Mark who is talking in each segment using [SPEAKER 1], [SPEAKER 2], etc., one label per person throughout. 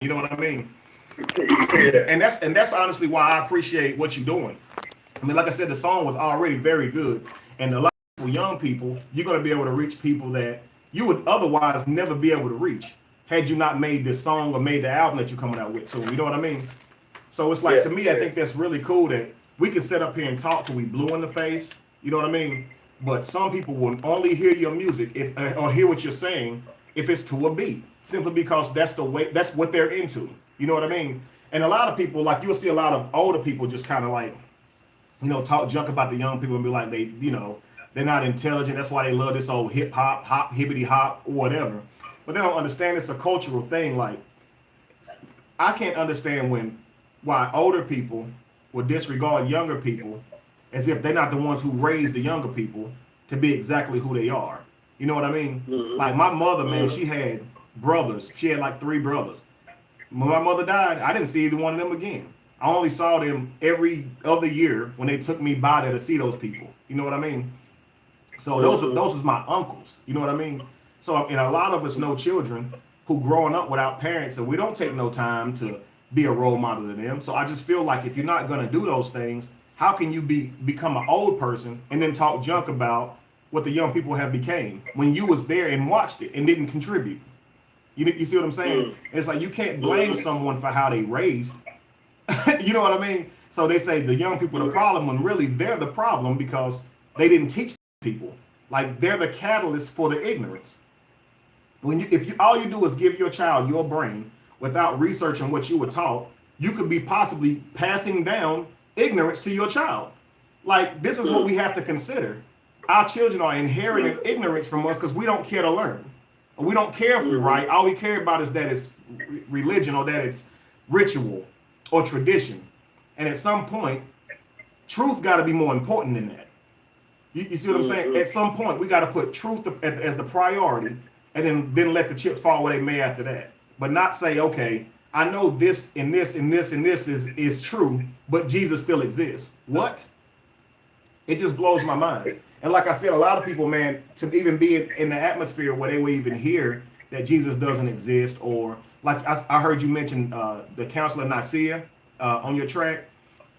[SPEAKER 1] You know what I mean?
[SPEAKER 2] Yeah.
[SPEAKER 1] And that's honestly why I appreciate what you're doing. I mean, like I said, the song was already very good, and a lot of young people, you're gonna be able to reach people that you would otherwise never be able to reach had you not made this song or made the album that you're coming out with. So you know what I mean? So it's like
[SPEAKER 2] Yeah.
[SPEAKER 1] to me, I
[SPEAKER 2] Yeah.
[SPEAKER 1] think that's really cool that we can sit up here and talk till we blue in the face. You know what I mean? But some people will only hear your music if or hear what you're saying if it's to a beat, simply because that's the way that's what they're into. You know what I mean? And a lot of people, like you'll see a lot of older people just kind of like, talk junk about the young people and be like they're not intelligent. That's why they love this old hip hop, hibbity hop, or whatever. But they don't understand it's a cultural thing. Like I can't understand why older people would disregard younger people as if they're not the ones who raised the younger people to be exactly who they are. You know what I mean?
[SPEAKER 2] Mm-hmm.
[SPEAKER 1] Like my mother, man,
[SPEAKER 2] Mm-hmm.
[SPEAKER 1] she had brothers. She had like three brothers. When my mother died, I didn't see either one of them again. I only saw them every other year when they took me by there to see those people. You know what I mean? So
[SPEAKER 2] Mm-hmm.
[SPEAKER 1] those was my uncles. You know what I mean? So and a lot of us know children who growing up without parents, and we don't take no time to be a role model to them. So I just feel like if you're not gonna do those things, how can you become an old person and then talk junk about what the young people have became when you was there and watched it and didn't contribute? You see what I'm saying? It's like you can't blame
[SPEAKER 2] Mm-hmm.
[SPEAKER 1] someone for how they raised. You know what I mean? So they say the young people are the
[SPEAKER 2] Mm-hmm.
[SPEAKER 1] problem when really they're the problem because they didn't teach people. Like they're the catalyst for the ignorance. When you if you all you do is give your child your brain without researching what you were taught, you could be possibly passing down ignorance to your child. Like this is what we have to consider. Our children are inheriting ignorance from us because we don't care to learn. We don't care if we're
[SPEAKER 2] Mm-hmm.
[SPEAKER 1] right. All we care about is that it's religion or that it's ritual or tradition. And at some point, truth got to be more important than that. You see what I'm saying?
[SPEAKER 2] Mm-hmm.
[SPEAKER 1] At some point, we got to put truth as the priority, and then let the chips fall where they may after that. But not say, okay, I know this and this and this and this is true, but Jesus still exists. What? It just blows my mind. And like I said, a lot of people, man, to even be in the atmosphere where they would even hear that Jesus doesn't exist, or like I heard you mention the Council of Nicaea on your track,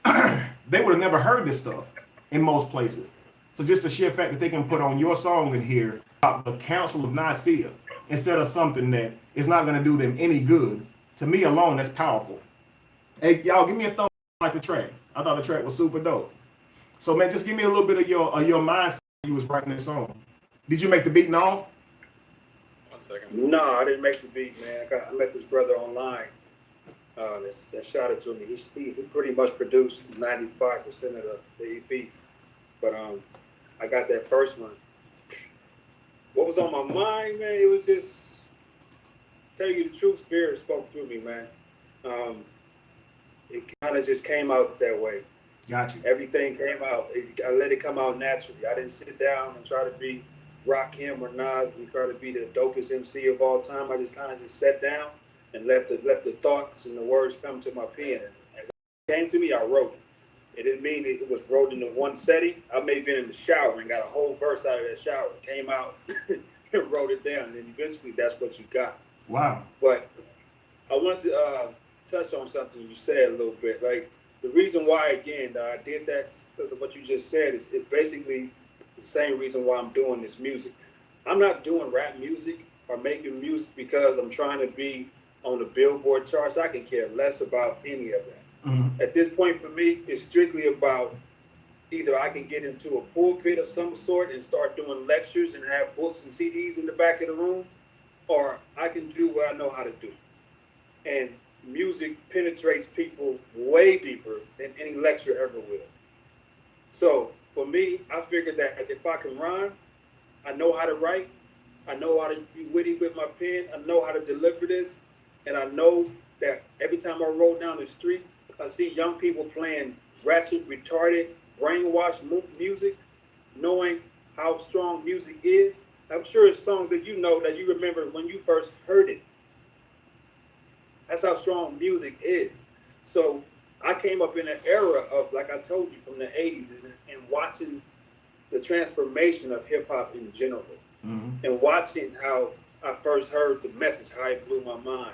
[SPEAKER 1] they would have never heard this stuff in most places. So just the sheer fact that they can put on your song in here about the Council of Nicaea instead of something that is not going to do them any good, to me alone, that's powerful. Hey, y'all, give me a thumb like the track. I thought the track was super dope. So man, just give me a little bit of your mindset when you was writing this song. Did you make the beat and all?
[SPEAKER 3] One second.
[SPEAKER 2] No, I didn't make the beat, man. I met this brother online that shot it to me. He pretty much produced 95% of the EP. But I got that first one. What was on my mind, man? It was just, tell you the truth, Spirit spoke through me, man. Um, it kind of just came out that way.
[SPEAKER 1] Got you.
[SPEAKER 2] Everything came out. I let it come out naturally. I didn't sit down and try to be Rakim or Nas and try to be the dopest MC of all time. I just kind of just sat down and let the thoughts and the words come to my pen. And as it came to me, I wrote it. It didn't mean it was wrote into one setting. I may have been in the shower and got a whole verse out of that shower. Came out and wrote it down. And eventually that's what you got.
[SPEAKER 1] Wow.
[SPEAKER 2] But I want to touch on something you said a little bit. Like the reason why, again, I did that because of what you just said is basically the same reason why I'm doing this music. I'm not doing rap music or making music because I'm trying to be on the Billboard charts. I can care less about any of that.
[SPEAKER 1] Mm-hmm.
[SPEAKER 2] At this point for me, it's strictly about either I can get into a pulpit of some sort and start doing lectures and have books and CDs in the back of the room, or I can do what I know how to do. And music penetrates people way deeper than any lecture ever will. So for me, I figured that if I can rhyme, I know how to write, I know how to be witty with my pen, I know how to deliver this, and I know that every time I roll down the street, I see young people playing ratchet, retarded, brainwashed music, knowing how strong music is. I'm sure it's songs that you know that you remember when you first heard it. That's how strong music is. So I came up in an era of, like I told you, from the 80s and watching the transformation of hip hop in general,
[SPEAKER 1] Mm-hmm.
[SPEAKER 2] and watching how I first heard the message, how it blew my mind.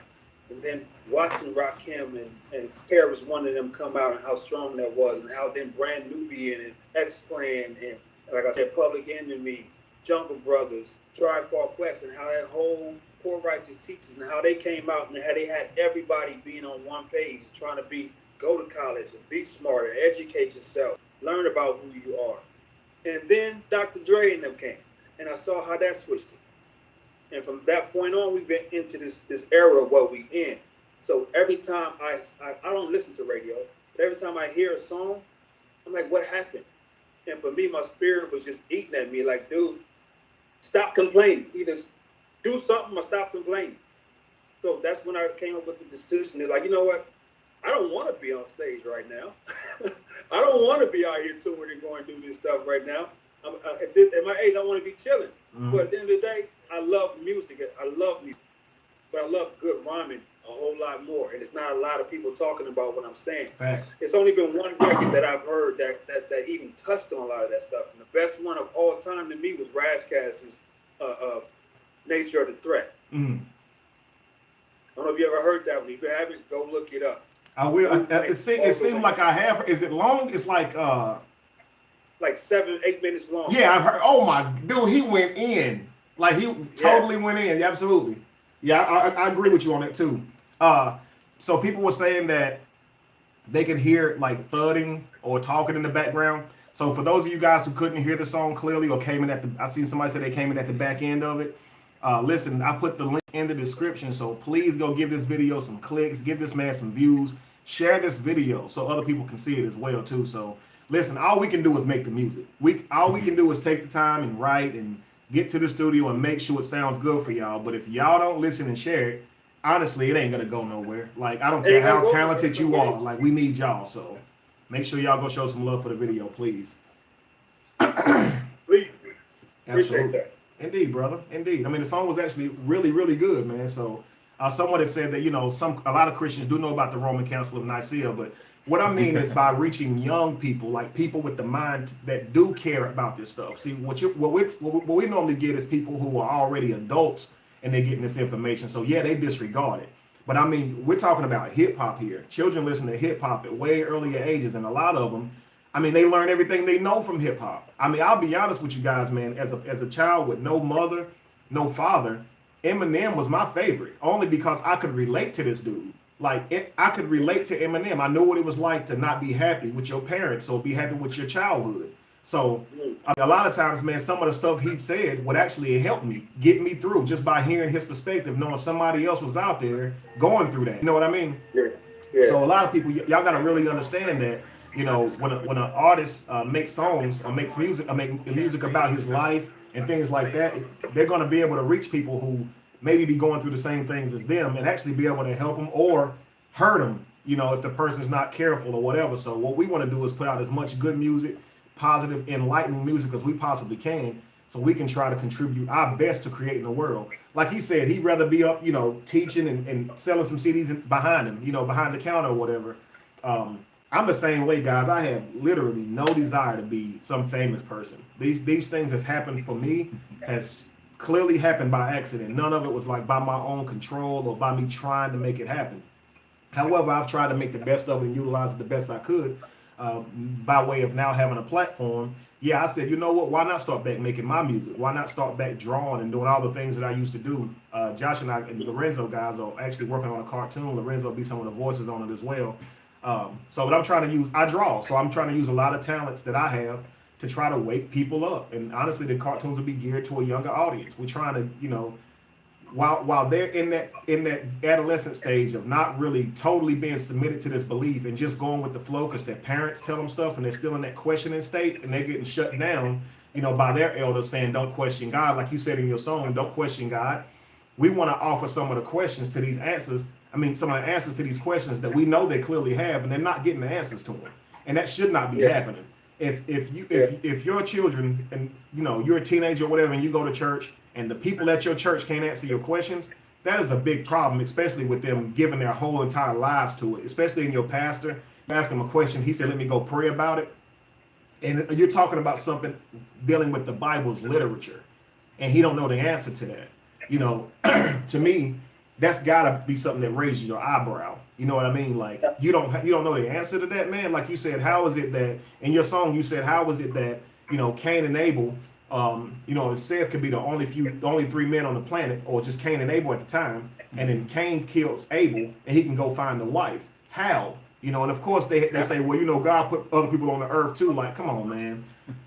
[SPEAKER 2] And then watching Rakim and Paris, one of them come out and how strong that was, and how then Brand Nubian and X-Clan and like I said, Public Enemy, Jungle Brothers, Tribe Called Quest, and how that whole Poor Righteous Teachers and how they came out and how they had everybody being on one page, trying to go to college and be smarter, educate yourself, learn about who you are. And then Dr. Dre and them came, and I saw how that switched it. And from that point on, we've been into this era of what we in. So every time I don't listen to radio, but every time I hear a song, I'm like, what happened? And for me, my spirit was just eating at me like, dude, stop complaining. Either do something or stop complaining. So that's when I came up with the decision. Like, you know what? I don't want to be on stage right now. I don't want to be out here touring and going and do this stuff right now. At my age, I want to be chilling. Mm-hmm. But at the end of the day, I love music. I love music. But I love good rhyming a whole lot more. And it's not a lot of people talking about what I'm saying.
[SPEAKER 1] Facts.
[SPEAKER 2] It's only been one record that I've heard that even touched on a lot of that stuff. And the best one of all time to me was Razzcass's Nature of the Threat.
[SPEAKER 1] Mm-hmm.
[SPEAKER 2] I don't know if you ever heard that one. If you haven't, go look it up.
[SPEAKER 1] I will. It seemed like I have. Is it long? It's like
[SPEAKER 2] 7-8 minutes long.
[SPEAKER 1] Yeah, I've heard. Oh my dude, he went in. Like he totally went in. Yeah, absolutely. Yeah, I agree with you on that too. So people were saying that they could hear like thudding or talking in the background. So for those of you guys who couldn't hear the song clearly or came in I seen somebody say they came in at the back end of it. Listen, I put the link in the description, so please go give this video some clicks, give this man some views, share this video so other people can see it as well too. So listen, all we can do is make the music. All we can do is take the time and write and get to the studio and make sure it sounds good for y'all. But if y'all don't listen and share it, honestly, it ain't gonna go nowhere. Like, I don't care how talented you are. Like, we need y'all. So make sure y'all go show some love for the video, please.
[SPEAKER 2] Please.
[SPEAKER 1] Appreciate that. Indeed, brother. Indeed. I mean, the song was actually really, really good, man. So someone had said that, you know, a lot of Christians do know about the Roman Council of Nicaea, but what I mean is by reaching young people, like people with the mind that do care about this stuff. See, what we normally get is people who are already adults and they're getting this information. So yeah, they disregard it. But I mean, we're talking about hip hop here. Children listen to hip hop at way earlier ages, and a lot of them, I mean, they learn everything they know from hip hop. I mean, I'll be honest with you guys, man. As a child with no mother, no father, Eminem was my favorite, only because I could relate to this dude. Like, I could relate to Eminem. I knew what it was like to not be happy with your parents or be happy with your childhood. So a lot of times, man, some of the stuff he said would actually help me, get me through just by hearing his perspective, knowing somebody else was out there going through that. You know what I mean?
[SPEAKER 2] Yeah. Yeah.
[SPEAKER 1] So a lot of people, y'all got to really understand that, you know, when an artist makes songs or makes music or make music about his life and things like that, they're going to be able to reach people who maybe be going through the same things as them and actually be able to help them or hurt them, you know, if the person's not careful or whatever. So what we want to do is put out as much good music, positive, enlightening music as we possibly can, so we can try to contribute our best to creating the world. Like he said, he'd rather be up, you know, teaching and selling some CDs behind him, you know, behind the counter or whatever. I'm the same way, guys. I have literally no desire to be some famous person. These things that's happened for me has clearly happened by accident. None of it was like by my own control or by me trying to make it happen. However, I've tried to make the best of it and utilize it the best I could by way of now having a platform. Yeah, I said, you know what? Why not start back making my music? Why not start back drawing and doing all the things that I used to do? Josh and I and Lorenzo guys are actually working on a cartoon. Lorenzo will be some of the voices on it as well. So what I'm trying to use, I draw. So I'm trying to use a lot of talents that I have to try to wake people up. And honestly, the cartoons will be geared to a younger audience. We're trying to, you know, while they're in that adolescent stage of not really totally being submitted to this belief and just going with the flow because their parents tell them stuff and they're still in that questioning state and they're getting shut down, you know, by their elders saying, don't question God. Like you said in your song, don't question God. We want to offer some of the questions to these answers. I mean, some of the answers to these questions that we know they clearly have, and they're not getting the answers to them. And that should not be happening. If your children and, you know, you're a teenager or whatever, and you go to church and the people at your church can't answer your questions, that is a big problem, especially with them giving their whole entire lives to it, especially in your pastor. You ask him a question, he said, let me go pray about it. And you're talking about something dealing with the Bible's literature, and he don't know the answer to that. You know, to me, that's gotta be something that raises your eyebrow. You know what I mean? Like you don't know the answer to that, man. Like you said, how is it that in your song you said how is it that Cain and Abel, Seth could be the only three men on the planet, or just Cain and Abel at the time, and then Cain kills Abel and he can go find the wife. How? And of course they say, well, God put other people on the earth too. Like, come on, man.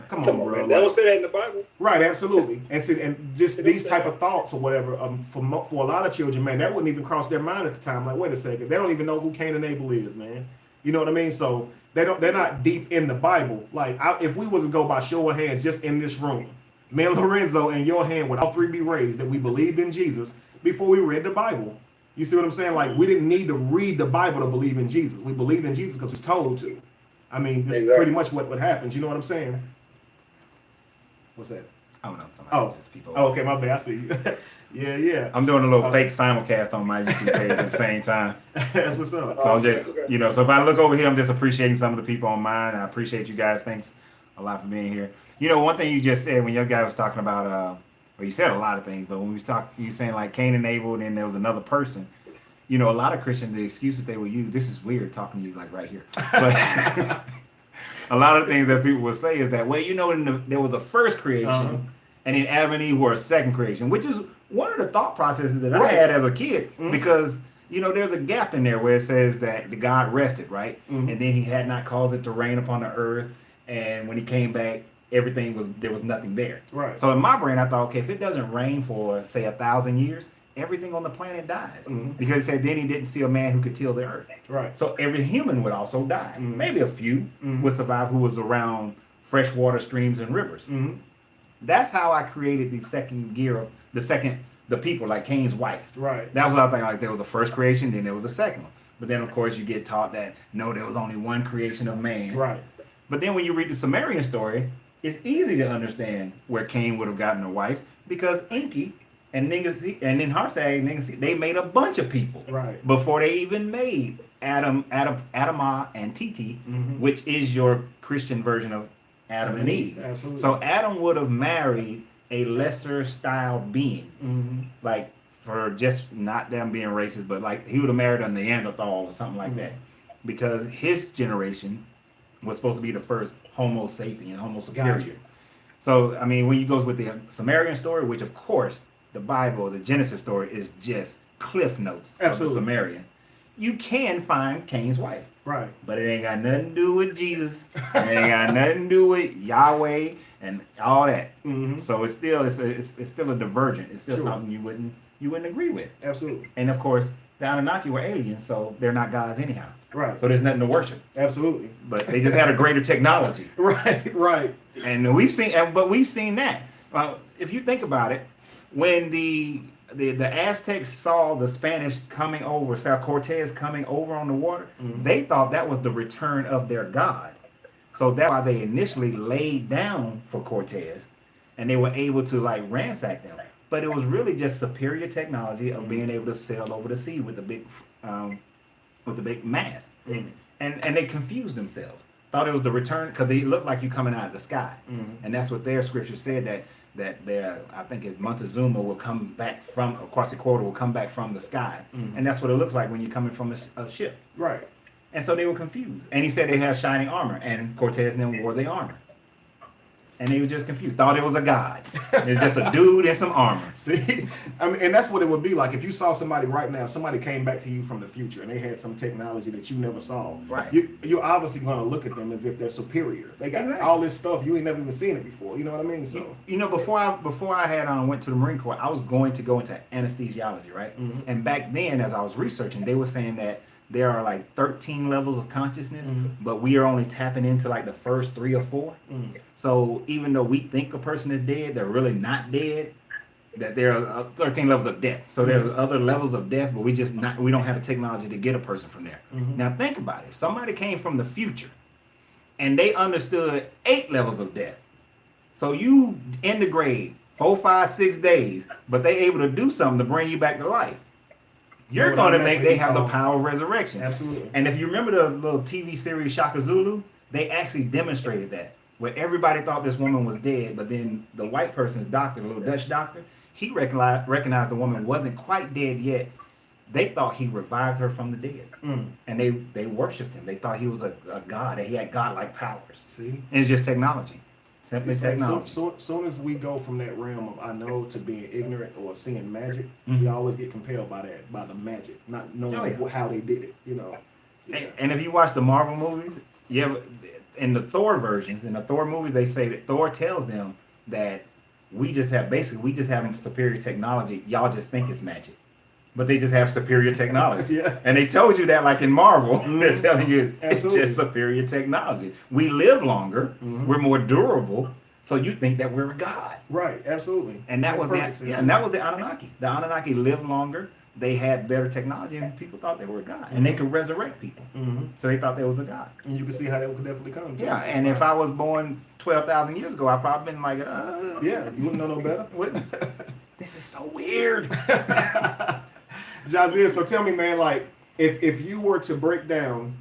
[SPEAKER 1] Come on, bro.
[SPEAKER 2] Man. They don't say that in the Bible.
[SPEAKER 1] Right, absolutely. And just these type of thoughts or whatever, for a lot of children, man, that wouldn't even cross their mind at the time. Like, wait a second, they don't even know who Cain and Abel is, man. You know what I mean? So they're not deep in the Bible. Like, if we was to go by show of hands just in this room, me and Lorenzo and your hand would all three be raised that we believed in Jesus before we read the Bible. You see what I'm saying? Like, we didn't need to read the Bible to believe in Jesus. We believed in Jesus because we was told to. I mean, this is pretty much what happens. You know what I'm saying? What's that?
[SPEAKER 4] I don't know. Somebody just people.
[SPEAKER 1] Oh, okay, my bad. I see you. yeah.
[SPEAKER 4] I'm doing a little fake simulcast on my YouTube page at the same time.
[SPEAKER 1] That's what's up.
[SPEAKER 4] So I'm just, so if I look over here, I'm just appreciating some of the people on mine. I appreciate you guys. Thanks a lot for being here. One thing you just said when your guy was talking about, well, you said a lot of things, but when we was talking, you saying like Cain and Abel, then there was another person. A lot of Christians, the excuses they will use, this is weird talking to you like right here. But a lot of things that people will say is that, well, there was a first creation, and then Adam and Eve were a second creation, which is one of the thought processes that I had as a kid, because, there's a gap in there where it says that the God rested, right? And then he had not caused it to rain upon the earth, and when he came back, there was nothing there.
[SPEAKER 1] Right.
[SPEAKER 4] So in my brain, I thought, okay, if it doesn't rain for, say, 1,000 years, everything on the planet dies. Because it said then he didn't see a man who could till the earth.
[SPEAKER 1] Right.
[SPEAKER 4] So every human would also die. Maybe a few would survive who was around freshwater streams and rivers. That's how I created the second gear of the people, like Cain's wife.
[SPEAKER 1] Right.
[SPEAKER 4] That was what I think, like there was a first creation, then there was a second one. But then of course you get taught that no, there was only one creation of man.
[SPEAKER 1] Right.
[SPEAKER 4] But then when you read the Sumerian story, it's easy to understand where Cain would have gotten a wife, because Enki and then Harsag, they made a bunch of people before they even made Adamah and Titi, which is your Christian version of Adam and Eve.
[SPEAKER 1] Absolutely.
[SPEAKER 4] So Adam would have married a lesser styled being, like for just not them being racist, but like he would have married a Neanderthal or something like that, because his generation was supposed to be the first Homo sapien, Homo superior. Gotcha. So I mean, when you go with the Sumerian story, which of course the Bible, the Genesis story, is just cliff notes of the Sumerian, you can find Cain's wife.
[SPEAKER 1] Right.
[SPEAKER 4] But it ain't got nothing to do with Jesus. It ain't got nothing to do with Yahweh and all that. So it's still a divergent. It's still something you wouldn't agree with.
[SPEAKER 1] Absolutely.
[SPEAKER 4] And of course, the Anunnaki were aliens, so they're not gods anyhow.
[SPEAKER 1] Right.
[SPEAKER 4] So there's nothing to worship.
[SPEAKER 1] Absolutely.
[SPEAKER 4] But they just had a greater technology.
[SPEAKER 1] Right.
[SPEAKER 4] And we've seen that. Well, if you think about it, when the Aztecs saw the Spanish coming over, saw Cortez coming over on the water, they thought that was the return of their god. So that's why they initially laid down for Cortez, and they were able to like ransack them. But it was really just superior technology of being able to sail over the sea with the big mast. And they confused themselves. Thought it was the return, because they looked like you coming out of the sky. And that's what their scripture said, that their, I think it's Montezuma will come back from, or Quetzalcoatl will come back from the sky. And that's what it looks like when you're coming from a ship.
[SPEAKER 1] Right.
[SPEAKER 4] And so they were confused. And he said they have shining armor, and Cortez and them wore the armor. And they were just confused. Thought it was a god. It's just a dude in some armor.
[SPEAKER 1] See, I mean, and that's what it would be like if you saw somebody right now. Somebody came back to you from the future, and they had some technology that you never saw.
[SPEAKER 4] Right.
[SPEAKER 1] You're obviously going to look at them as if they're superior. They got all this stuff you ain't never even seen it before. You know what I mean? So
[SPEAKER 4] before I had went to the Marine Corps, I was going to go into anesthesiology, right? And back then, as I was researching, they were saying that there are like 13 levels of consciousness, but we are only tapping into like the first 3 or 4. So even though we think a person is dead, they're really not dead. That there are 13 levels of death. So there are other levels of death, but we don't have the technology to get a person from there. Now think about it. If somebody came from the future and they understood 8 levels of death. So you in the grave 4, 5, 6 days, but they able to do something to bring you back to life. You're going to think they have the power of resurrection.
[SPEAKER 1] Absolutely.
[SPEAKER 4] And if you remember the little TV series Shaka Zulu, they actually demonstrated that, where everybody thought this woman was dead, but then the white person's doctor, the little Dutch doctor, he recognized the woman wasn't quite dead yet, they thought he revived her from the dead.
[SPEAKER 1] Mm.
[SPEAKER 4] And they worshipped him. They thought he was a god, that he had godlike powers.
[SPEAKER 1] See?
[SPEAKER 4] And it's just technology. Simply
[SPEAKER 1] It's like
[SPEAKER 4] technology.
[SPEAKER 1] soon as we go from that realm of I know to being ignorant or seeing magic,
[SPEAKER 4] Mhm.
[SPEAKER 1] we always get compelled by the magic, not knowing how they did it, you know. Yeah.
[SPEAKER 4] And if you watch the Marvel movies, in the Thor versions, in the Thor movies, they say that Thor tells them that we just have superior technology. Y'all just think it's magic, but they just have superior technology.
[SPEAKER 1] Yeah.
[SPEAKER 4] And they told you that, like in Marvel, they're
[SPEAKER 1] Mhm.
[SPEAKER 4] telling you
[SPEAKER 1] Absolutely.
[SPEAKER 4] it's just superior technology. We live longer,
[SPEAKER 1] Mhm.
[SPEAKER 4] we're more durable, so you think that we're a god.
[SPEAKER 1] Right, absolutely.
[SPEAKER 4] And that
[SPEAKER 1] Makes
[SPEAKER 4] was
[SPEAKER 1] perfect sense.
[SPEAKER 4] and that was the Anunnaki. The Anunnaki lived longer. They had better technology, and people thought they were a god, and they could resurrect people.
[SPEAKER 1] Mhm.
[SPEAKER 4] So they thought they was a god.
[SPEAKER 1] And you can see how that could definitely come. too.
[SPEAKER 4] Yeah,
[SPEAKER 1] That's
[SPEAKER 4] and if
[SPEAKER 1] fine.
[SPEAKER 4] I was born 12,000 years ago, I'd probably been like,
[SPEAKER 1] Yeah, you wouldn't know no better.
[SPEAKER 4] what? This is so weird.
[SPEAKER 1] Jazier, so tell me, man, like if you were to break down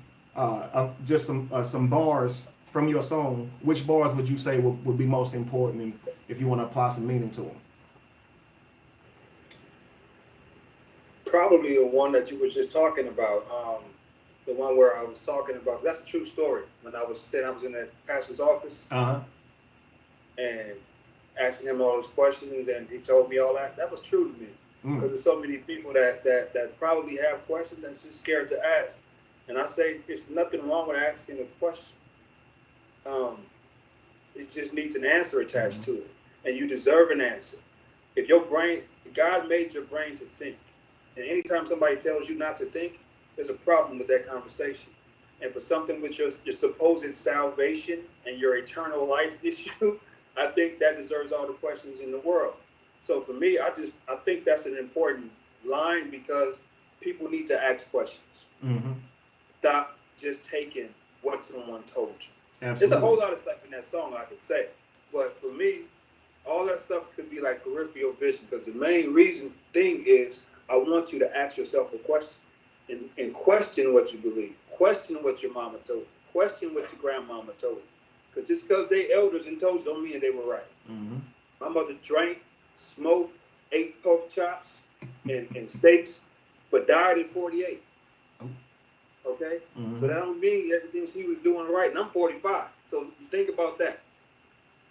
[SPEAKER 1] just some bars from your song, which bars would you say would be most important, and if you want to apply some meaning to them?
[SPEAKER 2] Probably the one that you were just talking about, the one where I was talking about. That's a true story. When I was in that pastor's office
[SPEAKER 1] Uh-huh.
[SPEAKER 2] and asking him all those questions, and he told me all that. That was true to me. Because there's so many people that probably have questions that's just scared to ask. And I say it's nothing wrong with asking a question. It just needs an answer attached to it, and you deserve an answer. If your brain, God made your brain to think, and anytime somebody tells you not to think, there's a problem with that conversation. And for something with your supposed salvation and your eternal life issue, I think that deserves all the questions in the world. So for me, I think that's an important line, because people need to ask questions.
[SPEAKER 1] Mm-hmm.
[SPEAKER 2] Stop just taking what someone told you.
[SPEAKER 1] Absolutely.
[SPEAKER 2] There's a whole lot of stuff in that song I could say, but for me, all that stuff could be like peripheral vision, because the main thing is I want you to ask yourself a question and question what you believe, question what your mama told you, question what your grandmama told you, because just because they elders and told you don't mean that they were right.
[SPEAKER 1] Mm-hmm.
[SPEAKER 2] My mother drank, smoked, ate pork chops and steaks, but died at 48. Okay?
[SPEAKER 1] Mm-hmm.
[SPEAKER 2] But that don't mean everything she was doing right. And I'm 45. So think about that.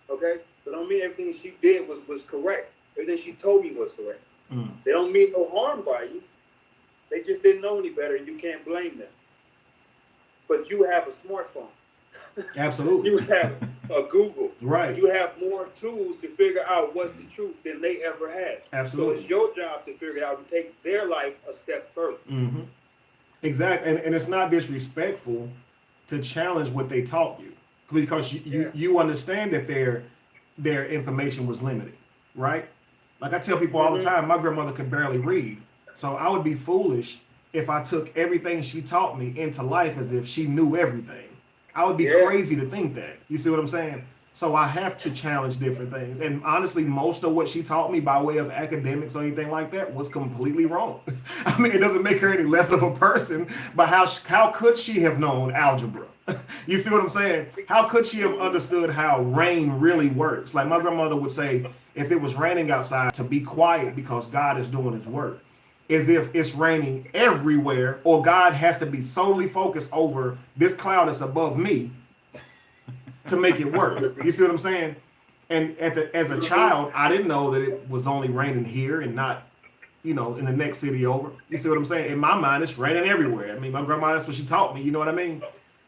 [SPEAKER 2] Okay? But don't mean everything she did was correct. Everything she told me was correct.
[SPEAKER 1] Mm.
[SPEAKER 2] They don't mean no harm by you. They just didn't know any better, and you can't blame them. But you have a smartphone.
[SPEAKER 1] Absolutely.
[SPEAKER 2] You have a Google.
[SPEAKER 1] Right.
[SPEAKER 2] You have more tools to figure out what's the truth than they ever had.
[SPEAKER 1] Absolutely.
[SPEAKER 2] So it's your job to figure it out and take their life a step further.
[SPEAKER 1] Mm-hmm. Exactly. And it's not disrespectful to challenge what they taught you, because you understand that their information was limited, right? Like I tell people all the time, my grandmother could barely read. So I would be foolish if I took everything she taught me into life as if she knew everything. I would be crazy to think that. You see what I'm saying? So I have to challenge different things. And honestly, most of what she taught me by way of academics or anything like that was completely wrong. I mean, it doesn't make her any less of a person, but how could she have known algebra? You see what I'm saying? How could she have understood how rain really works? Like my grandmother would say, if it was raining outside, to be quiet because God is doing his work. As if it's raining everywhere, or God has to be solely focused over this cloud that's above me to make it work. You see what I'm saying? And as a child, I didn't know that it was only raining here and not, in the next city over. You see what I'm saying? In my mind, it's raining everywhere. I mean, my grandma, that's what she taught me. You know what I mean?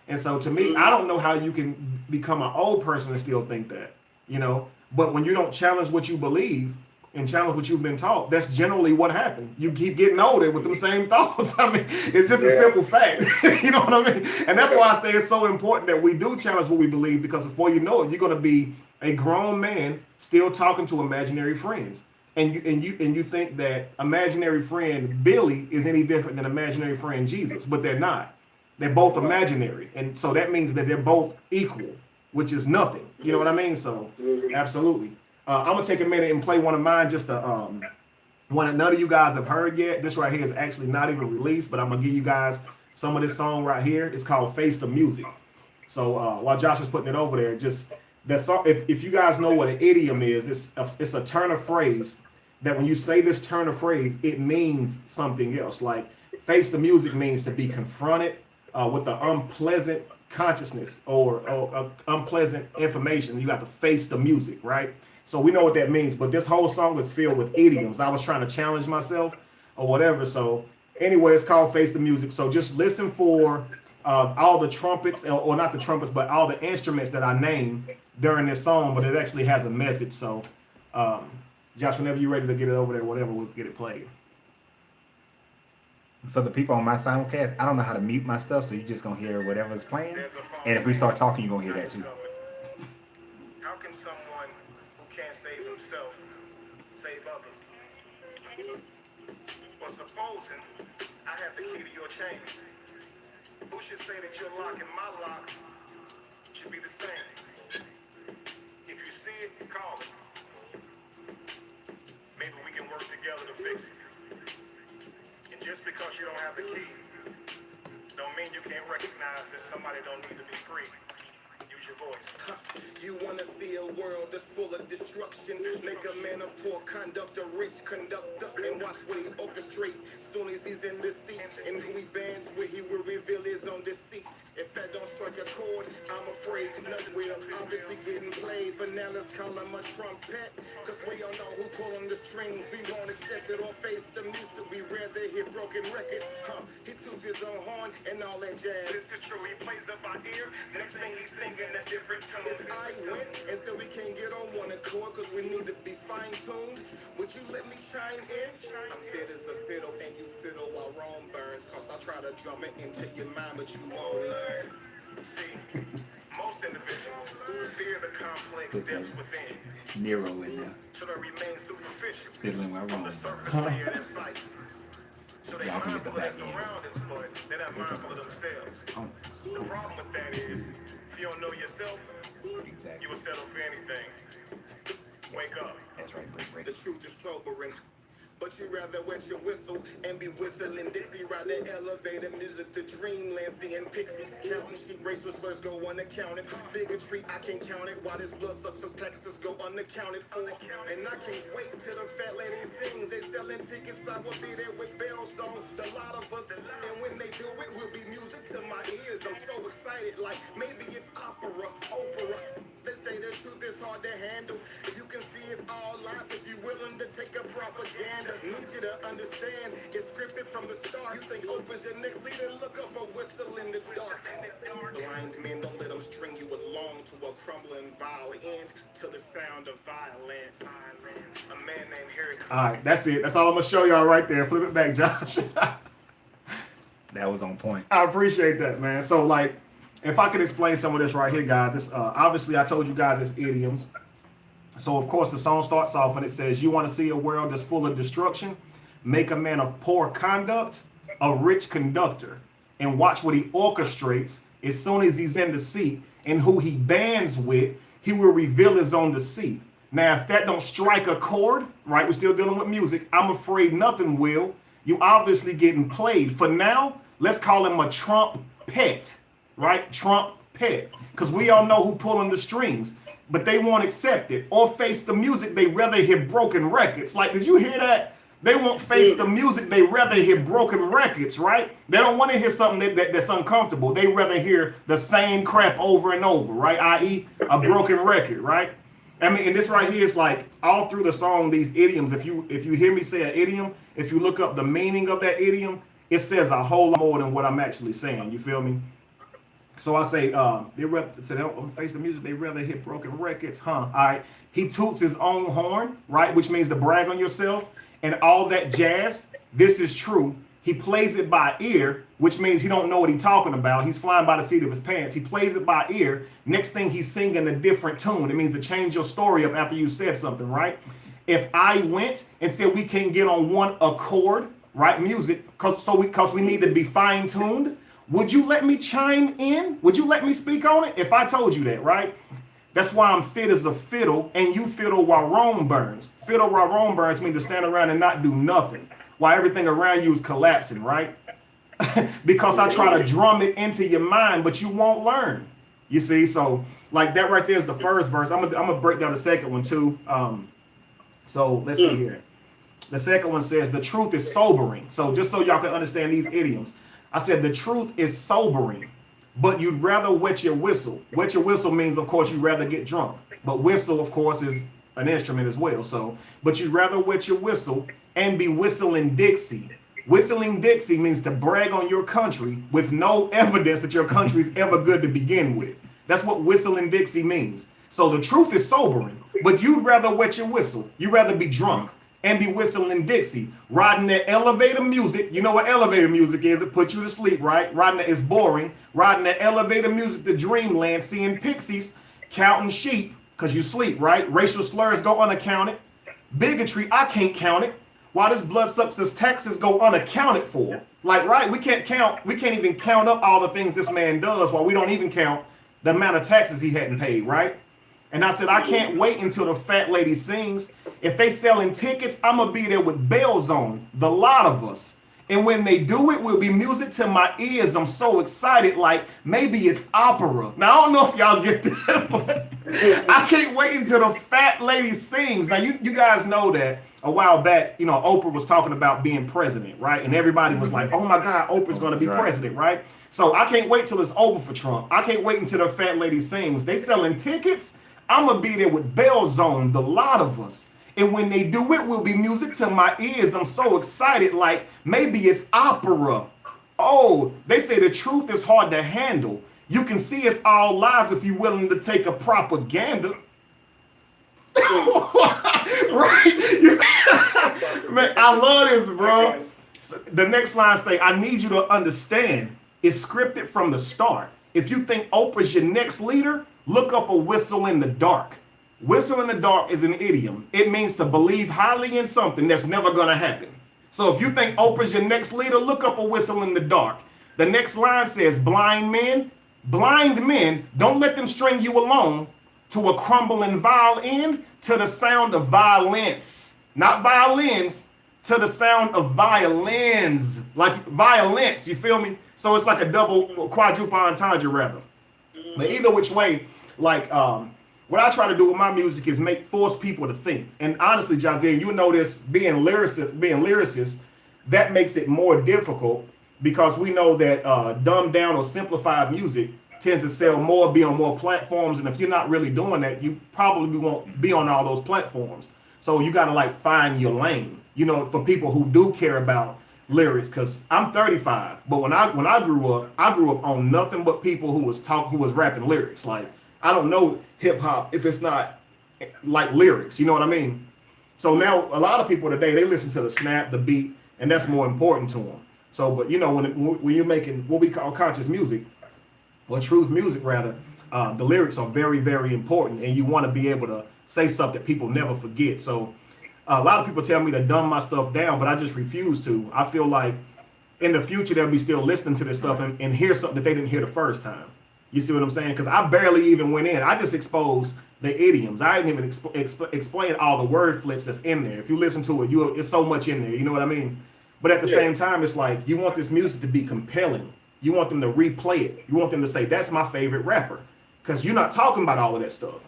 [SPEAKER 1] And so to me, I don't know how you can become an old person and still think that, But when you don't challenge what you believe and challenge what you've been taught, that's generally what happened. You keep getting older with them same thoughts. I mean, it's just a simple fact. You know what I mean? And that's why I say it's so important that we do challenge what we believe, because before you know it, you're going to be a grown man still talking to imaginary friends. And you think that imaginary friend Billy is any different than imaginary friend Jesus, but they're not. They're both imaginary. And so that means that they're both equal, which is nothing. You know what I mean? So absolutely. I'm gonna take a minute and play one of mine, just one that none of you guys have heard yet. This right here is actually not even released, but I'm gonna give you guys some of this song right here. It's called Face the Music. So while Josh is putting it over there, just that song, if you guys know what an idiom is, it's a turn of phrase that when you say this turn of phrase, it means something else. Like face the music means to be confronted with an unpleasant consciousness or unpleasant information. You have to face the music, right? So we know what that means. But this whole song is filled with idioms. I was trying to challenge myself or whatever. So anyway, it's called Face the Music. So just listen for all the trumpets, or not the trumpets, but all the instruments that I named during this song, but it actually has a message. So Josh, whenever you're ready to get it over there, whatever, we'll get it played.
[SPEAKER 4] For the people on my simulcast, I don't know how to mute my stuff, so you're just gonna hear whatever's playing. And if we start talking, you're gonna hear that too.
[SPEAKER 5] How can someone who can't save himself save others? Well, supposing I have the key to your chain, who should say that your lock and my lock should be the same? If you see it, call it. Maybe we can work together to fix it. And just because you don't have the key, don't mean you can't recognize that somebody don't need to be free. Use your voice.
[SPEAKER 6] You wanna see a world that's full of destruction? Make a man of poor conduct a rich conductor, and watch what he orchestrate. Soon as he's in the seat, and who he bands with, he will reveal his own deceit. If that don't strike a chord, I'm afraid nothing will. Obviously getting played, but now let's call him a trumpet. Cause we all know who pulling the strings. We won't accept it or face the music. We rather hear broken records. He toots his own horn and all that jazz.
[SPEAKER 5] This is true, he plays up our ear. Next thing he's singing a different tone.
[SPEAKER 6] If I went and said we can't get on one accord cause we need to be fine-tuned, would you let me chime in? I'm fit as a fiddle and you fiddle while Rome burns. Cause I try to drum it into your mind but you won't learn.
[SPEAKER 5] See, most individuals fear the complex depths within,
[SPEAKER 4] Nero in there.
[SPEAKER 5] so they remain superficial.
[SPEAKER 4] Fiddling while
[SPEAKER 5] On the
[SPEAKER 4] wrong.
[SPEAKER 5] surface layer of their sight. So they're
[SPEAKER 4] Y'all can get the
[SPEAKER 5] mindful of their
[SPEAKER 4] back end.
[SPEAKER 5] surroundings, but they're not mindful of themselves.
[SPEAKER 4] Oh,
[SPEAKER 5] The problem with that is, if you don't know yourself,
[SPEAKER 4] exactly.
[SPEAKER 5] you will settle for anything. Wake up.
[SPEAKER 4] That's right, break.
[SPEAKER 6] The truth is sobering. But you rather wet your whistle and be whistling Dixie, ride the elevator, music to dreamland, seeing pixies, counting sheep, racers first go unaccounted. Bigotry, I can't count it. Why this blood sucks, taxes go unaccounted for. And I can't wait till the fat lady sings. They selling tickets, I will be there with bells on. The lot of us, and when they do it, will be music to my ears. I'm so excited, like maybe it's opera. They say the truth is hard to handle. You can see it's all lies if you're willing to take a propaganda. Need you to understand, it's scripted from the start. You think Oprah's your next leader, look up a whistle in the dark. Blind men, don't let them string you along to a crumbling violent end, to the sound of violence.
[SPEAKER 5] A man named Harry.
[SPEAKER 1] All right, that's it. That's all I'm gonna show y'all right there. Flip it back, Josh.
[SPEAKER 4] That was on point.
[SPEAKER 1] I appreciate that, man. So, like, if I could explain some of this right here, guys, it's obviously I told you guys it's idioms. So, of course, the song starts off and it says, "You want to see a world that's full of destruction? Make a man of poor conduct a rich conductor, and watch what he orchestrates. As soon as he's in the seat, and who he bands with, he will reveal his own deceit." Now, if that don't strike a chord, right, we're still dealing with music, I'm afraid nothing will. You obviously getting played. For now, let's call him a Trump pet, right? Trump pet. Because we all know who pulling the strings, but they won't accept it or face the music. They rather hear broken records. Like, did you hear that? They won't face the music. They rather hear broken records, right? They don't want to hear something that's uncomfortable. They rather hear the same crap over and over, right? I.e. a broken record, right? I mean, and this right here is like all through the song, these idioms. If you hear me say an idiom, if you look up the meaning of that idiom, it says a whole lot more than what I'm actually saying. You feel me? So I say, they don't face the music. They rather hit broken records, huh? All right. He toots his own horn, right? Which means to brag on yourself and all that jazz. This is true. He plays it by ear, which means he don't know what he's talking about. He's flying by the seat of his pants. He plays it by ear. Next thing he's singing a different tune. It means to change your story up after you said something, right? If I went and said we can't get on one accord, right? Music, because we need to be fine-tuned. Would you let me chime in? Would you let me speak on it? If I told you that, right? That's why I'm fit as a fiddle, and you fiddle while Rome burns. Fiddle while Rome burns means to stand around and not do nothing while everything around you is collapsing, right? Because I try to drum it into your mind, but you won't learn. You see, so like that right there is the first verse. I'm gonna break down the second one too. So let's see here. The second one says the truth is sobering. So just so y'all can understand these idioms, I said the truth is sobering, but you'd rather wet your whistle. Wet your whistle means, of course, you'd rather get drunk. But whistle, of course, is an instrument as well. So, but you'd rather wet your whistle and be whistling Dixie. Whistling Dixie means to brag on your country with no evidence that your country is ever good to begin with. That's what whistling Dixie means. So the truth is sobering, but you'd rather wet your whistle. You'd rather be drunk and be whistling Dixie, riding that elevator music. You know what elevator music is? It puts you to sleep, right? Riding that is boring. Riding that elevator music to dreamland, seeing pixies, counting sheep, because you sleep, right? Racial slurs go unaccounted. Bigotry, I can't count it. Why this blood sucks as taxes go unaccounted for? Like, right, we can't even count up all the things this man does while we don't even count the amount of taxes he hadn't paid, right? And I said, I can't wait until the fat lady sings. If they selling tickets, I'm going to be there with bells on, the lot of us. And when they do it, will be music to my ears. I'm so excited, like maybe it's opera. Now, I don't know if y'all get that, but I can't wait until the fat lady sings. Now, you guys know that a while back, you know, Oprah was talking about being president, right? And everybody was like, oh my God, Oprah's going to be president, right? So I can't wait till it's over for Trump. I can't wait until the fat lady sings. They selling tickets. I'm going to be there with bells on, the lot of us. And when they do it, will be music to my ears. I'm so excited, like maybe it's opera. Oh, they say the truth is hard to handle. You can see it's all lies if you're willing to take a propaganda. Right? You see? Man, I love this, bro. So the next line say, I need you to understand, it's scripted from the start. If you think Oprah's your next leader, look up a whistle in the dark. Whistle in the dark is an idiom. It means to believe highly in something that's never going to happen. So if you think Oprah's your next leader, look up a whistle in the dark. The next line says, blind men, don't let them string you along to a crumbling vile end, to the sound of violence. Not violins, to the sound of violins. Like violence, you feel me? So it's like a double, quadruple entendre rather. But either which way, like, what I try to do with my music is force people to think. And honestly, Jazier, you know this, being lyricist, that makes it more difficult because we know that dumbed down or simplified music tends to sell more, be on more platforms. And if you're not really doing that, you probably won't be on all those platforms. So you got to like find your lane, you know, for people who do care about lyrics. Because I'm 35, but when I grew up on nothing but people who was rapping lyrics. Like, I don't know hip hop if it's not like lyrics, you know what I mean? So now a lot of people today, they listen to the snap, the beat, and that's more important to them. So, but you know, when you're making what we call conscious music, or truth music rather, the lyrics are very, very important, and you want to be able to say stuff that people never forget. So a lot of people tell me to dumb my stuff down, but I just refuse to. I feel like in the future, they'll be still listening to this stuff and hear something that they didn't hear the first time. You see what I'm saying? Because I barely even went in. I just exposed the idioms. I didn't even explain all the word flips that's in there. If you listen to it, it's so much in there. You know what I mean? But at the same time, it's like you want this music to be compelling. You want them to replay it. You want them to say, that's my favorite rapper. Because you're not talking about all of that stuff.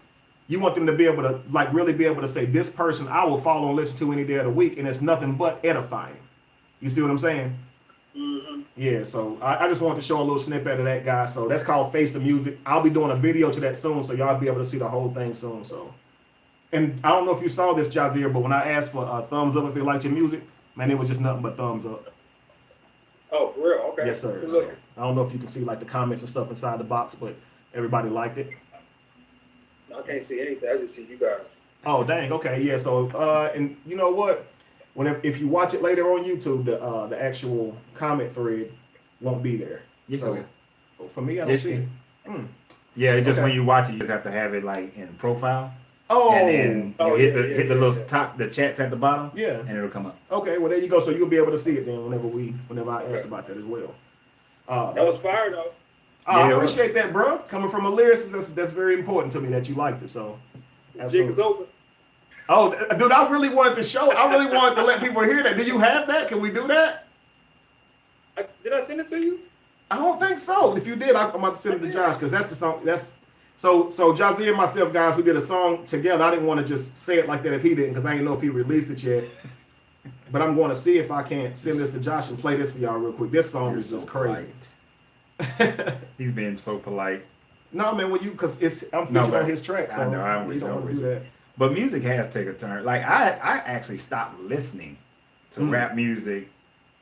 [SPEAKER 1] You want them to be able to, like, really be able to say, this person I will follow and listen to any day of the week, and it's nothing but edifying. You see what I'm saying? Mm-hmm. Yeah, so I just wanted to show a little snippet of that, guy. So that's called Face the Music. I'll be doing a video to that soon, so y'all be able to see the whole thing soon. So, and I don't know if you saw this, Jazier, but when I asked for a thumbs up if you liked your music, man, it was just nothing but thumbs up.
[SPEAKER 2] Oh, for real? Okay.
[SPEAKER 1] Yes, sir. So, I don't know if you can see like the comments and stuff inside the box, but everybody liked it.
[SPEAKER 2] I can't see anything. I just see you guys.
[SPEAKER 1] Oh, dang. Okay. Yeah. So, and you know what? If you watch it later on YouTube, the actual comment thread won't be there. So for me, I don't see it.
[SPEAKER 4] Yeah, it's just when you watch it, you just have to have it like in profile.
[SPEAKER 1] Oh,
[SPEAKER 4] and then you hit the little top, the chats at the bottom.
[SPEAKER 1] Yeah,
[SPEAKER 4] and it'll come up.
[SPEAKER 1] Okay, well there you go. So you'll be able to see it then whenever I asked about that as well.
[SPEAKER 2] That was fire though.
[SPEAKER 1] I appreciate that, bro. Coming from a lyricist, that's very important to me that you liked it. So,
[SPEAKER 2] jig is over.
[SPEAKER 1] Oh, dude, I really wanted to let people hear that. Do you have that? Can we do that?
[SPEAKER 2] Did I send it to you?
[SPEAKER 1] I don't think so. If you did, I'm about to send it to Josh because that's the song. So Jazier and myself, guys, we did a song together. I didn't want to just say it like that if he didn't because I didn't know if he released it yet. But I'm going to see if I can't send this to Josh and play this for y'all real quick. This song is just crazy.
[SPEAKER 4] He's being so polite.
[SPEAKER 1] No, man, because I'm
[SPEAKER 4] No,
[SPEAKER 1] featuring
[SPEAKER 4] but
[SPEAKER 1] on his track, so
[SPEAKER 4] I know, I'm
[SPEAKER 1] you
[SPEAKER 4] with you,
[SPEAKER 1] don't
[SPEAKER 4] I'm
[SPEAKER 1] want to
[SPEAKER 4] with
[SPEAKER 1] do
[SPEAKER 4] you.
[SPEAKER 1] that.
[SPEAKER 4] But music has taken a turn. Like I actually stopped listening to rap music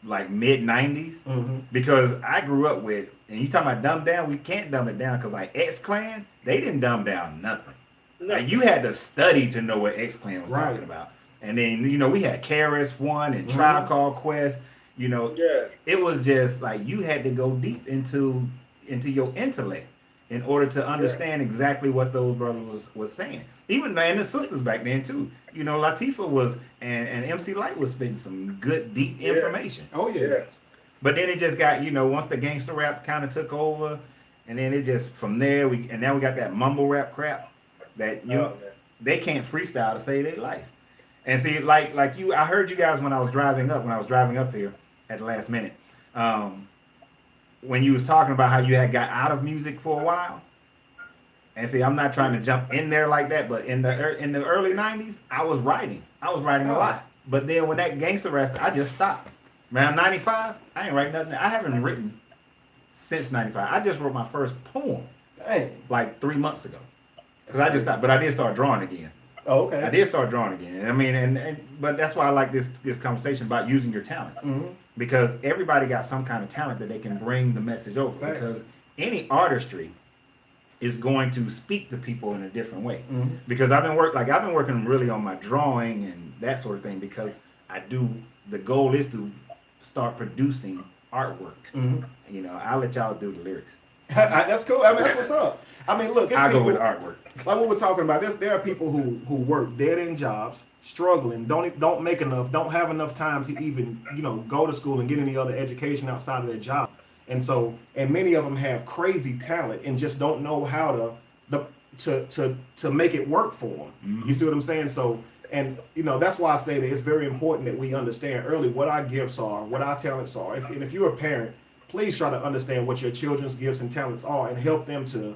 [SPEAKER 4] like mid '90s because I grew up with, and you talking about dumb down, we can't dumb it down because like X Clan, they didn't dumb down nothing. Like you had to study to know what X Clan was talking about. And then we had KRS One and Tribe Called Quest. It was just like you had to go deep into your intellect in order to understand exactly what those brothers was saying. Even and the sisters back then too. Latifah was and MC Light was spitting some good deep information.
[SPEAKER 1] Oh yeah.
[SPEAKER 4] But then it just got, once the gangster rap kind of took over, and then it just from there now we got that mumble rap crap that they can't freestyle to save their life. And see, like I heard you guys when I was driving up here at the last minute, when you was talking about how you had got out of music for a while. And see, I'm not trying to jump in there like that, but in the early '90s, I was writing a lot. But then when that gangster rap, I just stopped. Around '95, I ain't writing nothing. I haven't written since '95. I just wrote my first poem like 3 months ago. Because I just stopped, but I did start drawing again.
[SPEAKER 1] Oh, okay.
[SPEAKER 4] I did start drawing again. I mean, but that's why I like this conversation about using your talents. Because everybody got some kind of talent that they can bring the message over.
[SPEAKER 1] Facts.
[SPEAKER 4] Because any artistry is going to speak to people in a different way. Because I've been working really on my drawing and that sort of thing because the goal is to start producing artwork. I'll let y'all do the lyrics.
[SPEAKER 1] That's cool. I mean, that's what's up. I mean, look,
[SPEAKER 4] I'll go with artwork.
[SPEAKER 1] Like what we're talking about, there are people who work dead end jobs, struggling, don't make enough, don't have enough time to even go to school and get any other education outside of their job. And many of them have crazy talent and just don't know how to make it work for them. You see what I'm saying? So, and that's why I say that it's very important that we understand early what our gifts are, what our talents are. And if you're a parent, please try to understand what your children's gifts and talents are and help them to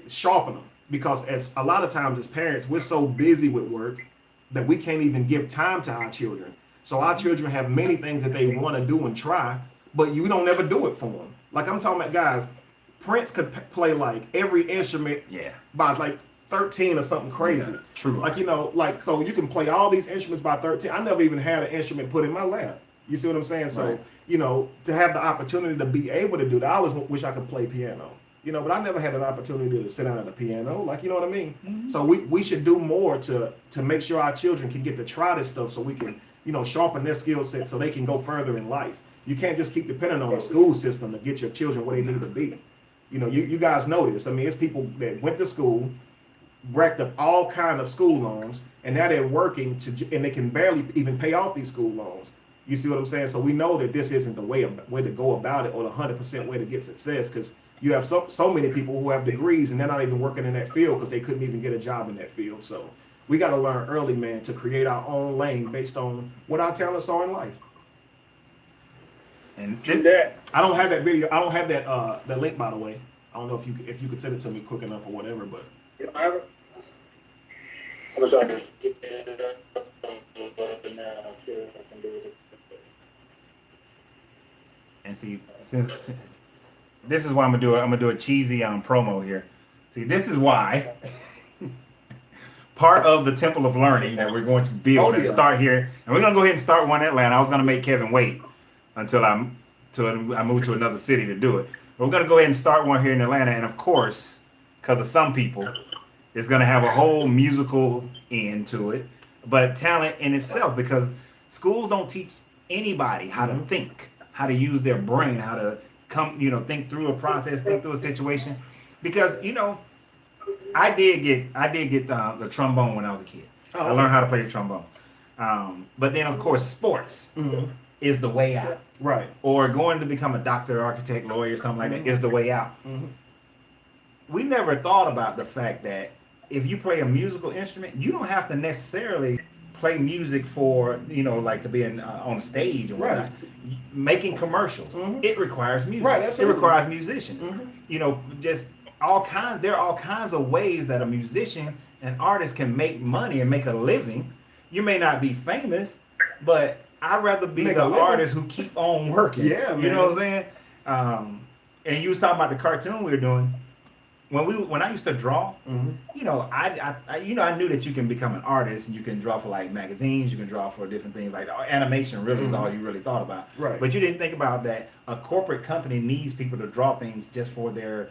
[SPEAKER 1] sharpen them. Because as a lot of times as parents, we're so busy with work that we can't even give time to our children. So our children have many things that they want to do and try, but you don't ever do it for them. Like I'm talking about guys, Prince could play like every instrument by like 13 or something crazy.
[SPEAKER 4] Yeah, true.
[SPEAKER 1] Like, so you can play all these instruments by 13. I never even had an instrument put in my lap. You see what I'm saying? So, to have the opportunity to be able to do that, I always wish I could play piano. But I never had an opportunity to sit down at a piano. Like, you know what I mean? So we should do more to make sure our children can get to try this stuff so we can, sharpen their skill set so they can go further in life. You can't just keep depending on the school system to get your children where they need to be. You guys know this. I mean, it's people that went to school, racked up all kind of school loans, and now they're working and they can barely even pay off these school loans. You see what I'm saying? So we know that this isn't the way to go about it or the 100% way to get success, because you have so many people who have degrees and they're not even working in that field because they couldn't even get a job in that field. So we got to learn early, man, to create our own lane based on what our talents are in life.
[SPEAKER 4] And
[SPEAKER 1] I don't have that video. I don't have that link, by the way. I don't know if you could send it to me quick enough or whatever, but.
[SPEAKER 2] You don't have it? I'm gonna try to get it up now. See if I can do it.
[SPEAKER 4] And see, since this is why I'm gonna do a cheesy promo here. See, this is why part of the Temple of Learning that we're going to build and start here, and we're gonna go ahead and start one in Atlanta. I was gonna make Kevin wait until I move to another city to do it. But we're gonna go ahead and start one here in Atlanta, and of course, because of some people, it's gonna have a whole musical end to it, but talent in itself, because schools don't teach anybody how to think, how to use their brain, how to think through a process, think through a situation. Because I did get the trombone when I was a kid. I learned how to play the trombone. But then of course sports is the way out.
[SPEAKER 1] Right.
[SPEAKER 4] Or going to become a doctor, architect, lawyer, something like that is the way out. We never thought about the fact that if you play a musical instrument, you don't have to necessarily play music for, like to be on stage or whatnot.
[SPEAKER 1] Right.
[SPEAKER 4] Making commercials, it requires music.
[SPEAKER 1] Right, absolutely.
[SPEAKER 4] It requires musicians. Just there are all kinds of ways that a musician, an artist can make money and make a living, You may not be famous, but I'd rather be
[SPEAKER 1] Make
[SPEAKER 4] the
[SPEAKER 1] a living.
[SPEAKER 4] artist who keep on working.
[SPEAKER 1] Yeah,
[SPEAKER 4] You
[SPEAKER 1] man.
[SPEAKER 4] know what I'm saying? And you was talking about the cartoon we were doing. When I used to draw, you know, I knew that you can become an artist and you can draw for like magazines, you can draw for different things like animation. Really is all you really thought about.
[SPEAKER 1] Right.
[SPEAKER 4] But you didn't think about that a corporate company needs people to draw things just for their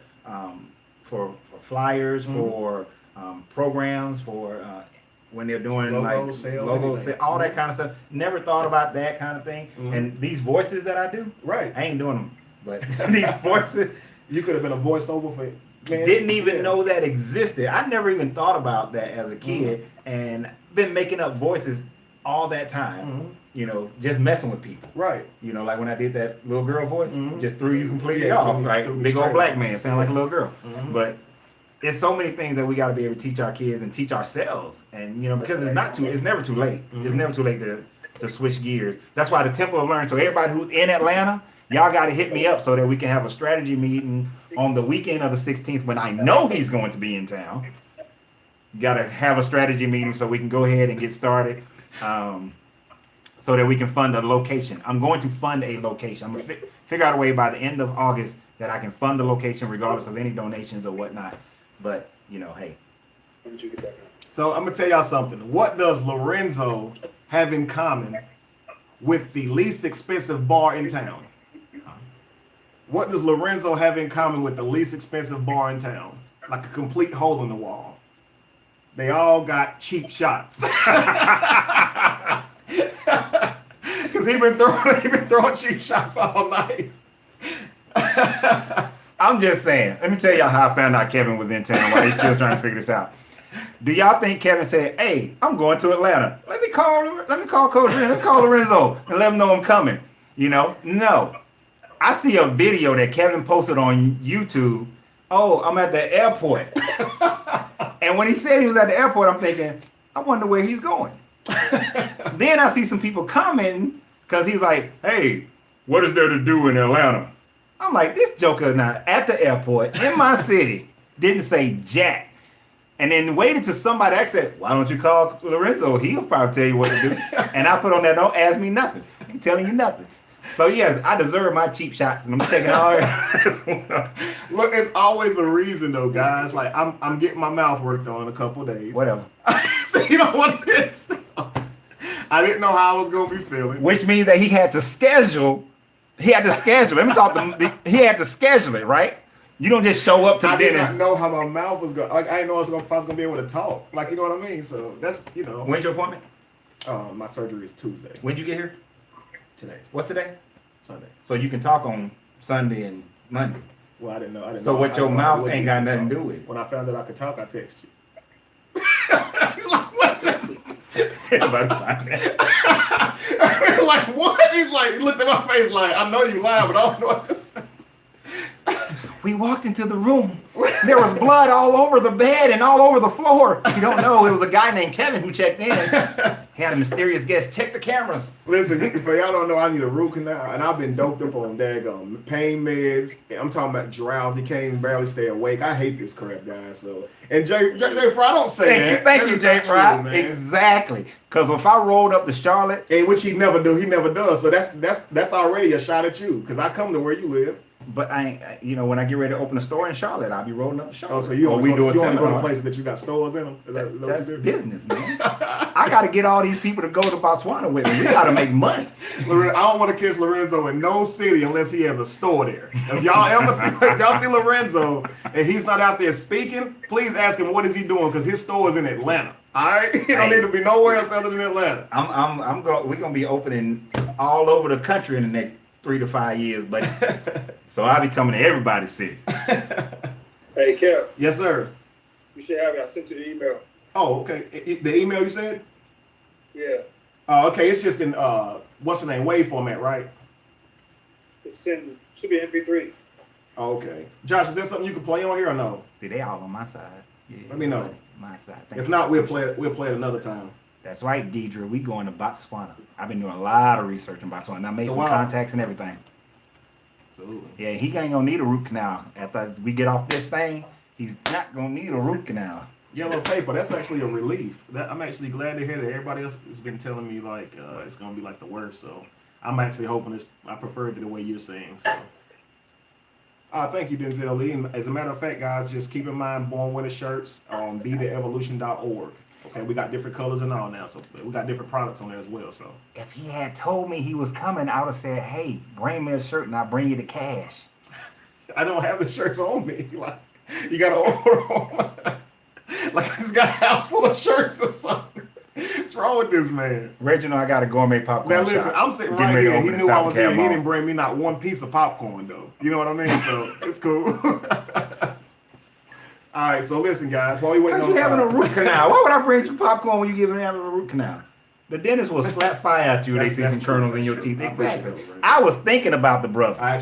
[SPEAKER 4] for flyers, for programs, for when they're doing
[SPEAKER 1] Logo
[SPEAKER 4] like
[SPEAKER 1] sales,
[SPEAKER 4] logos,
[SPEAKER 1] anything.
[SPEAKER 4] all that kind of stuff. Never thought about that kind of thing. And these voices that I do,
[SPEAKER 1] Right.
[SPEAKER 4] I ain't doing them, but these voices.
[SPEAKER 1] You could have been a voiceover for. Man,
[SPEAKER 4] Didn't even
[SPEAKER 1] yeah.
[SPEAKER 4] know that existed. I never even thought about that as a kid, and been making up voices all that time. You know, just messing with people.
[SPEAKER 1] Right.
[SPEAKER 4] You know, like when I did that little girl voice, just threw you completely
[SPEAKER 1] Yeah,
[SPEAKER 4] off.
[SPEAKER 1] threw
[SPEAKER 4] Like
[SPEAKER 1] me
[SPEAKER 4] big old
[SPEAKER 1] straight
[SPEAKER 4] black
[SPEAKER 1] off.
[SPEAKER 4] man, sound like a little girl. But it's so many things that we got to be able to teach our kids and teach ourselves. And you know, because it's never too late. It's never too late to switch gears. That's why the Temple of Learning. So everybody who's in Atlanta, y'all got to hit me up so that we can have a strategy meeting on the weekend of the 16th when I know he's going to be in town. Got to have a strategy meeting so we can go ahead and get started, so that we can fund a location. I'm going to fund a location. I'm going to figure out a way by the end of August that I can fund the location regardless of any donations or whatnot. But, you know, hey.
[SPEAKER 2] When did you get that?
[SPEAKER 1] So I'm gonna tell y'all something. What does Lorenzo have in common with the least expensive bar in town? What does Lorenzo have in common with the least expensive bar in town? Like a complete hole in the wall. They all got cheap shots. Because he been throwing cheap shots all night.
[SPEAKER 4] I'm just saying. Let me tell y'all how I found out Kevin was in town while he's still trying to figure this out. Do y'all think Kevin said, "Hey, I'm going to Atlanta. Let me call Coach. Let me call Lorenzo and let him know I'm coming." You know? No. I see a video that Kevin posted on YouTube. Oh, I'm at the airport. And when he said he was at the airport, I'm thinking, I wonder where he's going. Then I see some people commenting because he's like, "Hey, what is there to do in Atlanta?" I'm like, this joker is not at the airport in my city. Didn't say jack. And then waited till somebody said, "Why don't you call Lorenzo? He'll probably tell you what to do." And I put on that, "Don't ask me nothing. I'm telling you nothing." So yes, I deserve my cheap shots, and I'm taking all.
[SPEAKER 1] Look, it's always a reason though, guys. Like I'm getting my mouth worked on a couple days.
[SPEAKER 4] Whatever.
[SPEAKER 1] So you know what it is. I didn't know how I was gonna be feeling.
[SPEAKER 4] Which means that he had to schedule. He had to schedule. Let me talk to. He had to schedule it, right? You don't just show up to the
[SPEAKER 1] I did
[SPEAKER 4] dinner.
[SPEAKER 1] not know how my mouth was going. Like I didn't know if I was gonna be able to talk. Like you know what I mean. So that's
[SPEAKER 4] When's your appointment?
[SPEAKER 1] My surgery is Tuesday.
[SPEAKER 4] When'd you get here?
[SPEAKER 1] Today,
[SPEAKER 4] What's today?
[SPEAKER 1] Sunday.
[SPEAKER 4] So you can talk on Sunday and Monday.
[SPEAKER 1] Well, I didn't know.
[SPEAKER 4] So
[SPEAKER 1] know-
[SPEAKER 4] what
[SPEAKER 1] I
[SPEAKER 4] your
[SPEAKER 1] didn't know
[SPEAKER 4] mouth
[SPEAKER 1] what
[SPEAKER 4] ain't
[SPEAKER 1] you
[SPEAKER 4] got
[SPEAKER 1] could
[SPEAKER 4] nothing to
[SPEAKER 1] talk.
[SPEAKER 4] do with it.
[SPEAKER 1] When I found out I could talk, I text you. He's like, "What's this?" Like what? He's like, he looked at my face like, "I know you lying, but I don't know what to say."
[SPEAKER 4] We walked into the room. There was blood all over the bed and all over the floor. You don't know, it was a guy named Kevin who checked in. He had a mysterious guest. Check the cameras.
[SPEAKER 1] Listen, for y'all don't know, I need a root canal, and I've been doped up on daggone pain meds. I'm talking about drowsy, can't even barely stay awake. I hate this crap, guys. So, and Jay Fry, don't say that.
[SPEAKER 4] Thank you,
[SPEAKER 1] That
[SPEAKER 4] Jay
[SPEAKER 1] is not
[SPEAKER 4] Fry.
[SPEAKER 1] true, man.
[SPEAKER 4] Exactly. Because if I rolled up to Charlotte,
[SPEAKER 1] And which he never does. So that's already a shot at you, because I come to where you live.
[SPEAKER 4] but when I get ready to open a store in Charlotte, I'll be rolling up to Charlotte.
[SPEAKER 1] Oh, so you
[SPEAKER 4] Or
[SPEAKER 1] only go to
[SPEAKER 4] seminar.
[SPEAKER 1] places that you got stores in them? Is that what
[SPEAKER 4] That's
[SPEAKER 1] you do?
[SPEAKER 4] business, man. I got to get all these people to go to Botswana with me. We got to make money.
[SPEAKER 1] I don't want to catch Lorenzo in no city unless he has a store there. If y'all see Lorenzo and he's not out there speaking, please ask him what is he doing, because his store is in Atlanta. All right, he don't need to be nowhere else other than Atlanta.
[SPEAKER 4] We're gonna be opening all over the country in the next 3 to 5 years, but so I'll be coming to everybody's city.
[SPEAKER 2] Hey, Kev,
[SPEAKER 1] Yes, sir.
[SPEAKER 2] you should have it. I sent you the email.
[SPEAKER 1] Oh, okay. The email you said?
[SPEAKER 2] Yeah,
[SPEAKER 1] Okay. It's just in what's the name, wave format, right?
[SPEAKER 2] it's in, should be MP3.
[SPEAKER 1] Oh, okay. Josh, is that something you can play on here or no?
[SPEAKER 4] See, they all on my side. Yeah,
[SPEAKER 1] Let me know.
[SPEAKER 4] everybody, my side. Thank
[SPEAKER 1] If
[SPEAKER 4] you.
[SPEAKER 1] not, we'll play it another time.
[SPEAKER 4] That's right, Deidre. We going to Botswana. I've been doing a lot of research in Botswana. I made
[SPEAKER 1] So
[SPEAKER 4] some
[SPEAKER 1] wow.
[SPEAKER 4] contacts and everything.
[SPEAKER 1] Absolutely.
[SPEAKER 4] Yeah, he ain't gonna need a root canal. After we get off this thing, he's not gonna need a root canal.
[SPEAKER 1] Yellow paper. That's actually a relief. I'm actually glad to hear that. Everybody else has been telling me like it's gonna be like the worst. So I'm actually hoping I prefer it the way you're saying. So. Thank you, Denzel Lee. And as a matter of fact, guys, just keep in mind Born Winter shirts on betheevolution.org. Okay, we got different colors and all now, so we got different products on there as well. So
[SPEAKER 4] If he had told me he was coming, I would have said, "Hey, bring me a shirt and I'll bring you the cash."
[SPEAKER 1] I don't have the shirts on me. Like you gotta order them. Like I just got a house full of shirts or something. What's wrong with this man?
[SPEAKER 4] Reginald, I got a gourmet popcorn.
[SPEAKER 1] Now listen,
[SPEAKER 4] shop.
[SPEAKER 1] I'm sitting
[SPEAKER 4] Getting
[SPEAKER 1] right
[SPEAKER 4] ready to
[SPEAKER 1] here. He
[SPEAKER 4] open in
[SPEAKER 1] knew I
[SPEAKER 4] South
[SPEAKER 1] was here. He
[SPEAKER 4] Carolina.
[SPEAKER 1] didn't bring me not one piece of popcorn though. You know what I mean? So it's cool. All right, so listen, guys. While we waiting
[SPEAKER 4] Because
[SPEAKER 1] on
[SPEAKER 4] you having a root canal. Why would I bring you popcorn when you having a root canal? The dentist will slap fire at you. They see
[SPEAKER 1] That's
[SPEAKER 4] some
[SPEAKER 1] true.
[SPEAKER 4] kernels in
[SPEAKER 1] That's
[SPEAKER 4] your
[SPEAKER 1] true.
[SPEAKER 4] teeth.
[SPEAKER 1] I appreciate
[SPEAKER 4] Exactly.
[SPEAKER 1] that, Ray.
[SPEAKER 4] I was thinking about the brother.
[SPEAKER 1] I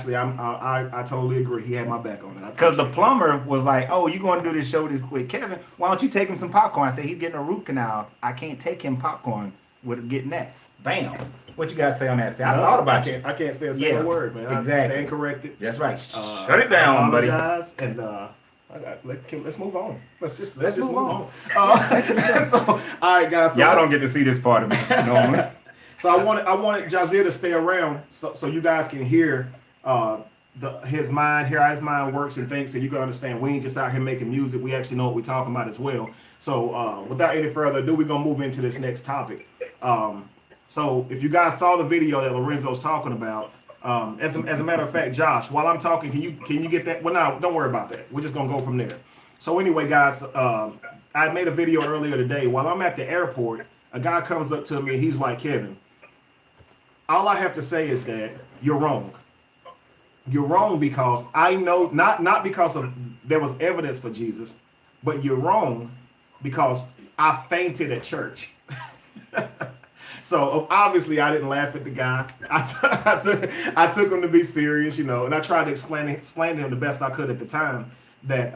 [SPEAKER 1] totally agree. He had my back on that.
[SPEAKER 4] Because the plumber was like, "Oh, you going to do this show with Kevin? Why don't you take him some popcorn?" I said, "He's getting a root canal. I can't take him popcorn with getting that." Bam. What you got to say on that? I thought about you.
[SPEAKER 1] I can't say a single word, man.
[SPEAKER 4] Exactly.
[SPEAKER 1] I stand corrected.
[SPEAKER 4] That's right. Shut it down,
[SPEAKER 1] I
[SPEAKER 4] buddy.
[SPEAKER 1] apologize, and let's move on. Let's just move
[SPEAKER 4] on.
[SPEAKER 1] on. So, all right, guys. So
[SPEAKER 4] Y'all don't get to see this part of me normally.
[SPEAKER 1] So I wanted Jazir to stay around so you guys can hear his mind, hear how his mind works and thinks, and you can understand we ain't just out here making music. We actually know what we're talking about as well. So without any further ado, we're gonna move into this next topic. So if you guys saw the video that Lorenzo's talking about, as a matter of fact, Josh, while I'm talking, can you get that? Well, no, don't worry about that. We're just gonna go from there. So anyway, guys, I made a video earlier today. While I'm at the airport, a guy comes up to me. He's like, "Kevin, all I have to say is that you're wrong. You're wrong because I know not because of there was evidence for Jesus, but you're wrong because I fainted at church." So obviously I didn't laugh at the guy. I took him to be serious, and I tried to explain to him the best I could at the time that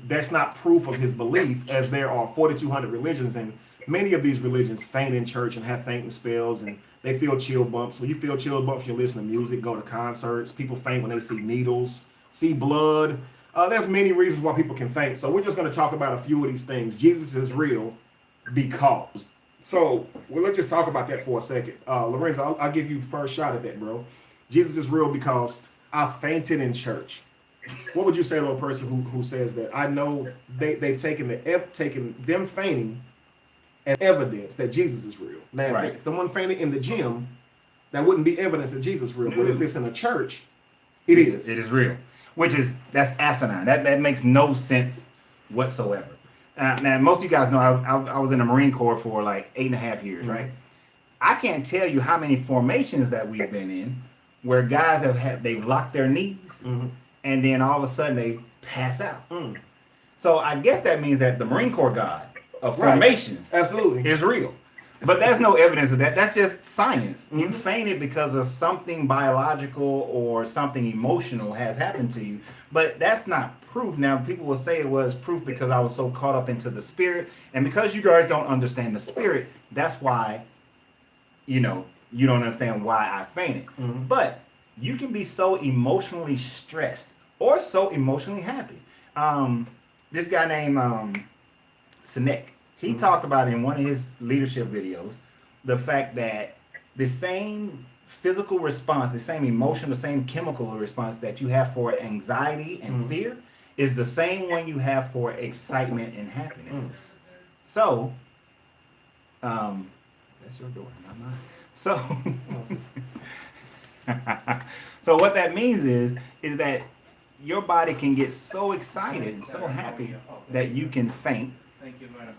[SPEAKER 1] that's not proof of his belief, as there are 4,200 religions, and many of these religions faint in church and have fainting spells, and they feel chill bumps. When you feel chill bumps, you listen to music, go to concerts. People faint when they see needles, see blood. There's many reasons why people can faint. So we're just going to talk about a few of these things. Jesus is real because. So let's just talk about that for a second. Lorenzo, I'll give you first shot at that, bro. Jesus is real because I fainted in church. What would you say to a person who says that? I know they've taken them fainting as evidence that Jesus is real. Now,
[SPEAKER 4] Right.
[SPEAKER 1] if someone fainted in the gym, that wouldn't be evidence that Jesus is real. But if it's in a church, it is.
[SPEAKER 4] It is real. That's asinine. That makes no sense whatsoever. Now, most of you guys know I was in the Marine Corps for like 8.5 years,
[SPEAKER 1] Mm-hmm.
[SPEAKER 4] right? I can't tell you how many formations that we've been in where guys they've locked their knees
[SPEAKER 1] Mm-hmm.
[SPEAKER 4] and then all of a sudden they pass out.
[SPEAKER 1] Mm.
[SPEAKER 4] So I guess that means that the Marine Corps God of
[SPEAKER 1] Right.
[SPEAKER 4] formations
[SPEAKER 1] Absolutely.
[SPEAKER 4] is real. But there's no evidence of that. That's just science. You
[SPEAKER 1] Mhm.
[SPEAKER 4] fainted because of something biological or something emotional has happened to you. But that's not proof. Now, people will say it was proof because I was so caught up into the spirit. And because you guys don't understand the spirit, that's why, you don't understand why I fainted.
[SPEAKER 1] Mhm.
[SPEAKER 4] But you can be so emotionally stressed or so emotionally happy. This guy named Sinek, he talked about in one of his leadership videos the fact that the same physical response, the same emotional, the same chemical response that you have for anxiety and fear is the same one you have for excitement and happiness. So, that's your door, not mine. So, so what that means is that your body can get so excited and so happy that you can faint.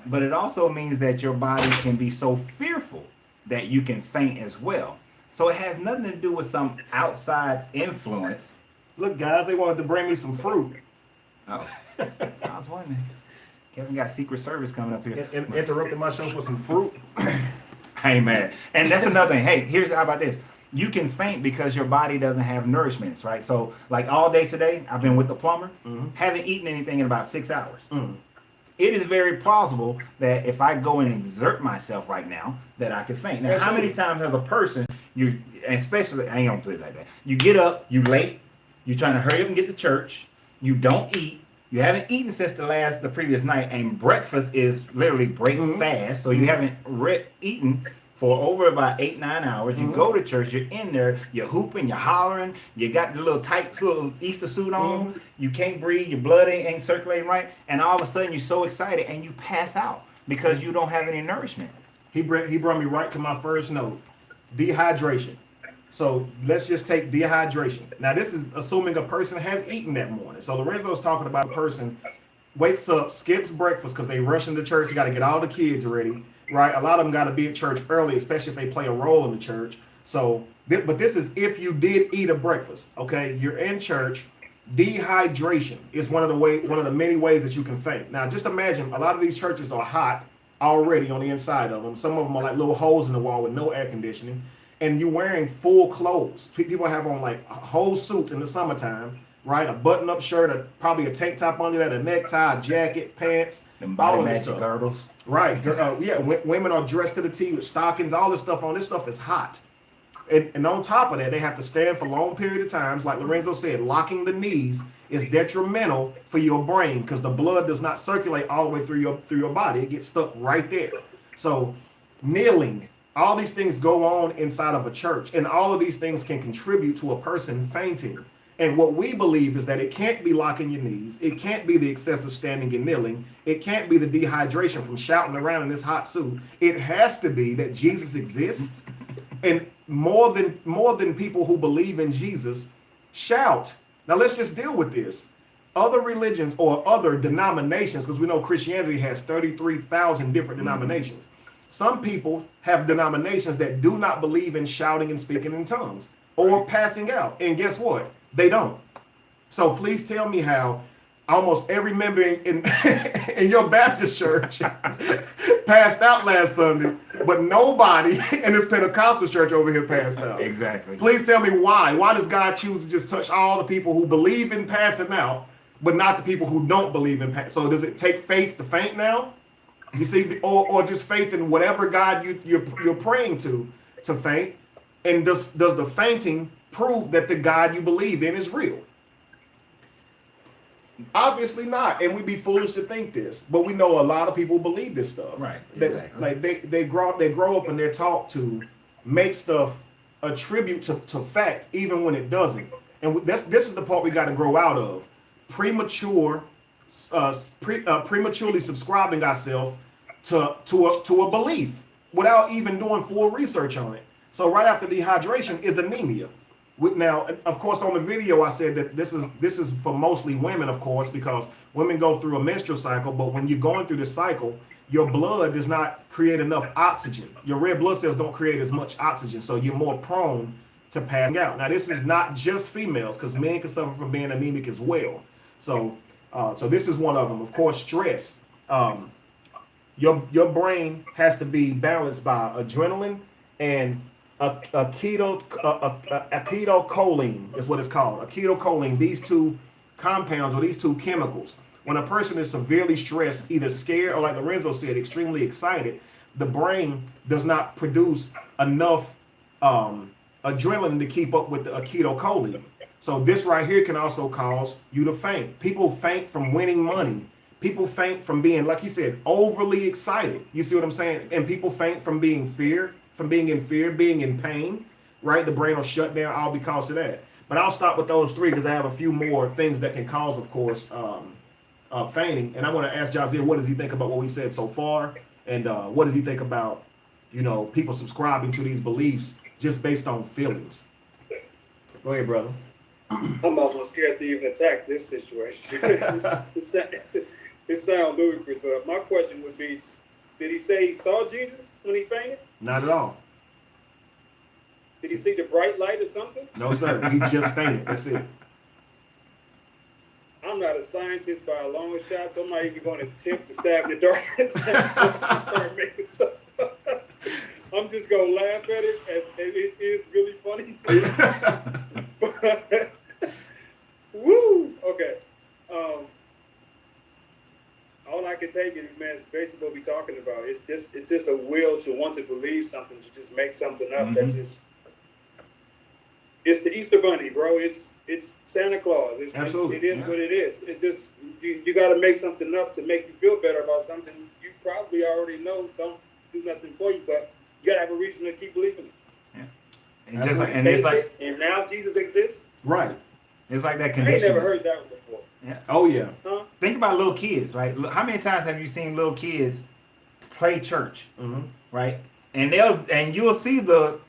[SPEAKER 4] But it also means that your body can be so fearful that you can faint as well. So it has nothing to do with some outside influence.
[SPEAKER 1] Look, guys, they wanted to bring me some fruit.
[SPEAKER 4] Oh, I was wondering. Kevin got Secret Service coming up here.
[SPEAKER 1] And interrupted my show for some fruit.
[SPEAKER 4] Hey, man. And that's another thing. Hey, how about this? You can faint because your body doesn't have nourishments, right? So, like all day today, I've been with the plumber, haven't eaten anything in about 6 hours. It is very plausible that if I go and exert myself right now, that I could faint. Now, how many times as a person, especially, I ain't gonna put it like that. You get up, you late, you're trying to hurry up and get to church, you don't eat, You haven't eaten since the previous night, and breakfast is literally breaking fast. So you haven't eaten for over about 8-9 hours. You go to church, you're in there, you're hooping, you're hollering, you got the little tight little Easter suit on, you can't breathe, your blood ain't circulating right, and all of a sudden you're so excited and you pass out because you don't have any nourishment.
[SPEAKER 1] He brought me right to my first note, dehydration. So let's just take dehydration. Now this is assuming a person has eaten that morning. So Lorenzo's talking about a person wakes up, skips breakfast because they rush into church. You got to get all the kids ready, right? A lot of them got to be at church early, especially if they play a role in the church. So, but this is if you did eat a breakfast, okay? You're in church. Dehydration is one of the many ways that you can faint. Now, just imagine a lot of these churches are hot already on the inside of them. Some of them are like little holes in the wall with no air conditioning, and you're wearing full clothes. People have on like whole suits in the summertime, right? A button-up shirt, probably a tank top under that, a necktie, a jacket, pants, all of this stuff.
[SPEAKER 4] Girdles.
[SPEAKER 1] Right. Yeah, women are dressed to the T with stockings, all this stuff on. This stuff is hot. And on top of that, they have to stand for long period of times. Like Lorenzo said, locking the knees is detrimental for your brain because the blood does not circulate all the way through your body. It gets stuck right there. So kneeling, all these things go on inside of a church, and all of these things can contribute to a person fainting. And what we believe is that it can't be locking your knees. It can't be the excessive standing and kneeling. It can't be the dehydration from shouting around in this hot suit. It has to be that Jesus exists. And more than people who believe in Jesus shout. Now let's just deal with this. Other religions or other denominations, because we know Christianity has 33,000 different denominations. Some people have denominations that do not believe in shouting and speaking in tongues or passing out. And guess what? They don't. So please tell me how almost every member in your Baptist church passed out last Sunday, but nobody in this Pentecostal church over here passed out.
[SPEAKER 4] Exactly.
[SPEAKER 1] Please tell me why. Why does God choose to just touch all the people who believe in passing out, but not the people who don't believe in passing? So does it take faith to faint now? You see, or just faith in whatever God you're praying to faint? And does the fainting prove that the God you believe in is real? Obviously not, and we'd be foolish to think this, but we know a lot of people believe this stuff.
[SPEAKER 4] Right, exactly.
[SPEAKER 1] Like they grow up and they're taught to make stuff attribute to fact, even when it doesn't. And this is the part we got to grow out of. Prematurely subscribing ourselves to a belief without even doing full research on it. So right after dehydration is anemia. Now, of course, on the video, I said that this is for mostly women, of course, because women go through a menstrual cycle. But when you're going through this cycle, your blood does not create enough oxygen. Your red blood cells don't create as much oxygen, so you're more prone to passing out. Now, this is not just females, because men can suffer from being anemic as well. So this is one of them. Of course, stress. Your brain has to be balanced by adrenaline and acetylcholine is what it's called. Acetylcholine, these two compounds or these two chemicals. When a person is severely stressed, either scared or, like Lorenzo said, extremely excited, the brain does not produce enough adrenaline to keep up with the acetylcholine. So this right here can also cause you to faint. People faint from winning money. People faint from being, like he said, overly excited. You see what I'm saying? And people faint from being in fear, being in pain, right? The brain will shut down all because of that. But I'll stop with those three because I have a few more things that can cause, of course, fainting. And I want to ask Jazir, what does he think about what we said so far? And what does he think about, people subscribing to these beliefs just based on feelings? Go ahead, brother.
[SPEAKER 2] I'm almost scared to even attack this situation. It sounds ludicrous, but my question would be, did he say he saw Jesus when he fainted?
[SPEAKER 1] Not at all.
[SPEAKER 2] Did he see the bright light or something?
[SPEAKER 1] No, sir. He just fainted. That's it.
[SPEAKER 2] I'm not a scientist by a long shot, so I'm not even going to attempt to stab in the dark and start making stuff. I'm just going to laugh at it, as it is really funny to me. But, woo! Okay. All I can take is, man, it's basically what we're talking about. It's just a will to want to believe something, to just make something up. That's just, it's the Easter Bunny, bro. It's Santa Claus.
[SPEAKER 1] Absolutely.
[SPEAKER 2] It is what it is. It's just, you got to make something up to make you feel better about something you probably already know don't do nothing for you, but you got to have a reason to keep believing it.
[SPEAKER 4] And just like, and it's like,
[SPEAKER 2] and now Jesus exists.
[SPEAKER 1] Right.
[SPEAKER 4] it's like that
[SPEAKER 2] I
[SPEAKER 4] condition.
[SPEAKER 2] ain't never heard that one before.
[SPEAKER 4] Yeah.
[SPEAKER 1] Oh yeah.
[SPEAKER 2] Huh?
[SPEAKER 4] Think about little kids, right? How many times have you seen little kids play church, right? And you'll see not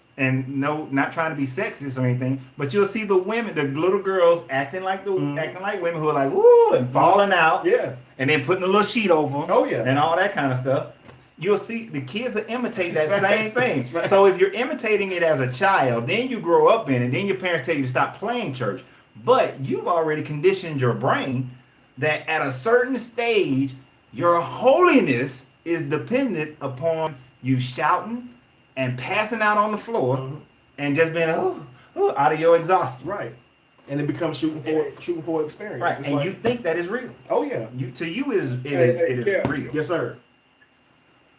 [SPEAKER 4] trying to be sexist or anything, but you'll see the women, the little girls acting like women who are like woo and falling out,
[SPEAKER 1] Yeah.
[SPEAKER 4] and then putting a little sheet over them,
[SPEAKER 1] Oh, yeah.
[SPEAKER 4] and all that kind of stuff. You'll see the kids will imitate that
[SPEAKER 1] That's right.
[SPEAKER 4] same thing.
[SPEAKER 1] That's right.
[SPEAKER 4] So if you're imitating it as a child, then you grow up in it, then your parents tell you to stop playing church. But you've already conditioned your brain that at a certain stage, your holiness is dependent upon you shouting and passing out on the floor and just being out of your exhaustion.
[SPEAKER 1] Right. And it becomes shooting for experience.
[SPEAKER 4] Right.
[SPEAKER 1] It's
[SPEAKER 4] And
[SPEAKER 1] like,
[SPEAKER 4] you think that is real.
[SPEAKER 1] oh yeah.
[SPEAKER 4] To you it is
[SPEAKER 2] yeah.
[SPEAKER 4] real.
[SPEAKER 1] Yes, sir.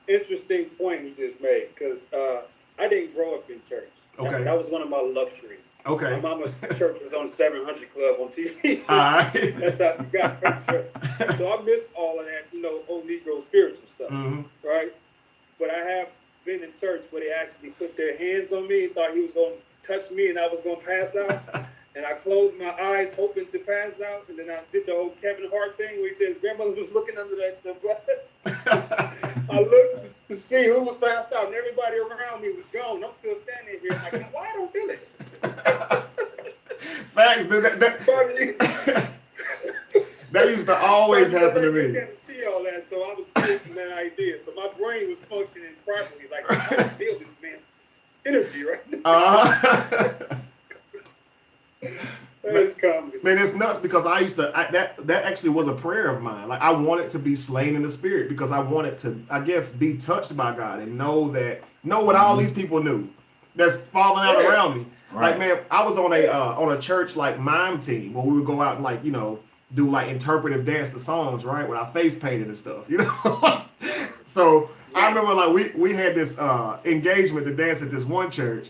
[SPEAKER 2] Interesting point he just made, because I didn't grow up in church.
[SPEAKER 1] Okay.
[SPEAKER 2] That was one of my luxuries.
[SPEAKER 1] Okay.
[SPEAKER 2] My mama's church was on 700 Club on TV.
[SPEAKER 1] All right.
[SPEAKER 2] That's how she got her church. So I missed all of that, old Negro spiritual stuff, right? But I have been in church where they actually put their hands on me and thought he was going to touch me and I was going to pass out. And I closed my eyes hoping to pass out. And then I did the old Kevin Hart thing where he said his grandmother was looking under the blood. I looked to see who was passed out, and everybody around me was gone. I'm still standing here like, why I don't feel it?
[SPEAKER 1] Facts, dude. That used to always happen to
[SPEAKER 2] I
[SPEAKER 1] me.
[SPEAKER 2] didn't see all that, so I was sleeping that idea. So my brain was functioning properly. Like, I don't feel this man's energy right now. That's comedy.
[SPEAKER 1] Man, it's nuts because I used to. That actually was a prayer of mine. Like I wanted to be slain in the spirit because I wanted to, I guess, be touched by God and know what all these people knew that's falling out around me.
[SPEAKER 4] Right.
[SPEAKER 1] Like man, I was on a church like mime team where we would go out and like do like interpretive dance to songs, right? With our face painted and stuff, So I remember like we had this engagement to dance at this one church,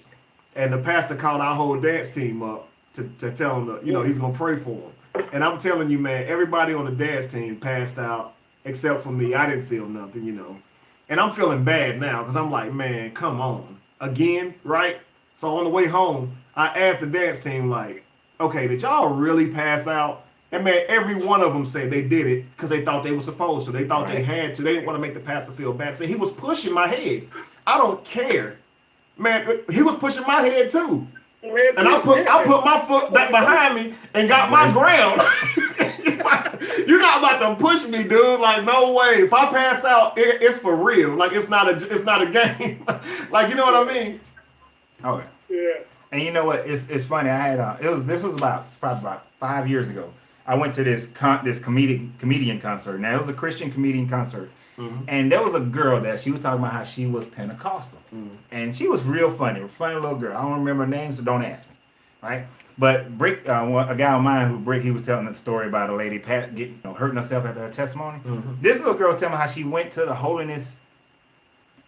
[SPEAKER 1] and the pastor called our whole dance team up to tell them, he's gonna pray for them. And I'm telling you, man, everybody on the dance team passed out except for me. I didn't feel nothing, And I'm feeling bad now because I'm like, man, come on, again, right? So on the way home, I asked the dance team, like, okay, did y'all really pass out? And man, every one of them said they did it because they thought they were supposed to. They thought they had to. They didn't want to make the pastor feel bad. So he was pushing my head. I don't care, man. He was pushing my head too. And I put my foot back behind me and got my ground. You're not about to push me, dude. Like no way. If I pass out, it's for real. Like it's not a game. Like you know what I mean?
[SPEAKER 4] Okay.
[SPEAKER 2] Yeah.
[SPEAKER 4] And you know what? It's funny. I had this was probably about 5 years ago. I went to this comedian concert. Now it was a Christian comedian concert, and there was a girl that she was talking about how she was Pentecostal, and she was real funny, little girl. I don't remember her name, so don't ask me, right? But Brick, a guy of mine he was telling a story about a lady getting hurting herself after her testimony. This little girl was telling me how she went to the holiness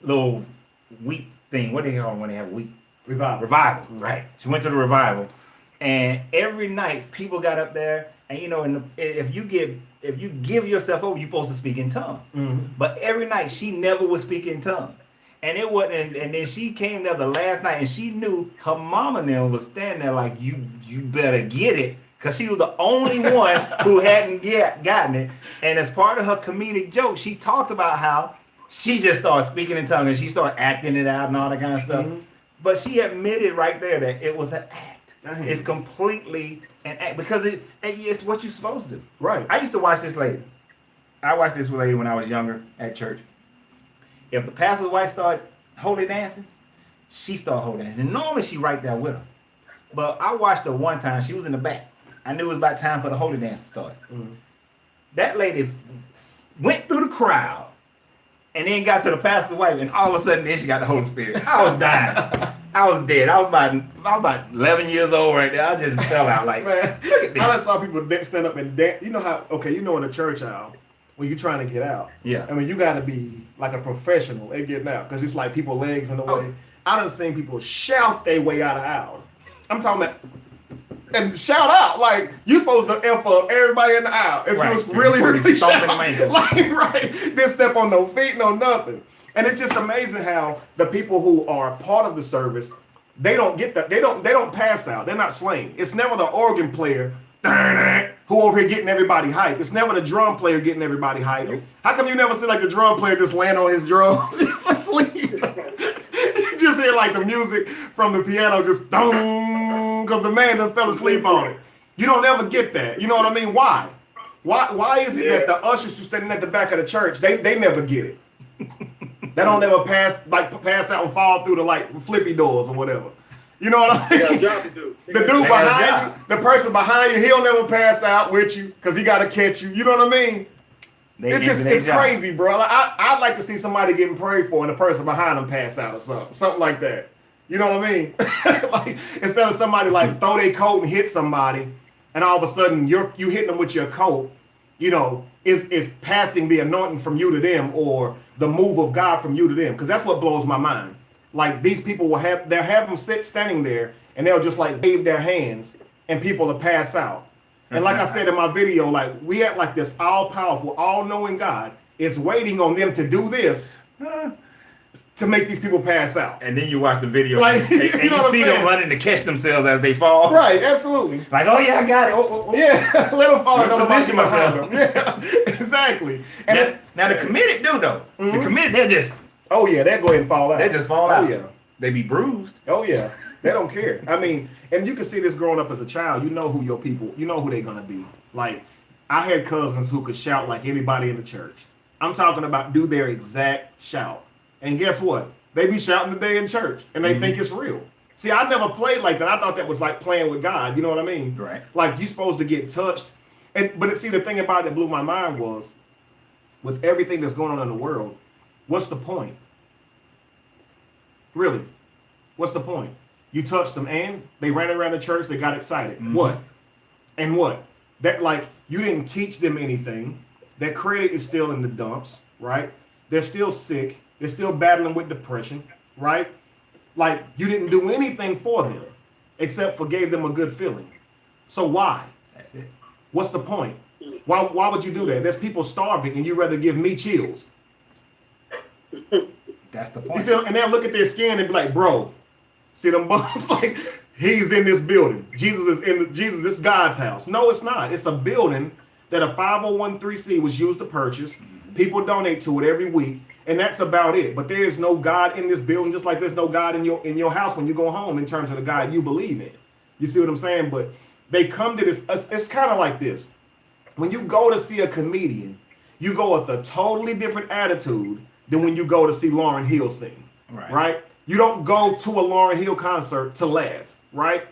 [SPEAKER 4] little week thing. What do they call it when they have a week? Revival, right? She went to the revival, and every night people got up there, and if you give yourself over, you're supposed to speak in tongues. But every night she never would speak in tongues, and it wasn't. And then she came there the last night, and she knew her mama and them was standing there like you better get it, because she was the only one who hadn't gotten it. And as part of her comedic joke, she talked about how she just started speaking in tongues and she started acting it out and all that kind of stuff. But she admitted right there that it was an act. It's completely an act because it's what you're supposed to do.
[SPEAKER 1] Right.
[SPEAKER 4] I used to watch this lady. I watched this lady when I was younger at church. If the pastor's wife started holy dancing, she started holy dancing. And normally she right there with her. But I watched her one time. She was in the back. I knew it was about time for the holy dance to start. That lady went through the crowd and then got to the pastor's wife, and all of a sudden then she got the Holy Spirit. I was dying. I was dead. I was about 11 years old right there. I just fell out like,
[SPEAKER 1] man.
[SPEAKER 4] Look at this.
[SPEAKER 1] I just saw people stand up and dance. You know how? Okay, in the church aisle when you're trying to get out.
[SPEAKER 4] Yeah.
[SPEAKER 1] I mean, you got to be like a professional at getting out because it's like people legs in the way. I done seen people shout their way out of aisles. I'm talking about. and shout out. Like, you supposed to F up everybody in the aisle if you was really
[SPEAKER 4] stomping
[SPEAKER 1] shout.
[SPEAKER 4] them ankles.
[SPEAKER 1] Like, right. Didn't step on no feet, no nothing. And it's just amazing how the people who are part of the service, they don't get that. They don't pass out. They're not slain. It's never the organ player who over here getting everybody hyped. It's never the drum player getting everybody hyped. Nope. How come you never see like the drum player just land on his drums just asleep? You just hear like the music from the piano just because the man done fell asleep on it. You don't ever get that. You know what I mean? Why? Why is it that the ushers who standing at the back of the church, they never get it? They don't ever pass out and fall through the like flippy doors or whatever. You know what I mean?
[SPEAKER 2] They got a job to do.
[SPEAKER 1] The dude behind you, the person behind you, he'll never pass out with you because he got to catch you. You know what I mean? It's crazy, bro. I'd like to see somebody getting prayed for and the person behind them pass out or something like that. You know what I mean? Like, instead of somebody like throw their coat and hit somebody, and all of a sudden you hitting them with your coat, you know, is passing the anointing from you to them or the move of God from you to them, because that's what blows my mind. Like, these people they'll have them standing there and they'll just like wave their hands and people will pass out. And like I said in my video, like, we have like this all-powerful, all-knowing God is waiting on them to do this to make these people pass out.
[SPEAKER 4] And then you watch the video
[SPEAKER 1] like,
[SPEAKER 4] and you see them running to catch themselves as they fall.
[SPEAKER 1] Right, absolutely.
[SPEAKER 4] Like, oh yeah, I got it. Oh.
[SPEAKER 1] Yeah, let them fall.
[SPEAKER 4] Don't position myself.
[SPEAKER 1] Yeah, exactly. And
[SPEAKER 4] now the committed do though. Mm-hmm. The committed, they'll just.
[SPEAKER 1] Oh yeah, they'll go ahead and fall out.
[SPEAKER 4] They just fall out.
[SPEAKER 1] Oh yeah.
[SPEAKER 4] They be bruised.
[SPEAKER 1] Oh yeah. They don't care. I mean, and you can see this growing up as a child. You know who your people, you know who they're gonna be. Like, I had cousins who could shout like anybody in the church. I'm talking about do their exact shout. And guess what? They be shouting today in church and they think it's real. See, I never played like that. I thought that was like playing with God. You know what I mean?
[SPEAKER 4] Right.
[SPEAKER 1] Like, you're supposed to get touched. But see, the thing about it that blew my mind was, with everything that's going on in the world, what's the point? Really? What's the point? You touched them and they ran around the church, they got excited. Mm-hmm. What? And what? That, like, you didn't teach them anything. That credit is still in the dumps, right? They're still sick. They're still battling with depression, right? Like, you didn't do anything for them except for gave them a good feeling. So why?
[SPEAKER 4] That's it.
[SPEAKER 1] What's the point? Why would you do that? There's people starving and you rather give me chills.
[SPEAKER 4] That's the point.
[SPEAKER 1] You see, and they'll look at their skin and be like, bro, see them bumps? Like, he's in this building. Jesus, this is God's house. No, it's not. It's a building that a 501(c)(3) was used to purchase. People donate to it every week, and that's about it. But there is no God in this building, just like there's no God in your house when you go home in terms of the God you believe in. You see what I'm saying? But they come to this. It's kind of like this. When you go to see a comedian, you go with a totally different attitude than when you go to see Lauryn Hill sing. Right? You don't go to a Lauryn Hill concert to laugh, right?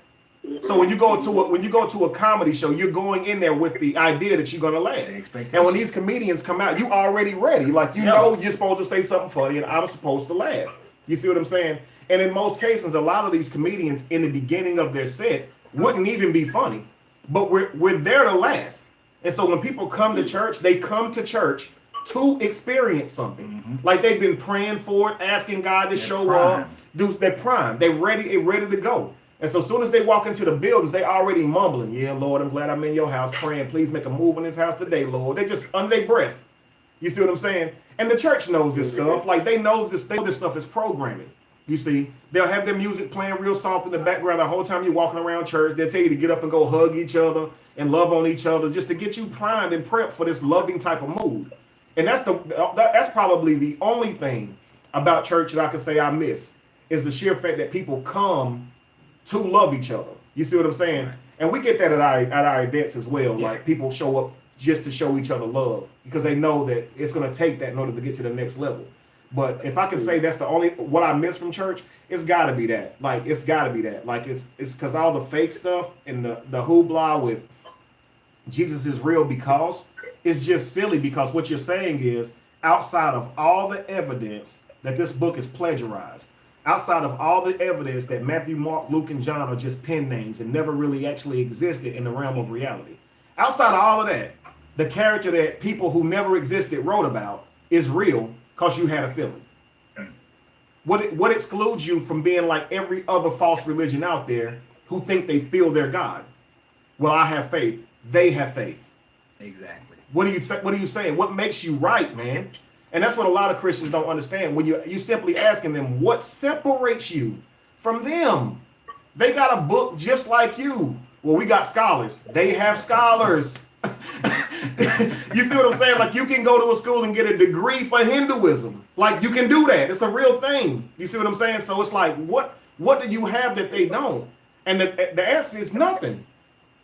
[SPEAKER 1] So when you go to a comedy show, you're going in there with the idea that you're gonna laugh. And when these comedians come out, you already ready. Like, you know you're supposed to say something funny and I'm supposed to laugh. You see what I'm saying? And in most cases, a lot of these comedians in the beginning of their set wouldn't even be funny, but we're there to laugh. And so when people come to church, they come to church to experience something. Mm-hmm. Like, they've been praying for it, asking God to show up. They're primed. They're ready to go. And so as soon as they walk into the buildings, they already mumbling, yeah, Lord, I'm glad I'm in your house praying. Please make a move in this house today, Lord. They just under their breath. You see what I'm saying? And the church knows this stuff. Like, they know this stuff is programming. You see, they'll have their music playing real soft in the background the whole time you're walking around church. They'll tell you to get up and go hug each other and love on each other just to get you primed and prepped for this loving type of mood. And that's probably the only thing about church that I can say I miss, is the sheer fact that people come to love each other. You see what I'm saying? And we get that at our events as well. Yeah. Like, people show up just to show each other love because they know that it's going to take that in order to get to the next level. But if I can say that's the only what I miss from church, it's got to be that. Like, it's got to be that. Like, it's because all the fake stuff and the hoopla with Jesus is real because it's just silly, because what you're saying is, outside of all the evidence that this book is plagiarized, outside of all the evidence that Matthew, Mark, Luke, and John are just pen names and never really actually existed in the realm of reality, outside of all of that, the character that people who never existed wrote about is real because you had a feeling. What excludes you from being like every other false religion out there who think they feel their God? Well, I have faith. They have faith.
[SPEAKER 4] Exactly.
[SPEAKER 1] What are you saying? What makes you right, man? And that's what a lot of Christians don't understand. When you simply asking them, what separates you from them? They got a book just like you. Well, we got scholars. They have scholars. You see what I'm saying? Like, you can go to a school and get a degree for Hinduism. Like, you can do that. It's a real thing. You see what I'm saying? So it's like, what do you have that they don't? And the answer is nothing.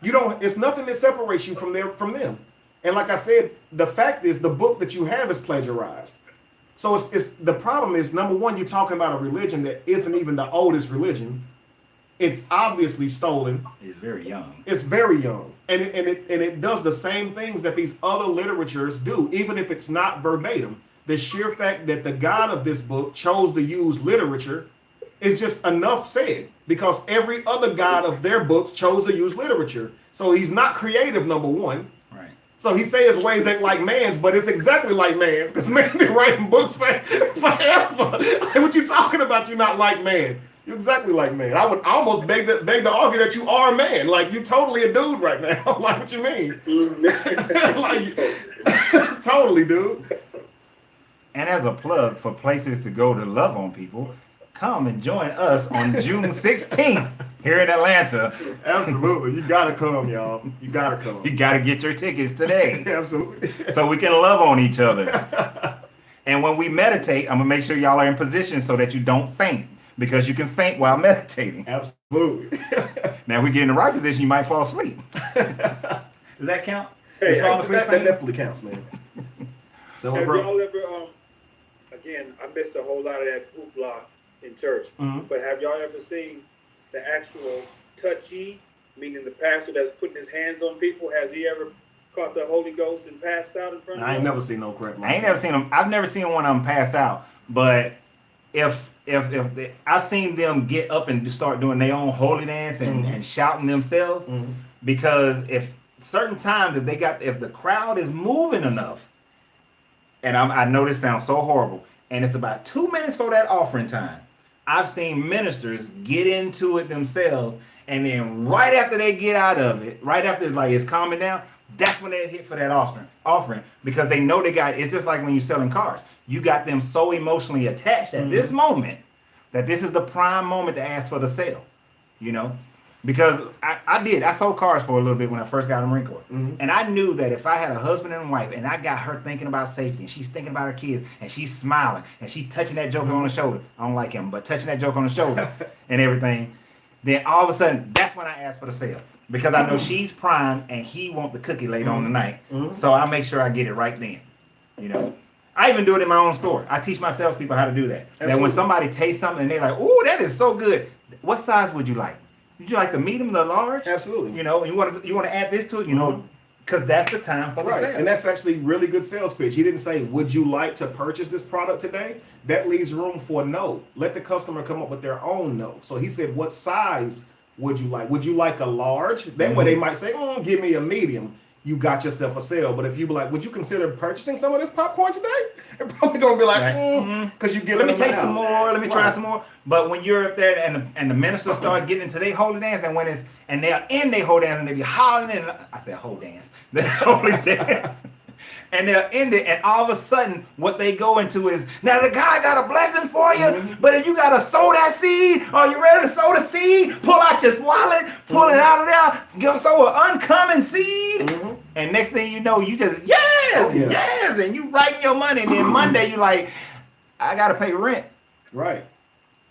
[SPEAKER 1] You don't. It's nothing that separates you from them. And like I said, the fact is the book that you have is plagiarized. So it's the problem is, number one, you're talking about a religion that isn't even the oldest religion. It's obviously stolen.
[SPEAKER 4] It's very young.
[SPEAKER 1] It's very young. And it does the same things that these other literatures do, even if it's not verbatim. The sheer fact that the God of this book chose to use literature is just enough said, because every other God of their books chose to use literature. So he's not creative, number one.
[SPEAKER 4] Right.
[SPEAKER 1] So he say his ways ain't like man's, but it's exactly like man's, because man been writing books forever. Like, what you talking about? You're not like man. You're exactly like man. I would almost beg to argue that you are a man. Like, you totally a dude right now. Like, what you mean? Like, totally, dude.
[SPEAKER 4] And as a plug for places to go to love on people, come and join us on June 16th here in Atlanta.
[SPEAKER 1] Absolutely. You gotta come, y'all. You gotta come.
[SPEAKER 4] You got to get your tickets today
[SPEAKER 1] Absolutely.
[SPEAKER 4] so we can love on each other. And when we meditate, I'm going to make sure y'all are in position so that you don't faint, because you can faint while meditating.
[SPEAKER 1] Absolutely.
[SPEAKER 4] Now, if we get in the right position, you might fall asleep. Does that count?
[SPEAKER 2] Hey,
[SPEAKER 4] Is falling asleep
[SPEAKER 1] that
[SPEAKER 4] fainting?
[SPEAKER 1] definitely counts, man. So,
[SPEAKER 2] Have
[SPEAKER 1] bro.
[SPEAKER 2] y'all ever, again, I missed a whole lot of that hoopla in church, but have y'all ever seen the actual touchy, meaning the pastor that's putting his hands on people? Has he ever caught the Holy Ghost and passed out in front of
[SPEAKER 1] I ain't
[SPEAKER 2] them?
[SPEAKER 1] never seen no crap like
[SPEAKER 4] I ain't never seen them. I've never seen one of them pass out. But if I've seen them get up and start doing their own holy dance and shouting themselves, because if certain times if the crowd is moving enough, and I know this sounds so horrible, and it's about 2 minutes for that offering time, I've seen ministers get into it themselves, and then right after they get out of it, right after like it's calming down, that's when they hit for that offering, because they know it's just like when you're selling cars. You got them so emotionally attached at this moment that this is the prime moment to ask for the sale, you know? Because I sold cars for a little bit when I first got in the Marine Corps. And I knew that if I had a husband and wife and I got her thinking about safety and she's thinking about her kids and she's smiling and she's touching that joker on the shoulder, I don't like him, but touching that joker on the shoulder and everything, then all of a sudden, that's when I ask for the sale. Because I know she's primed and he want the cookie later on tonight. So I make sure I get it right then, you know? I even do it in my own store. I teach my salespeople how to do that.
[SPEAKER 1] Absolutely.
[SPEAKER 4] That when somebody tastes something and they're like, "Ooh, that is so good. What size would you like? Would you like the medium, the large?
[SPEAKER 1] Absolutely.
[SPEAKER 4] You know, you want to add this to it, you know, because that's the time for the
[SPEAKER 1] Right.
[SPEAKER 4] sale."
[SPEAKER 1] And that's actually really good sales pitch. He didn't say, would you like to purchase this product today? That leaves room for a no. Let the customer come up with their own no. So he said, what size would you like? Would you like a large? That way they might say, give me a medium. You got yourself a sale. But if you be like, would you consider purchasing some of this popcorn today? They're probably going to be like, because you give
[SPEAKER 4] Let me
[SPEAKER 1] them
[SPEAKER 4] taste
[SPEAKER 1] out.
[SPEAKER 4] some more. Let me try
[SPEAKER 1] Right.
[SPEAKER 4] some more. But when you're up there and the ministers start getting into their holy dance, and they're in their holy dance and they be hollering, and I said holy dance, their holy dance, and they're in it, and all of a sudden what they go into is, now the guy got a blessing for you, but if you gotta sow that seed, are you ready to sow the seed? Pull out your wallet, pull it out of there, go sow an uncommon seed, and next thing you know, you just yes, and you writing your money, and then Monday you like, I gotta pay rent.
[SPEAKER 1] Right.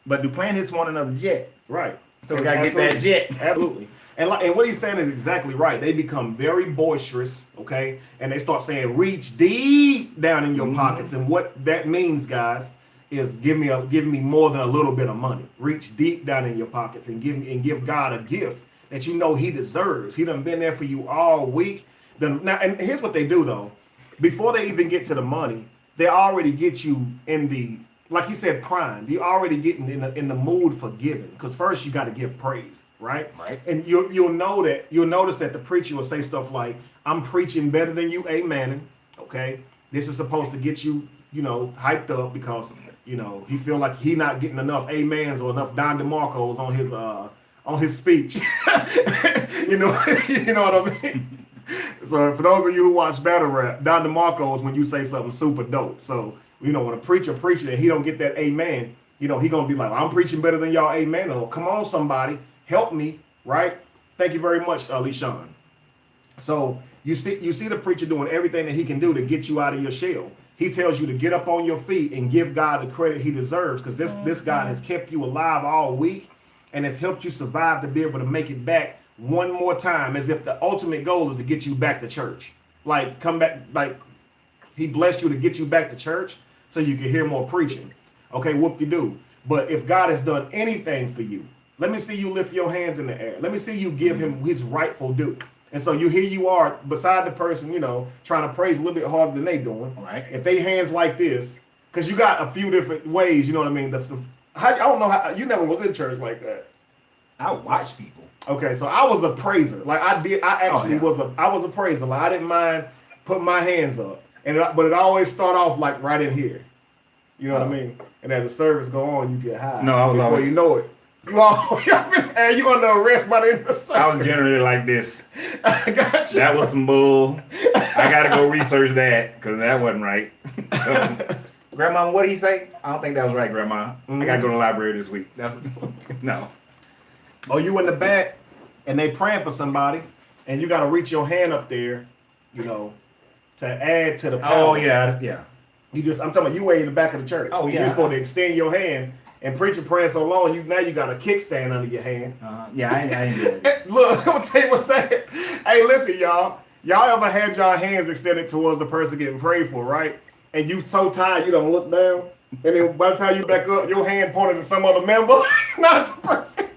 [SPEAKER 4] But Duplan hits one another jet.
[SPEAKER 1] Right.
[SPEAKER 4] So we gotta get that jet.
[SPEAKER 1] Absolutely. And what he's saying is exactly right. They become very boisterous, okay? And they start saying, reach deep down in your pockets. And what that means, guys, is give me more than a little bit of money. Reach deep down in your pockets and give God a gift that you know he deserves. He done been there for you all week. Now, and here's what they do though. Before they even get to the money, they already get you in the, like he said, primed. You already getting in the mood for giving. Because first you got to give praise, right?
[SPEAKER 4] Right.
[SPEAKER 1] And you'll notice that the preacher will say stuff like, "I'm preaching better than you, amen." Okay, this is supposed to get you, hyped up because he feel like he not getting enough amens or enough Don DeMarcos on his speech. You know, you know what I mean? So for those of you who watch battle rap, Don DeMarco is when you say something super dope. So, you know, when a preacher preaches and he don't get that amen, you know, he gonna be like, I'm preaching better than y'all, amen. Or come on, somebody, help me, right? Thank you very much, LeSean. So you see the preacher doing everything that he can do to get you out of your shell. He tells you to get up on your feet and give God the credit he deserves, because this God has kept you alive all week and has helped you survive to be able to make it back one more time, as if the ultimate goal is to get you back to church. Like, come back, like he blessed you to get you back to church so you can hear more preaching. Okay, whoop-de-doo. But if God has done anything for you, let me see you lift your hands in the air. Let me see you give him his rightful due. And so here you are beside the person, you know, trying to praise a little bit harder than they doing.
[SPEAKER 4] Right.
[SPEAKER 1] If they hands like this, because you got a few different ways, you know what I mean? I don't know how, you never was in church like that.
[SPEAKER 4] I watch people.
[SPEAKER 1] Okay, so I was a praiser. Like I was a praiser. Like I didn't mind putting my hands up. But it always start off like right in here. You know what I mean? And as the service go on, you get high.
[SPEAKER 4] No, I was
[SPEAKER 1] before
[SPEAKER 4] always,
[SPEAKER 1] you know it. You under arrest by the end of the service.
[SPEAKER 4] I was generally like this.
[SPEAKER 1] I got you.
[SPEAKER 4] That was some bull. I gotta go research that because that wasn't right. So, Grandma, what did he say? I don't think that was right, Grandma. I gotta go to the library this week. That's no.
[SPEAKER 1] Oh, you in the back and they praying for somebody and you gotta reach your hand up there, you know, to add to the power.
[SPEAKER 4] Oh yeah, yeah.
[SPEAKER 1] I'm talking about you way in the back of the church.
[SPEAKER 4] Oh yeah.
[SPEAKER 1] You're supposed to extend your hand and preacher praying so long, now you got a kickstand under your hand.
[SPEAKER 4] Yeah, I ain't do that.
[SPEAKER 1] Look, I'm gonna tell you what's saying. Hey, listen, y'all. Y'all ever had y'all hands extended towards the person getting prayed for, right? And you so tired you don't look down, and then by the time you back up, your hand pointed to some other member, not the person.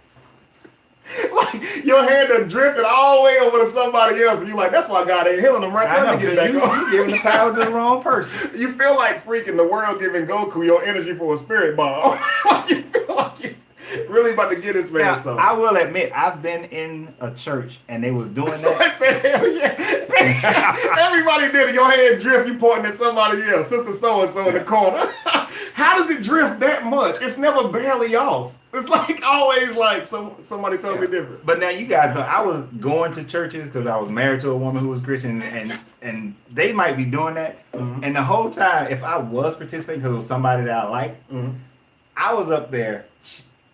[SPEAKER 1] Like your hand done drifted all the way over to somebody else, and you like, that's why God ain't healing them right there.
[SPEAKER 4] I know,
[SPEAKER 1] To get back up.
[SPEAKER 4] you giving the power to the wrong person.
[SPEAKER 1] You feel like freaking the world giving Goku your energy for a spirit bomb. Like you feel like you really about to get this man
[SPEAKER 4] Now,
[SPEAKER 1] something.
[SPEAKER 4] I will admit, I've been in a church and they was doing
[SPEAKER 1] So I
[SPEAKER 4] that.
[SPEAKER 1] said, hell yeah. Everybody did it. Your hand drift, you pointing at somebody else. Sister so-and-so in the corner. How does it drift that much? It's never barely off. It's like always like somebody totally different.
[SPEAKER 4] But now you guys know, I was going to churches because I was married to a woman who was Christian, and they might be doing that. Mm-hmm. And the whole time, if I was participating because it was somebody that I liked, I was up there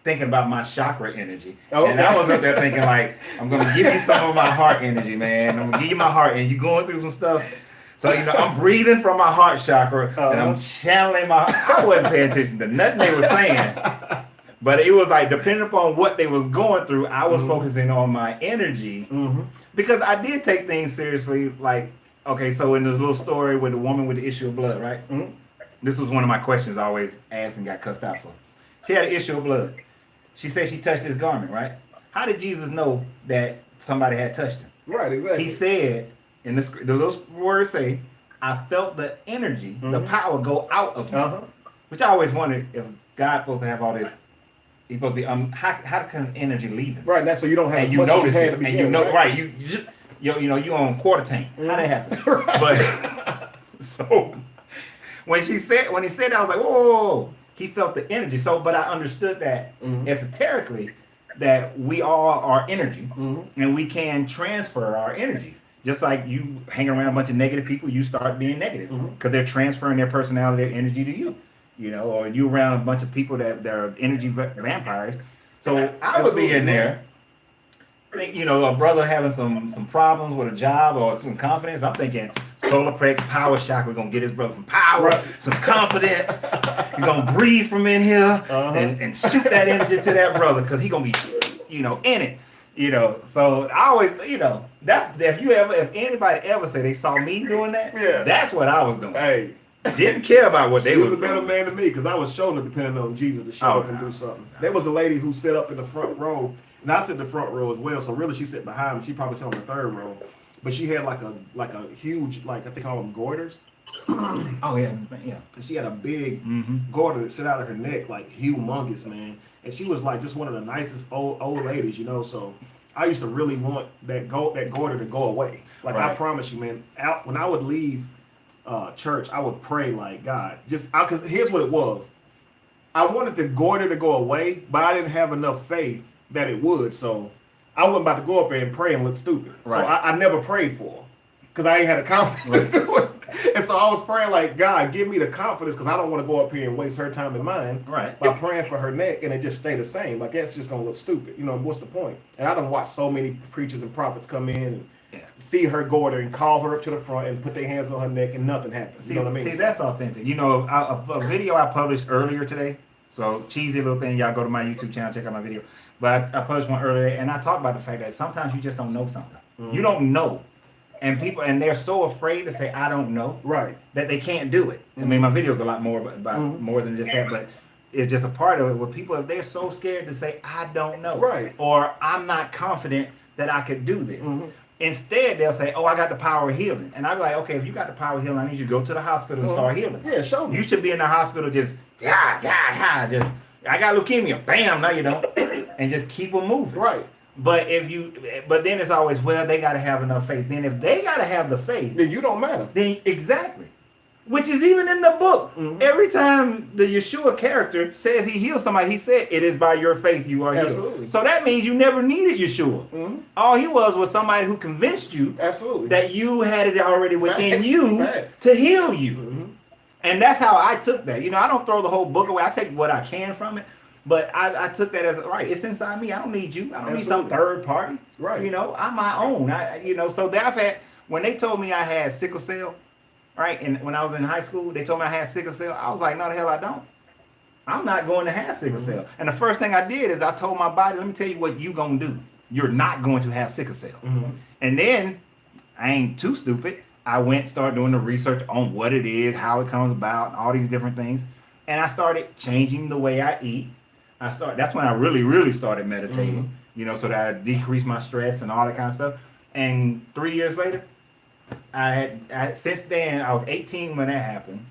[SPEAKER 4] thinking about my chakra energy. Oh, and I was up there thinking like, I'm going to give you some of my heart energy, man. I'm going to give you my heart, and you're going through some stuff. So, you know, I'm breathing from my heart chakra, and I'm channeling I wasn't paying attention to nothing they were saying. But it was like, depending upon what they was going through, I was focusing on my energy. Because I did take things seriously. Like, okay, so in this little story with the woman with the issue of blood, right? This was one of my questions I always asked and got cussed out for. She had an issue of blood. She said she touched his garment, right? How did Jesus know that somebody had touched him?
[SPEAKER 1] Right, exactly.
[SPEAKER 4] He said, in the little words say, I felt the energy, the power go out of me. Which I always wondered if God's supposed to have all this. He's supposed to be, how can energy leave him?
[SPEAKER 1] Right, that's so you don't have
[SPEAKER 4] and
[SPEAKER 1] as
[SPEAKER 4] you
[SPEAKER 1] much
[SPEAKER 4] notice
[SPEAKER 1] as you had
[SPEAKER 4] it,
[SPEAKER 1] to begin,
[SPEAKER 4] and you know,
[SPEAKER 1] right?
[SPEAKER 4] You on quarter tank. How that happen? But so when he said that, I was like, whoa. He felt the energy. So, but I understood that esoterically that we all are energy, and we can transfer our energies. Just like you hang around a bunch of negative people, you start being negative because they're transferring their personality, their energy to you. You know, or you around a bunch of people that are energy vampires. So I would be in there. Think, you know, a brother having some problems with a job or some confidence. I'm thinking solar plex power shock. We're gonna get his brother some power, some confidence. You're gonna breathe from in here and shoot that energy to that brother because he gonna be, you know, in it. You know, so I always, you know, that's if anybody ever say they saw me doing that, that's what I was doing.
[SPEAKER 1] Hey.
[SPEAKER 4] Didn't care about what they
[SPEAKER 1] was
[SPEAKER 4] was
[SPEAKER 1] a better
[SPEAKER 4] doing.
[SPEAKER 1] man than me because I was showing depending on Jesus to show up and do something. There was a lady who sat up in the front row, and I sit in the front row as well. So really, she sat behind me. She probably sat on the third row, but she had like a huge, like I think call them goiters.
[SPEAKER 4] Oh yeah.
[SPEAKER 1] And she had a big goiter that sit out of her neck, like humongous, man. And she was like just one of the nicest old ladies, you know. So I used to really want that goiter to go away. Like I promise you, man. When I would leave church, I would pray like, God, because here's what it was. I wanted the goiter to go away, but I didn't have enough faith that it would. So I wasn't about to go up there and pray and look stupid. So
[SPEAKER 4] Right.
[SPEAKER 1] I never prayed for her because I ain't had the confidence to do it. And so I was praying like, God, give me the confidence because I don't want to go up here and waste her time and mine
[SPEAKER 4] Right.
[SPEAKER 1] by praying for her neck and it just stay the same. Like, that's just going to look stupid. You know, what's the point? And I done watched so many preachers and prophets come in and see her go there and call her up to the front and put their hands on her neck and nothing happens. You know what I mean?
[SPEAKER 4] See, that's authentic. You know, a video I published earlier today. So cheesy little thing. Y'all go to my YouTube channel, check out my video. But I published one earlier, and I talked about the fact that sometimes you just don't know something. You don't know, and they're so afraid to say I don't know,
[SPEAKER 1] Right.
[SPEAKER 4] that they can't do it. I mean, my video's a lot more about more than just that, but it's just a part of it where people, if they're so scared to say I don't know,
[SPEAKER 1] Right.
[SPEAKER 4] or I'm not confident that I could do this. Instead, they'll say, "Oh, I got the power of healing," and I'm like, "Okay, if you got the power of healing, I need you to go to the hospital and start healing."
[SPEAKER 1] Yeah, show me.
[SPEAKER 4] You should be in the hospital just just I got leukemia, bam, no you don't, and just keep them moving.
[SPEAKER 1] Right.
[SPEAKER 4] But then it's always, well, they got to have enough faith. Then if they got to have the faith,
[SPEAKER 1] Then you don't matter.
[SPEAKER 4] then exactly, which is even in the book. Every time the Yeshua character says he heals somebody, he said, "It is by your faith you are
[SPEAKER 1] Absolutely.
[SPEAKER 4] healed." So that means you never needed Yeshua. All he was somebody who convinced you
[SPEAKER 1] Absolutely.
[SPEAKER 4] that you had it already within
[SPEAKER 1] Facts.
[SPEAKER 4] you
[SPEAKER 1] Facts.
[SPEAKER 4] to heal you. And that's how I took that. You know, I don't throw the whole book away. I take what I can from it. But I took that as, right, it's inside me. I don't need you. I don't need some
[SPEAKER 1] Absolutely.
[SPEAKER 4] third party.
[SPEAKER 1] Right.
[SPEAKER 4] You know, I'm my own. So I've had, when they told me I had sickle cell, right, and when I was in high school, they told me I had sickle cell. I was like, no, the hell I don't. I'm not going to have sickle cell. And the first thing I did is I told my body, let me tell you what you going to do. You're not going to have sickle cell. And then, I ain't too stupid. I went, started doing the research on what it is, how it comes about, all these different things. And I started changing the way I eat. That's when I really, really started meditating, you know, so that I decreased my stress and all that kind of stuff. And 3 years later, since then, I was 18 when that happened.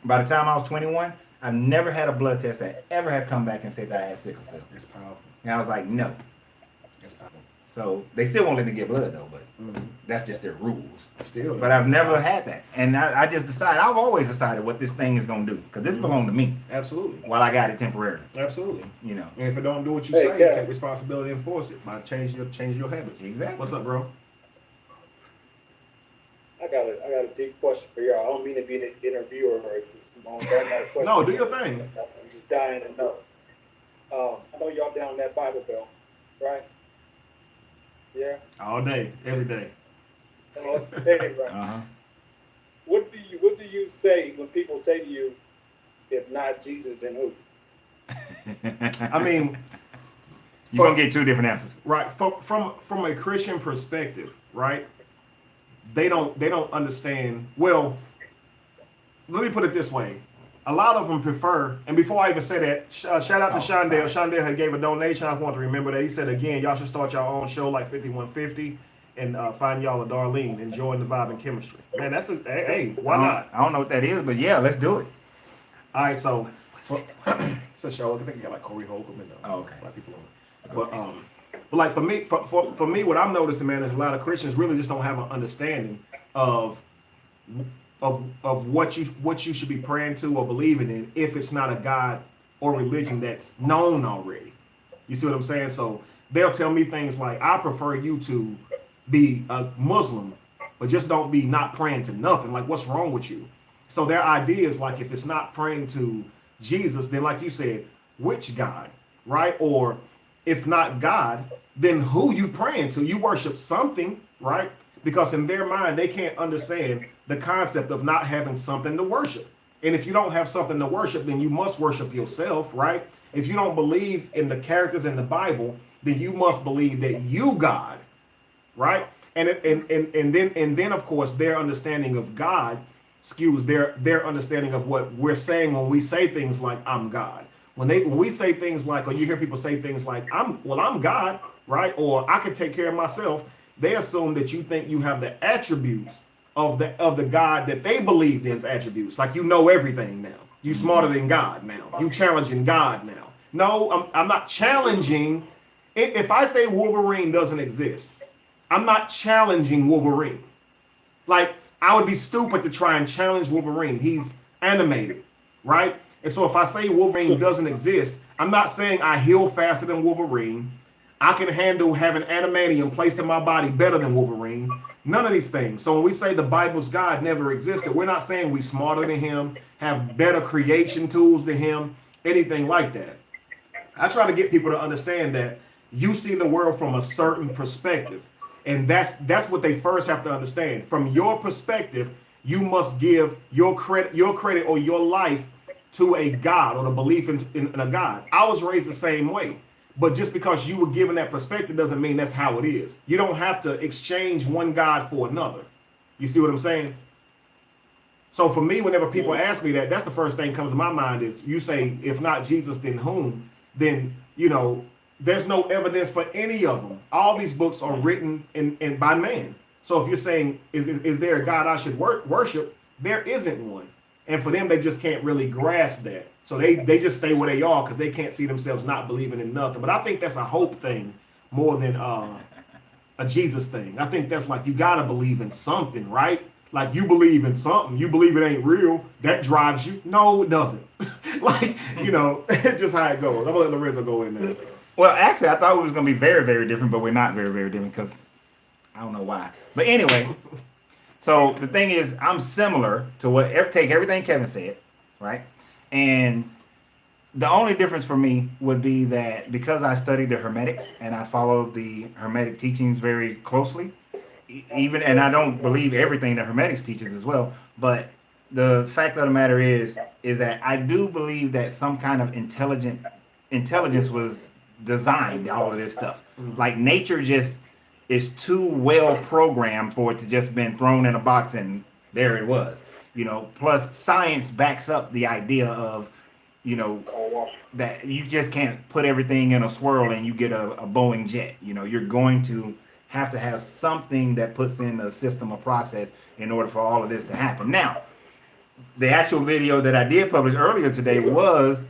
[SPEAKER 4] By the time I was 21, I've never had a blood test that ever had come back and said that I had sickle cell.
[SPEAKER 1] It's powerful.
[SPEAKER 4] And I was like, no.
[SPEAKER 1] It's powerful.
[SPEAKER 4] So they still won't let me get blood though, but that's just their rules.
[SPEAKER 1] Still.
[SPEAKER 4] But I've never had that. And I just decided, I've always decided what this thing is going to do. Because this belonged to me
[SPEAKER 1] Absolutely.
[SPEAKER 4] while I got it temporarily,
[SPEAKER 1] Absolutely.
[SPEAKER 4] you know.
[SPEAKER 1] And if it don't do what you
[SPEAKER 2] Hey,
[SPEAKER 1] say,
[SPEAKER 2] yeah.
[SPEAKER 1] take responsibility and enforce it by changing your habits.
[SPEAKER 4] Exactly.
[SPEAKER 1] What's up, bro?
[SPEAKER 2] I got a deep question for y'all. I don't mean to be an interviewer or just I got a question.
[SPEAKER 1] No, do your thing.
[SPEAKER 2] I'm just dying to know. I know y'all down that Bible Belt, right? Yeah.
[SPEAKER 1] All day, every day.
[SPEAKER 2] Hey, right.
[SPEAKER 4] Uh-huh.
[SPEAKER 2] What do you say when people say to you, if not Jesus, then who?
[SPEAKER 1] I mean,
[SPEAKER 4] You're going to get two different answers.
[SPEAKER 1] right, from a Christian perspective, right? They don't understand. Well, let me put it this way. A lot of them prefer, and before I even say that, shout out to Shondale. Shondale had gave a donation. I want to remember that. He said, again, y'all should start your own show like 5150 and find y'all a Darlene, enjoying the vibe and chemistry. Man, that's hey, why not?
[SPEAKER 4] I don't know what that is, but yeah, let's do it.
[SPEAKER 1] All right, so it's a show. I think you got like Corey Holcomb and
[SPEAKER 4] okay.
[SPEAKER 1] a lot of people on it. But like for me, what I'm noticing, man, is a lot of Christians really just don't have an understanding of what you should be praying to or believing in if it's not a God or religion that's known already. You see what I'm saying? So they'll tell me things like, I prefer you to be a Muslim, but just don't be not praying to nothing. Like, what's wrong with you? So their idea is like, if it's not praying to Jesus, then like you said, which God, right? Or if not God, then who you praying to? You worship something, right? Because in their mind, they can't understand the concept of not having something to worship. And if you don't have something to worship, then you must worship yourself, right? If you don't believe in the characters in the Bible, then you must believe that you God, right? And then of course their understanding of God skews their understanding of what we're saying when we say things like I'm God. When we say things like, or you hear people say things like I'm God, right? Or I can take care of myself. They assume that you think you have the attributes of the God that they believed in's attributes. Like, you know everything now. You smarter than God now. You challenging God now. No, I'm not challenging. If I say Wolverine doesn't exist, I'm not challenging Wolverine. Like, I would be stupid to try and challenge Wolverine. He's animated, right? And so if I say Wolverine doesn't exist, I'm not saying I heal faster than Wolverine. I can handle having adamantium placed in my body better than Wolverine. None of these things. So when we say the Bible's God never existed, we're not saying we smarter than him, have better creation tools than him, anything like that. I try to get people to understand that you see the world from a certain perspective. And that's what they first have to understand. From your perspective, you must give your credit or your life to a God or the belief in a God. I was raised the same way. But just because you were given that perspective doesn't mean that's how it is. You don't have to exchange one God for another. You see what I'm saying? So for me, whenever people ask me that, that's the first thing that comes to my mind is you say, if not Jesus, then whom? Then, there's no evidence for any of them. All these books are written in by man. So if you're saying, is there a God I should worship? There isn't one. And for them, they just can't really grasp that. So they just stay where they are because they can't see themselves not believing in nothing. But I think that's a hope thing more than a Jesus thing. I think that's like you got to believe in something, right? Like you believe in something. You believe it ain't real. That drives you. No, it doesn't. It's just how it goes. I'm going to let Lorenzo go in there.
[SPEAKER 4] Well, actually, I thought we was going to be very, very different, but we're not very, very different because I don't know why. But anyway, so the thing is, I'm similar to take everything Kevin said, right? And the only difference for me would be that because I studied the Hermetics and I follow the Hermetic teachings very closely, and I don't believe everything the Hermetics teaches as well, but the fact of the matter is that I do believe that some kind of intelligence was designed, all of this stuff. Like nature just is too well programmed for it to just been thrown in a box and there it was. Plus science backs up the idea of, that you just can't put everything in a swirl and you get a Boeing jet. You're going to have something that puts in a system or process in order for all of this to happen. Now, the actual video that I did publish earlier today was,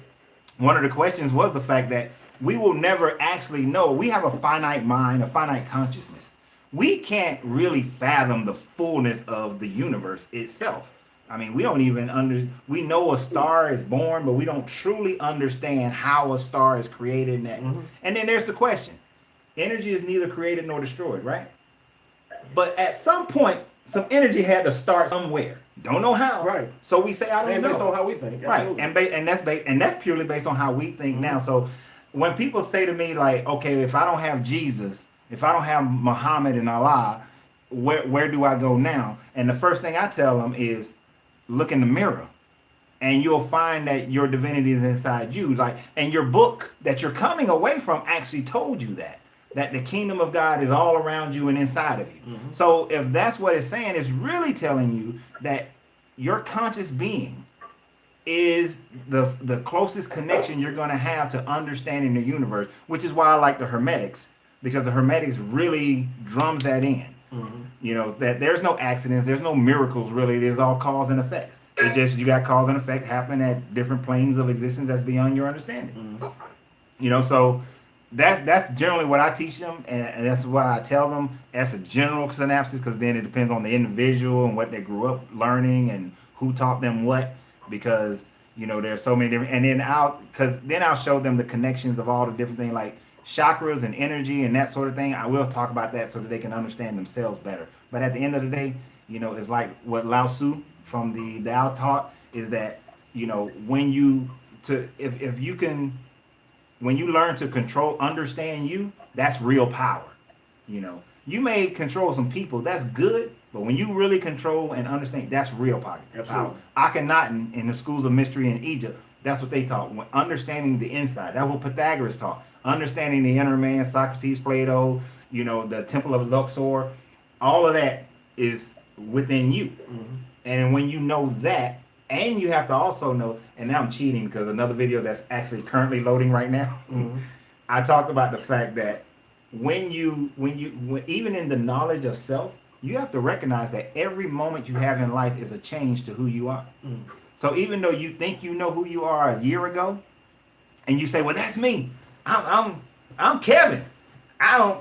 [SPEAKER 4] one of the questions was the fact that we will never actually know. We have a finite mind, a finite consciousness. We can't really fathom the fullness of the universe itself. I mean, we don't even we know a star is born, but we don't truly understand how a star is created. And then there's the question. Energy is neither created nor destroyed, right? But at some point, some energy had to start somewhere. Don't know how. Right. So we say, I don't know.
[SPEAKER 1] Based on how we think.
[SPEAKER 4] Absolutely. Right. And that's purely based on how we think now. So when people say to me, like, okay, if I don't have Jesus, if I don't have Muhammad and Allah, where do I go now? And the first thing I tell them is, look in the mirror and you'll find that your divinity is inside you. And your book that you're coming away from actually told you that the kingdom of God is all around you and inside of you. So if that's what it's saying, it's really telling you that your conscious being is the closest connection you're going to have to understanding the universe, which is why I like the Hermetics, because the Hermetics really drums that in. That there's no accidents, there's no miracles really, it is all cause and effects. It's just you got cause and effect happening at different planes of existence that's beyond your understanding. So that's generally what I teach them, and that's what I tell them. That's a general synopsis, because then it depends on the individual and what they grew up learning and who taught them what, because there's so many different, and then I'll show them the connections of all the different things like chakras and energy and that sort of thing. I will talk about that so that they can understand themselves better. But at the end of the day, it's like what Lao Tzu from the Tao taught, is that when you learn to understand you, that's real power. You may control some people, that's good, but when you really control and understand, that's real power.
[SPEAKER 1] Absolutely.
[SPEAKER 4] Akhenaten in the schools of mystery in Egypt, that's what they taught. When understanding the inside, that's what Pythagoras taught. Understanding the inner man, Socrates, Plato, the Temple of Luxor, all of that is within you. And when you know that, and you have to also know, and now I'm cheating because another video that's actually currently loading right now, I talked about the fact that when even in the knowledge of self, you have to recognize that every moment you have in life is a change to who you are. So even though you think you know who you are a year ago, and you say, well, that's me. I'm Kevin. I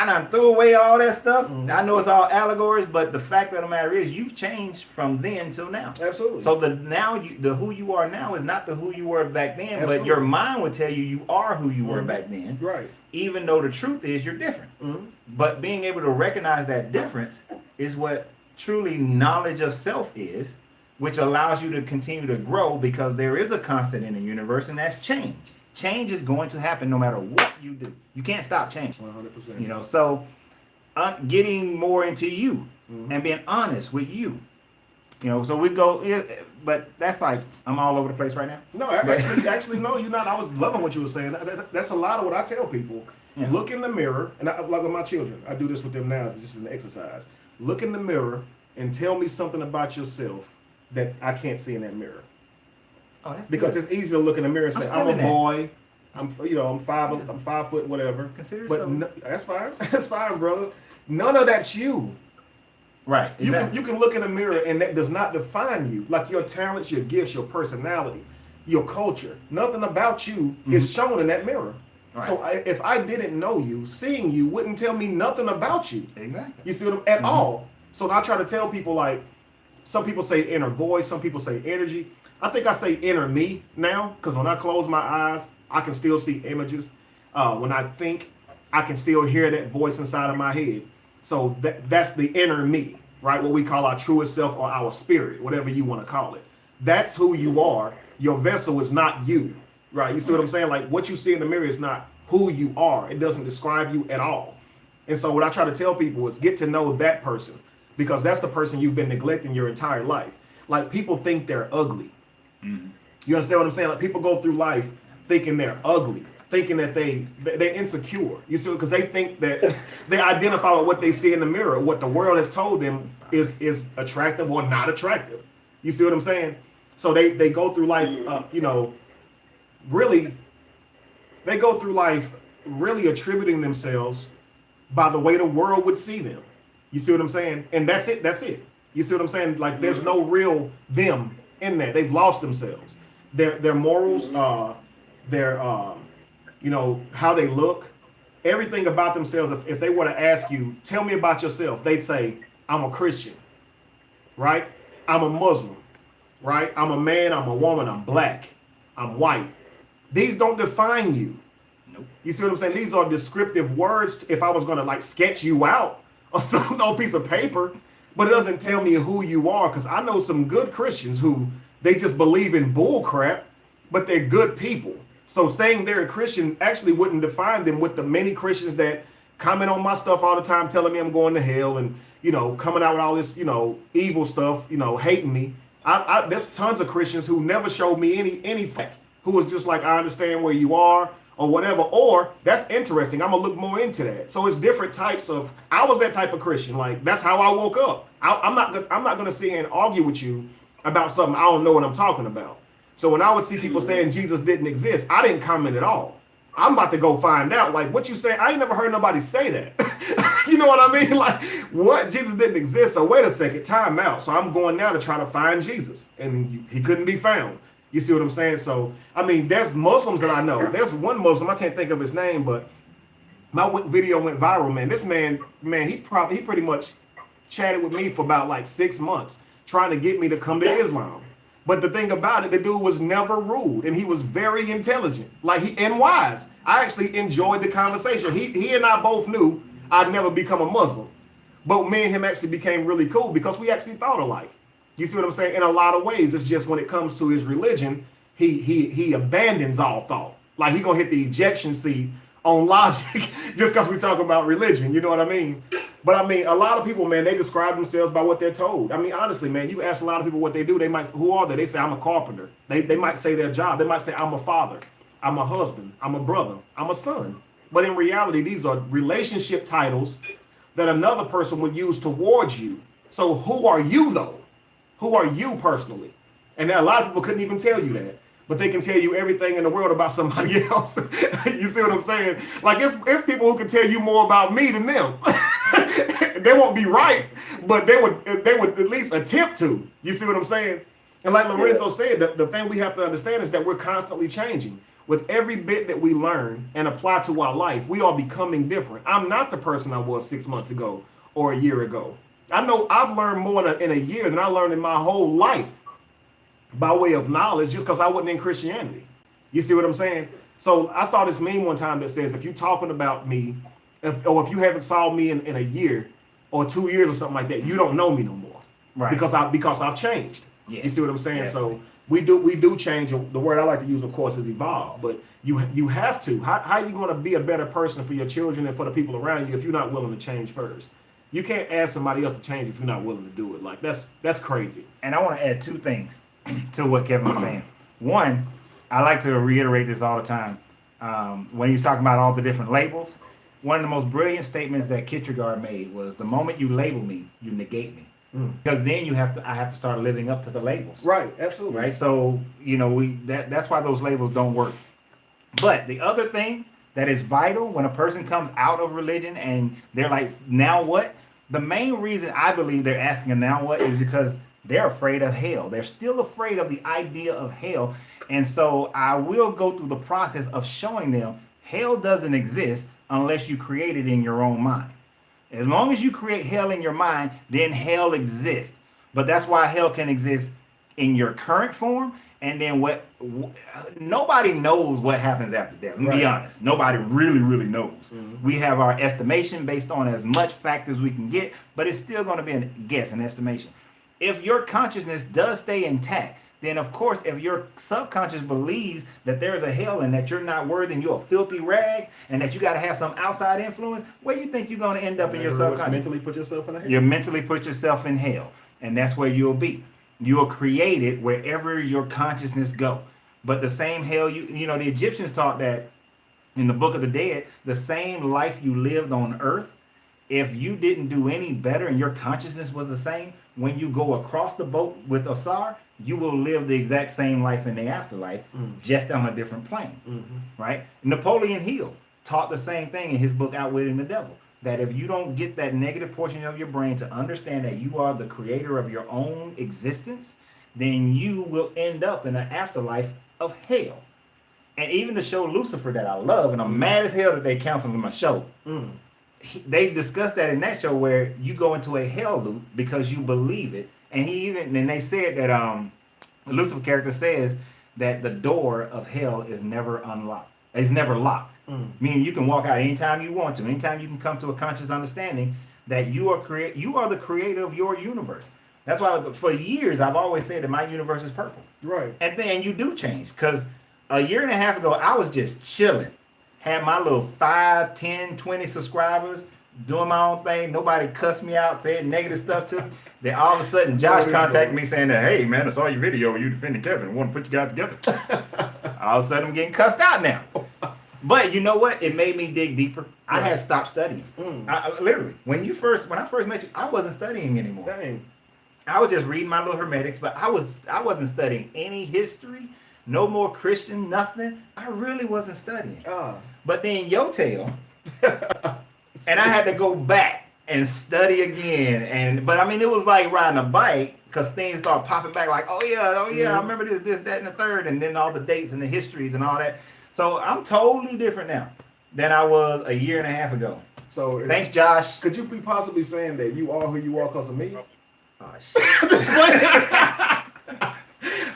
[SPEAKER 4] I done threw away all that stuff. I know it's all allegories, but the fact of the matter is you've changed from then till now.
[SPEAKER 1] Absolutely.
[SPEAKER 4] So the who you are now is not the who you were back then,
[SPEAKER 1] Absolutely.
[SPEAKER 4] but your mind would tell you you are who you were back then.
[SPEAKER 1] Right.
[SPEAKER 4] Even though the truth is you're different. But being able to recognize that difference is what truly knowledge of self is, which allows you to continue to grow, because there is a constant in the universe, and that's change. Change is going to happen no matter what you do. You can't stop change.
[SPEAKER 1] 100%.
[SPEAKER 4] You know, so getting more into you and being honest with you. You know, so we go, but that's like, I'm all over the place right now.
[SPEAKER 1] No, actually, no, you're not. I was loving what you were saying. That's a lot of what I tell people.
[SPEAKER 4] Yeah.
[SPEAKER 1] Look in the mirror, and like with my children, I do this with them now. It's just an exercise. Look in the mirror and tell me something about yourself that I can't see in that mirror.
[SPEAKER 4] Oh, that's
[SPEAKER 1] Because
[SPEAKER 4] good.
[SPEAKER 1] it's easy to look in the mirror and say, I'm a boy. I'm 5 foot, whatever.
[SPEAKER 4] Consider
[SPEAKER 1] But
[SPEAKER 4] yourself.
[SPEAKER 1] no, that's fine. That's fine, brother. None of that's you.
[SPEAKER 4] Right. Exactly.
[SPEAKER 1] You can look in the mirror and that does not define you. Like your talents, your gifts, your personality, your culture. Nothing about you is shown in that mirror.
[SPEAKER 4] Right.
[SPEAKER 1] So if I didn't know you, seeing you wouldn't tell me nothing about you.
[SPEAKER 4] Exactly.
[SPEAKER 1] You see what at all. So I try to tell people, like, some people say inner voice, some people say energy. I think I say inner me now, because when I close my eyes, I can still see images. When I think, I can still hear that voice inside of my head. So that's the inner me, right? What we call our truest self or our spirit, whatever you want to call it. That's who you are. Your vessel is not you, right? You see what I'm saying? Like, what you see in the mirror is not who you are. It doesn't describe you at all. And so what I try to tell people is get to know that person, because that's the person you've been neglecting your entire life. Like, people think they're ugly. You understand what I'm saying? Like, people go through life thinking they're ugly, thinking that they're insecure. You see, because they think that they identify with what they see in the mirror, what the world has told them is attractive or not attractive. You see what I'm saying? So they go through life, really, they go through life really attributing themselves by the way the world would see them. You see what I'm saying? And that's it. That's it. You see what I'm saying? Like, there's no real them in there. They've lost themselves. Their morals, their how they look, everything about themselves. If they were to ask you, tell me about yourself, they'd say, I'm a Christian, right? I'm a Muslim, right? I'm a man, I'm a woman, I'm black, I'm white. These don't define you.
[SPEAKER 4] Nope.
[SPEAKER 1] You see what I'm saying? These are descriptive words if I was going to, like, sketch you out or something on a piece of paper, but it doesn't tell me who you are, because I know some good Christians who they just believe in bull crap, but they're good people. So saying they're a Christian actually wouldn't define them with the many Christians that comment on my stuff all the time, telling me I'm going to hell and, coming out with all this, evil stuff, hating me. There's tons of Christians who never showed me any fact, who was just like, I understand where you are or whatever, or that's interesting, I'm gonna look more into that. So it's different types of, I was that type of Christian. Like, that's how I woke up. I'm not gonna sit here and argue with you about something I don't know what I'm talking about. So when I would see people saying Jesus didn't exist, I didn't comment at all. I'm about to go find out. Like, what you say? I ain't never heard nobody say that. You know what I mean? Like, what? Jesus didn't exist. So wait a second, time out. So I'm going now to try to find Jesus, and he couldn't be found. You see what I'm saying? So, I mean, there's Muslims that I know. There's one Muslim, I can't think of his name, but my video went viral, man. This man, he pretty much chatted with me for about like 6 months, trying to get me to come to Islam. But the thing about it, the dude was never rude, and he was very intelligent, and wise. I actually enjoyed the conversation. He and I both knew I'd never become a Muslim, but me and him actually became really cool because we actually thought alike. You see what I'm saying? In a lot of ways, it's just when it comes to his religion, he abandons all thought. Like, he gonna hit the ejection seat on logic just because we talk about religion. You know what I mean? But I mean, a lot of people, man, they describe themselves by what they're told. I mean, honestly, man, you ask a lot of people what they do, they might, who are they? They say, I'm a carpenter. They might say their job. They might say, I'm a father, I'm a husband, I'm a brother, I'm a son. But in reality, these are relationship titles that another person would use towards you. So who are you, though? Who are you personally? And a lot of people couldn't even tell you that, but they can tell you everything in the world about somebody else. You see what I'm saying? Like, it's people who can tell you more about me than them. They won't be right, but they would at least attempt to. You see what I'm saying? And like Lorenzo said, the thing we have to understand is that we're constantly changing. with every bit that we learn and apply to our life, we are becoming different. I'm not the person I was 6 months ago or a year ago. I know I've learned more in a year than I learned in my whole life by way of knowledge just because I wasn't in Christianity. You see what I'm saying? So I saw this meme one time that says, if you're talking about me, if you haven't saw me in a year or 2 years or something like that, you don't know me no more.
[SPEAKER 4] Right.
[SPEAKER 1] Because I've changed.
[SPEAKER 4] Yes.
[SPEAKER 1] You see what I'm saying?
[SPEAKER 4] Definitely.
[SPEAKER 1] So we do change. The word I like to use, of course, is evolve. But you have to. How are you going to be a better person for your children and for the people around you if you're not willing to change first? You can't ask somebody else to change if you're not willing to do it. Like that's crazy.
[SPEAKER 4] And I want to add two things to what Kevin was saying. One, I like to reiterate this all the time. When he's talking about all the different labels, one of the most brilliant statements that Kierkegaard made was, the moment you label me, you negate me. Because then I have to start living up to the labels.
[SPEAKER 1] Right, absolutely.
[SPEAKER 4] Right. So, that's why those labels don't work. But the other thing that is vital when a person comes out of religion and they're like, now what? The main reason I believe they're asking now what is because they're afraid of hell. They're still afraid of the idea of hell. And so I will go through the process of showing them hell doesn't exist unless you create it in your own mind. As long as you create hell in your mind, then hell exists. But that's why hell can exist in your current form. And then nobody knows what happens after death. Let me be honest. Nobody really, really knows. Mm-hmm. We have our estimation based on as much fact as we can get, but it's still going to be a guess, an estimation. If your consciousness does stay intact, then of course, if your subconscious believes that there is a hell and that you're not worthy and you're a filthy rag and that you got to have some outside influence, where you think you're going to end up in your subconscious?
[SPEAKER 1] Mentally put yourself in hell.
[SPEAKER 4] You mentally put yourself in hell, and that's where you'll be. You're created wherever your consciousness go. But the same hell, the Egyptians taught that in the Book of the Dead, the same life you lived on earth, if you didn't do any better and your consciousness was the same, when you go across the boat with Asar, you will live the exact same life in the afterlife, just on a different plane, right? Napoleon Hill taught the same thing in his book, Outwitting the Devil, that if you don't get that negative portion of your brain to understand that you are the creator of your own existence, then you will end up in an afterlife of hell. And even the show Lucifer that I love, and I'm mad as hell that they canceled my show, they discussed that in that show where you go into a hell loop because you believe it. And they said that the Lucifer character says that the door of hell is never unlocked. It's never locked. Meaning you can walk out anytime you want to. Anytime you can come to a conscious understanding that you are the creator of your universe. That's why for years I've always said that my universe is purple.
[SPEAKER 1] Right.
[SPEAKER 4] And then you do change, because a year and a half ago I was just chilling. Had my little 5, 10, 20 subscribers, doing my own thing. Nobody cussed me out, said negative stuff to me. Then all of a sudden, Josh contacted me saying that, hey, man, I saw your video where you defended Kevin. I want to put you guys together. All of a sudden, I'm getting cussed out now. But you know what? It made me dig deeper. I had stopped studying. Literally, when I first met you, I wasn't studying anymore.
[SPEAKER 1] Dang.
[SPEAKER 4] I was just reading my little hermetics, but I wasn't studying any history, no more Christian, nothing. I really wasn't studying. But then your tale, and I had to go back and study again. But I mean, it was like riding a bike, because things start popping back like, oh yeah, I remember this, that, and the third, and then all the dates and the histories and all that. So I'm totally different now than I was a year and a half ago.
[SPEAKER 1] So
[SPEAKER 4] thanks, Josh.
[SPEAKER 1] Could you be possibly saying that you are who you are because of me?
[SPEAKER 4] Oh, shit.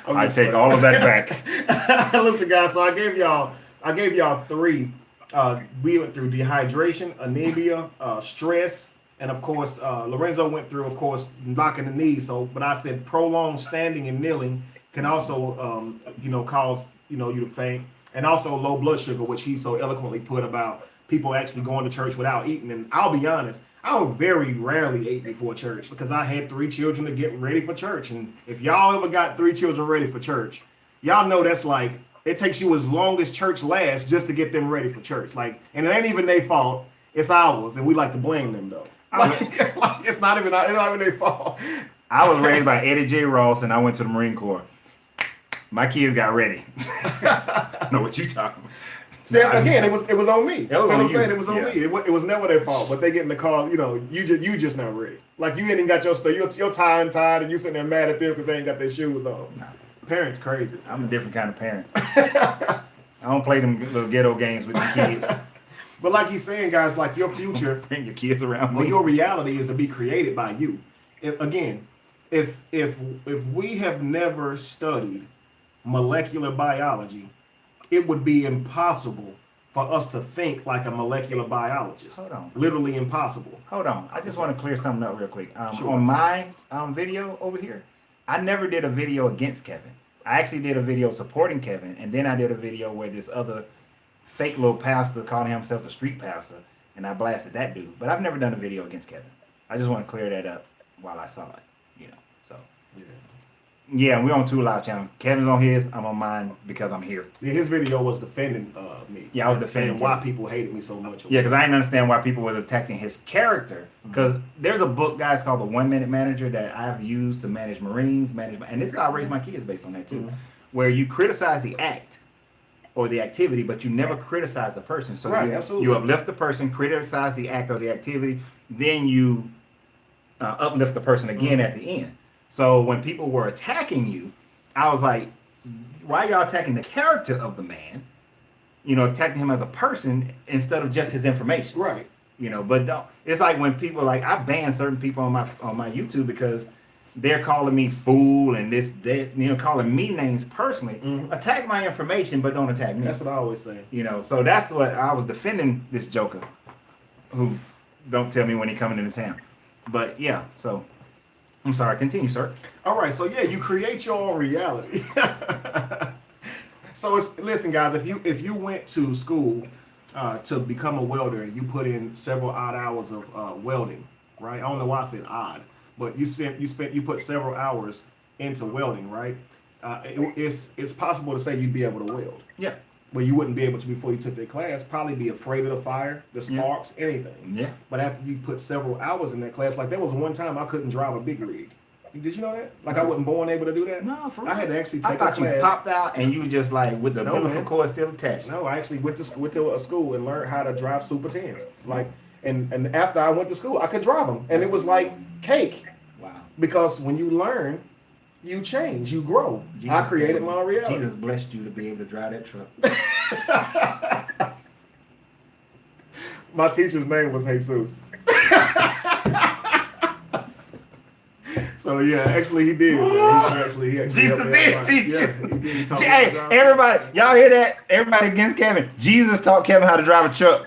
[SPEAKER 4] I take all of that back.
[SPEAKER 1] Listen, guys. So I gave y'all 3. We went through dehydration, anemia, stress, and of course, Lorenzo went through, of course, knocking the knees. So, but I said prolonged standing and kneeling can also, cause you to faint, and also low blood sugar, which he so eloquently put about people actually going to church without eating. And I'll be honest, I very rarely ate before church because I had 3 children to get ready for church. And if y'all ever got 3 children ready for church, y'all know that's like, it takes you as long as church lasts just to get them ready for church. Like, and it ain't even their fault, it's ours, and we like to blame them though. It's not even their fault.
[SPEAKER 4] I was raised by Eddie J. Ross, and I went to the Marine Corps. My kids got ready. I know what you talking about.
[SPEAKER 1] See, again, it was on me.
[SPEAKER 4] It was on
[SPEAKER 1] I'm
[SPEAKER 4] you.
[SPEAKER 1] saying it was on me. It was never their fault, but they get in the car. You just not ready. Like you ain't even got your stuff. You're tired, and you sitting there mad at them because they ain't got their shoes on. Parents crazy.
[SPEAKER 4] I'm a different kind of parent. I don't play them little ghetto games with the kids.
[SPEAKER 1] But like he's saying, guys, like your future,
[SPEAKER 4] Bring your kids around
[SPEAKER 1] well,
[SPEAKER 4] me.
[SPEAKER 1] your reality is to be created by you. If we have never studied molecular biology, it would be impossible for us to think like a molecular biologist.
[SPEAKER 4] Hold on.
[SPEAKER 1] Literally impossible.
[SPEAKER 4] Hold on. I just want to clear something up real quick.
[SPEAKER 1] Sure.
[SPEAKER 4] On my video over here, I never did a video against Kevin. I actually did a video supporting Kevin, and then I did a video where this other fake little pastor calling himself the street pastor, and I blasted that dude. But I've never done a video against Kevin. I just want to clear that up while I saw it. You know, so yeah, we're on Two Live channel. Kevin's on his, I'm on mine because I'm here.
[SPEAKER 1] Yeah, his video was defending me.
[SPEAKER 4] Yeah, I was defending
[SPEAKER 1] saying why
[SPEAKER 4] Kevin.
[SPEAKER 1] people hated me so much.
[SPEAKER 4] Yeah, because I didn't understand why people was attacking his character. Because there's a book, guys, called The 1 Minute Manager that I've used to manage Marines, and this is how I raise my kids based on that too, where you criticize the act or the activity, but you never criticize the person. So
[SPEAKER 1] Right,
[SPEAKER 4] you,
[SPEAKER 1] absolutely.
[SPEAKER 4] you uplift the person, criticize the act or the activity, then you uplift the person again at the end. So when people were attacking you, I was like, why y'all attacking the character of the man? You know, attacking him as a person instead of just his information.
[SPEAKER 1] Right.
[SPEAKER 4] You know, but don't, it's like when people like I ban certain people on my YouTube because they're calling me fool and this, that, you know, calling me names personally. Attack my information, but don't attack me.
[SPEAKER 1] That's what I always say.
[SPEAKER 4] You know, so that's what I was defending this joker, who don't tell me when he coming into town. But yeah, so I'm sorry. Continue, sir.
[SPEAKER 1] All right, so yeah, you create your own reality. So listen, guys. If you went to school to become a welder and you put in several odd hours of welding, right? I don't know why I said odd, but you put several hours into welding, right? It's possible to say you'd be able to weld.
[SPEAKER 4] Yeah.
[SPEAKER 1] Well, you wouldn't be able to before you took that class. Probably be afraid of the fire, the sparks, anything.
[SPEAKER 4] Yeah.
[SPEAKER 1] But after you put several hours in that class, like there was one time I couldn't drive a big rig. Did you know that? Like I wasn't born able to do that.
[SPEAKER 4] No, for real.
[SPEAKER 1] I had to actually
[SPEAKER 4] I
[SPEAKER 1] take a
[SPEAKER 4] thought you
[SPEAKER 1] class.
[SPEAKER 4] popped out and you just like with the
[SPEAKER 1] No,
[SPEAKER 4] umbilical
[SPEAKER 1] man.
[SPEAKER 4] cord still attached.
[SPEAKER 1] No, I actually went to a school and learned how to drive Super 10s. Like, and after I went to school, I could drive them, and it was like cake.
[SPEAKER 4] Wow.
[SPEAKER 1] Because when you learn, you change, you grow. I created my own reality.
[SPEAKER 4] Jesus blessed you to be able to drive that truck.
[SPEAKER 1] My teacher's name was Jesus. So yeah, actually he did. Man. He actually
[SPEAKER 4] Jesus
[SPEAKER 1] helped me
[SPEAKER 4] did
[SPEAKER 1] out.
[SPEAKER 4] teach
[SPEAKER 1] Yeah,
[SPEAKER 4] you.
[SPEAKER 1] he did. He taught me
[SPEAKER 4] Hey,
[SPEAKER 1] how to drive.
[SPEAKER 4] everybody, y'all hear that? Everybody against Kevin. Jesus taught Kevin how to drive a truck.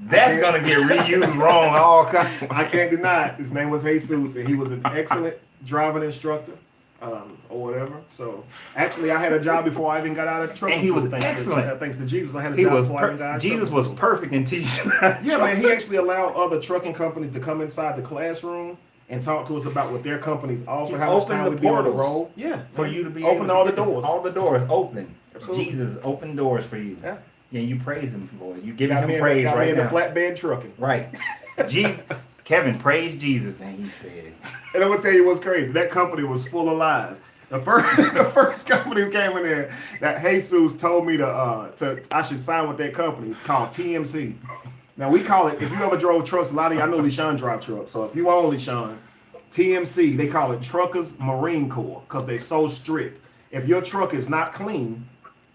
[SPEAKER 4] That's gonna get reused wrong all kinds.
[SPEAKER 1] I can't deny it. His name was Jesus, and he was an excellent driving instructor, or whatever. So actually, I had a job before I even got out of trucking
[SPEAKER 4] And he
[SPEAKER 1] school.
[SPEAKER 4] was excellent.
[SPEAKER 1] Thanks to Jesus, I had a
[SPEAKER 4] He
[SPEAKER 1] job
[SPEAKER 4] was
[SPEAKER 1] before I even got out of
[SPEAKER 4] Jesus
[SPEAKER 1] trucking
[SPEAKER 4] was
[SPEAKER 1] school.
[SPEAKER 4] perfect in teaching.
[SPEAKER 1] Yeah, man. He actually allowed other trucking companies to come inside the classroom and talk to us about what their companies offer,
[SPEAKER 4] He
[SPEAKER 1] how much
[SPEAKER 4] opened
[SPEAKER 1] time
[SPEAKER 4] the
[SPEAKER 1] we'd be on the
[SPEAKER 4] portals
[SPEAKER 1] road. Yeah,
[SPEAKER 4] for
[SPEAKER 1] man.
[SPEAKER 4] you to be
[SPEAKER 1] open
[SPEAKER 4] able
[SPEAKER 1] all
[SPEAKER 4] to
[SPEAKER 1] the
[SPEAKER 4] get
[SPEAKER 1] doors.
[SPEAKER 4] All the doors open.
[SPEAKER 1] Absolutely.
[SPEAKER 4] Jesus opened doors for you.
[SPEAKER 1] Yeah.
[SPEAKER 4] Yeah, you praise him for it. You giving
[SPEAKER 1] Got me
[SPEAKER 4] him
[SPEAKER 1] in,
[SPEAKER 4] praise
[SPEAKER 1] got me
[SPEAKER 4] right
[SPEAKER 1] into
[SPEAKER 4] now.
[SPEAKER 1] flatbed trucking.
[SPEAKER 4] Right. Jesus, Kevin praised Jesus, and he said,
[SPEAKER 1] And I'm gonna tell you what's crazy. That company was full of lies. The first company who came in there that Jesus told me to I should sign with that company called TMC. Now we call it, if you ever drove trucks, a lot of you, I know LeSean drive trucks. So if you own LeSean, TMC, they call it Truckers Marine Corps because they're so strict. If your truck is not clean,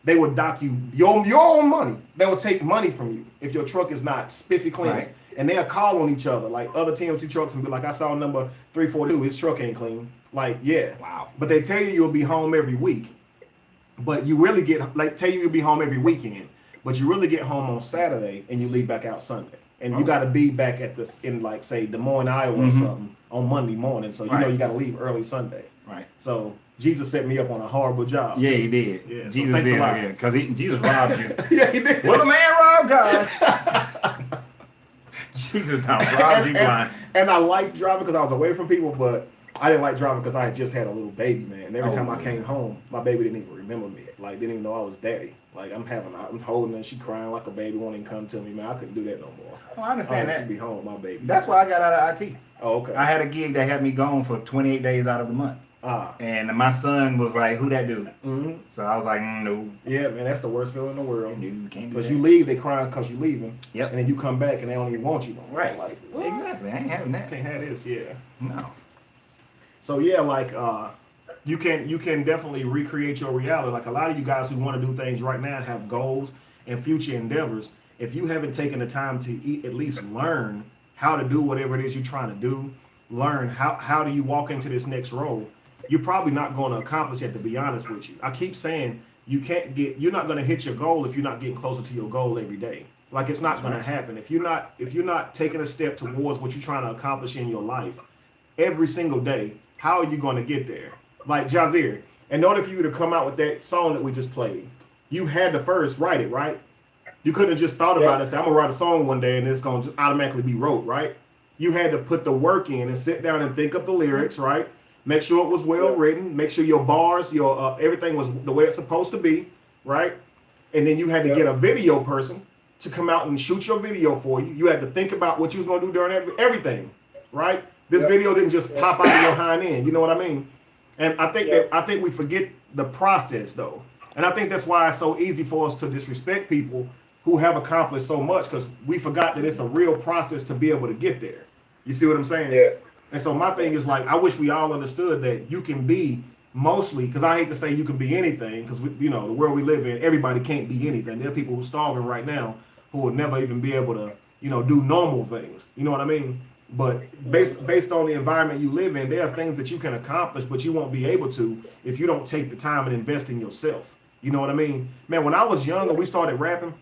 [SPEAKER 1] they will dock you your own money. They will take money from you if your truck is not spiffy clean.
[SPEAKER 4] Right.
[SPEAKER 1] And they'll call on each other, like other TMC trucks, and be like, I saw number 342, his truck ain't clean. Like, yeah.
[SPEAKER 4] Wow.
[SPEAKER 1] But they tell you you'll be home every week. But you really get, like, tell you you'll be home every weekend. But you really get home on Saturday and you leave back out Sunday. And you got to be back at this, in like, say, Des Moines, Iowa or something on Monday morning. So, you know,
[SPEAKER 4] Right.
[SPEAKER 1] you got to leave early Sunday.
[SPEAKER 4] right.
[SPEAKER 1] So, Jesus set me up on a horrible job.
[SPEAKER 4] Yeah, he did.
[SPEAKER 1] Yeah, so
[SPEAKER 4] Jesus
[SPEAKER 1] thanks a
[SPEAKER 4] did.
[SPEAKER 1] lot.
[SPEAKER 4] Yeah, because Jesus robbed you.
[SPEAKER 1] Yeah, he did.
[SPEAKER 4] Well, the man robbed God. Jesus now robbed you blind.
[SPEAKER 1] And I liked driving because I was away from people, but I didn't like driving because I had just had a little baby, man. And every time I came home, my baby didn't even remember me. Like, didn't even know I was daddy. Like, I'm holding her, she crying like a baby, won't even come to me, man. I couldn't do that no more.
[SPEAKER 4] Well, I understand
[SPEAKER 1] I had
[SPEAKER 4] that.
[SPEAKER 1] to be home with my baby.
[SPEAKER 4] That's why I got out of IT.
[SPEAKER 1] Oh, okay.
[SPEAKER 4] I had a gig that had me gone for 28 days out of the month. And my son was like, who that dude?
[SPEAKER 1] Mm-hmm.
[SPEAKER 4] So I was like, no.
[SPEAKER 1] Yeah, man, that's the worst feeling in the world.
[SPEAKER 4] You can't do
[SPEAKER 1] Because
[SPEAKER 4] that.
[SPEAKER 1] you leave, they crying because you leaving.
[SPEAKER 4] Yep.
[SPEAKER 1] And then you come back and they don't even want you no more.
[SPEAKER 4] Right.
[SPEAKER 1] Like, what?
[SPEAKER 4] Exactly. I ain't having that.
[SPEAKER 1] Can't have this, yeah.
[SPEAKER 4] No.
[SPEAKER 1] So yeah, like you can definitely recreate your reality. Like a lot of you guys who want to do things right now have goals and future endeavors. If you haven't taken the time to at least learn how to do whatever it is you're trying to do, learn how do you walk into this next role, you're probably not going to accomplish it, to be honest with you. I keep saying you're not going to hit your goal if you're not getting closer to your goal every day. Like it's not going to happen. If you're not taking a step towards what you're trying to accomplish in your life every single day, how are you going to get there? Like Jazir, in order for you to come out with that song that we just played, you had to first write it, right? You couldn't have just thought about it and say, I'm gonna write a song one day and it's gonna just automatically be wrote, right? You had to put the work in and sit down and think of the lyrics, right? Make sure it was well written, make sure your bars, your everything was the way it's supposed to be, right? And then you had to get a video person to come out and shoot your video for you. You had to think about what you was gonna do during everything, right? This video didn't just pop out of your hind end, you know what I mean? And I think we forget the process though. And I think that's why it's so easy for us to disrespect people who have accomplished so much, because we forgot that it's a real process to be able to get there. You see what I'm saying?
[SPEAKER 2] Yeah.
[SPEAKER 1] And so my thing is like, I wish we all understood that you can be mostly, because I hate to say you can be anything, because the world we live in, everybody can't be anything. There are people who are starving right now who will never even be able to, do normal things. You know what I mean? But based on the environment you live in, there are things that you can accomplish, but you won't be able to if you don't take the time and invest in yourself. You know what I mean? Man, when I was young and we started rapping,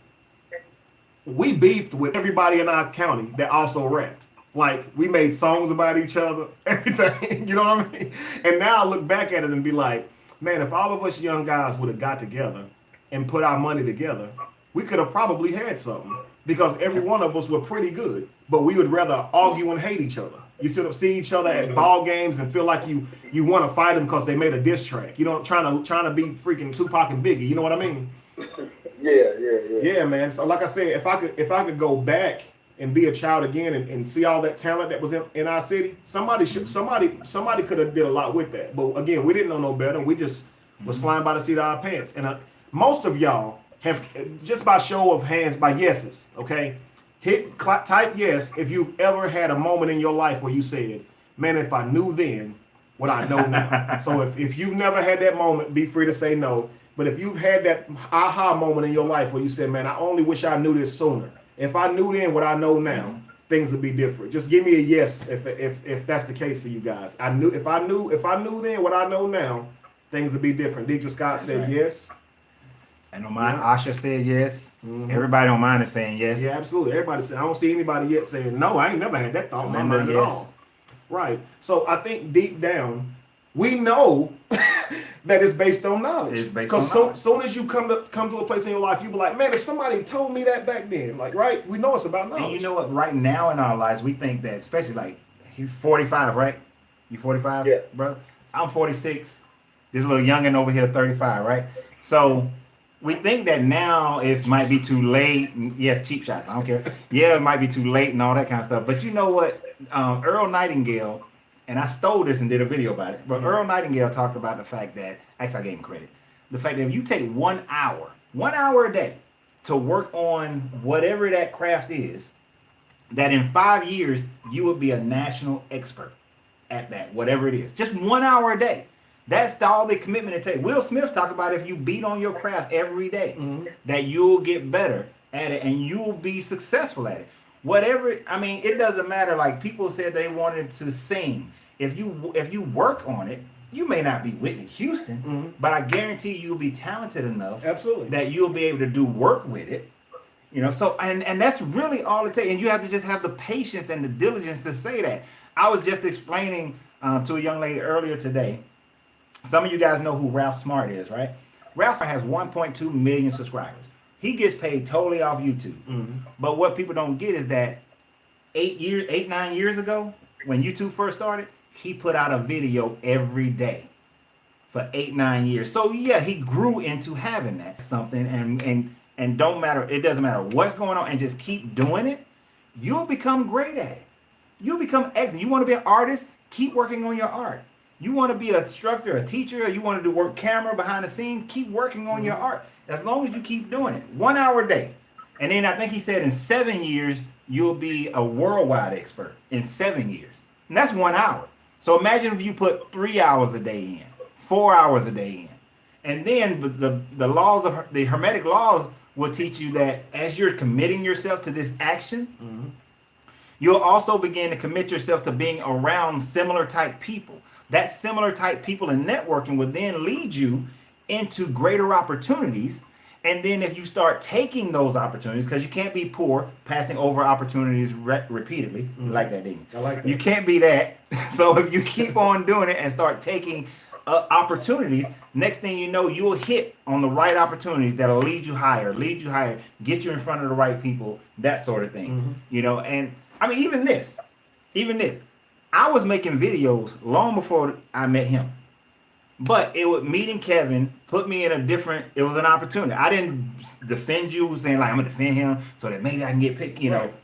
[SPEAKER 1] we beefed with everybody in our county that also rapped. Like, we made songs about each other, everything, you know what I mean? And now I look back at it and be like, man, if all of us young guys would have got together and put our money together, we could have probably had something, because every one of us were pretty good, but we would rather argue and hate each other. You see each other at ball games and feel like you want to fight them because they made a diss track, trying to be freaking Tupac and Biggie, you know what I mean? Yeah, man. So like I said, if I could go back and be a child again and see all that talent that was in our city, somebody could have did a lot with that. But again, we didn't know no better. We just was flying by the seat of our pants. And most of y'all have, just by show of hands, by yeses, okay, type yes if you've ever had a moment in your life where you said, man, if I knew then what I know now. So if you've never had that moment, be free to say no. But if you've had that aha moment in your life where you said, man, I only wish I knew this sooner. If I knew then what I know now, things would be different. Just give me a yes if that's the case for you guys. If I knew then what I know now, things would be different. Deidre Scott said yes.
[SPEAKER 4] And on mine, Asha said yes. Everybody on mine is saying yes.
[SPEAKER 1] Yeah, absolutely. Everybody said, I don't see anybody yet saying no. I ain't never had that thought in my mind at all. Right. So I think deep down, we know that it's based on knowledge. Because soon as you come to a place in your life, you be like, man, if somebody told me that back then, like, right? We know it's about knowledge.
[SPEAKER 4] And you know what? Right now in our lives, we think that, especially like, you're 45, right? You 45,
[SPEAKER 2] yeah,
[SPEAKER 4] brother? I'm 46. This little youngin' over here, 35, right? So we think that now it might be too late. Yes, cheap shots. I don't care. Yeah, it might be too late and all that kind of stuff. But you know what? Earl Nightingale, and I stole this and did a video about it, but Earl Nightingale talked about the fact that, actually I gave him credit, the fact that if you take 1 hour a day to work on whatever that craft is, that in 5 years, you would be a national expert at that, whatever it is. Just 1 hour a day. That's all the commitment it takes. Will Smith talked about if you beat on your craft every day, that you'll get better at it and you'll be successful at it. Whatever, I mean, it doesn't matter. Like people said they wanted to sing. If you work on it, you may not be Whitney Houston, but I guarantee you'll be talented enough that you'll be able to do work with it. So and that's really all it takes. And you have to just have the patience and the diligence to say that. I was just explaining to a young lady earlier today. Some of you guys know who Ralph Smart is, right? Ralph Smart has 1.2 million subscribers. He gets paid totally off YouTube. But what people don't get is that 9 years ago, when YouTube first started, he put out a video every day for 8-9 years. So yeah, he grew into having that something, and don't matter, it doesn't matter what's going on, and just keep doing it. You'll become great at it. You'll become excellent. You want to be an artist? Keep working on your art. You want to be an instructor, a teacher, or you want to do work camera behind the scenes? Keep working on your art. As long as you keep doing it, 1 hour a day. And then I think he said in 7 years, you'll be a worldwide expert in 7 years. And that's 1 hour. So imagine if you put 3 hours a day in, 4 hours a day in. And then the laws of the Hermetic laws will teach you that as you're committing yourself to this action, you'll also begin to commit yourself to being around similar type people. That similar type people and networking will then lead you into greater opportunities. And then if you start taking those opportunities, because you can't be poor, passing over opportunities repeatedly. You like that, didn't you?
[SPEAKER 1] I like that.
[SPEAKER 4] You can't be that. So if you keep on doing it and start taking opportunities, next thing you know, you'll hit on the right opportunities that'll lead you higher, get you in front of the right people, that sort of thing. You know, and I mean, even this, I was making videos long before I met him. But meeting Kevin put me in it was an opportunity. I didn't defend you saying like, I'm gonna defend him so that maybe I can get picked,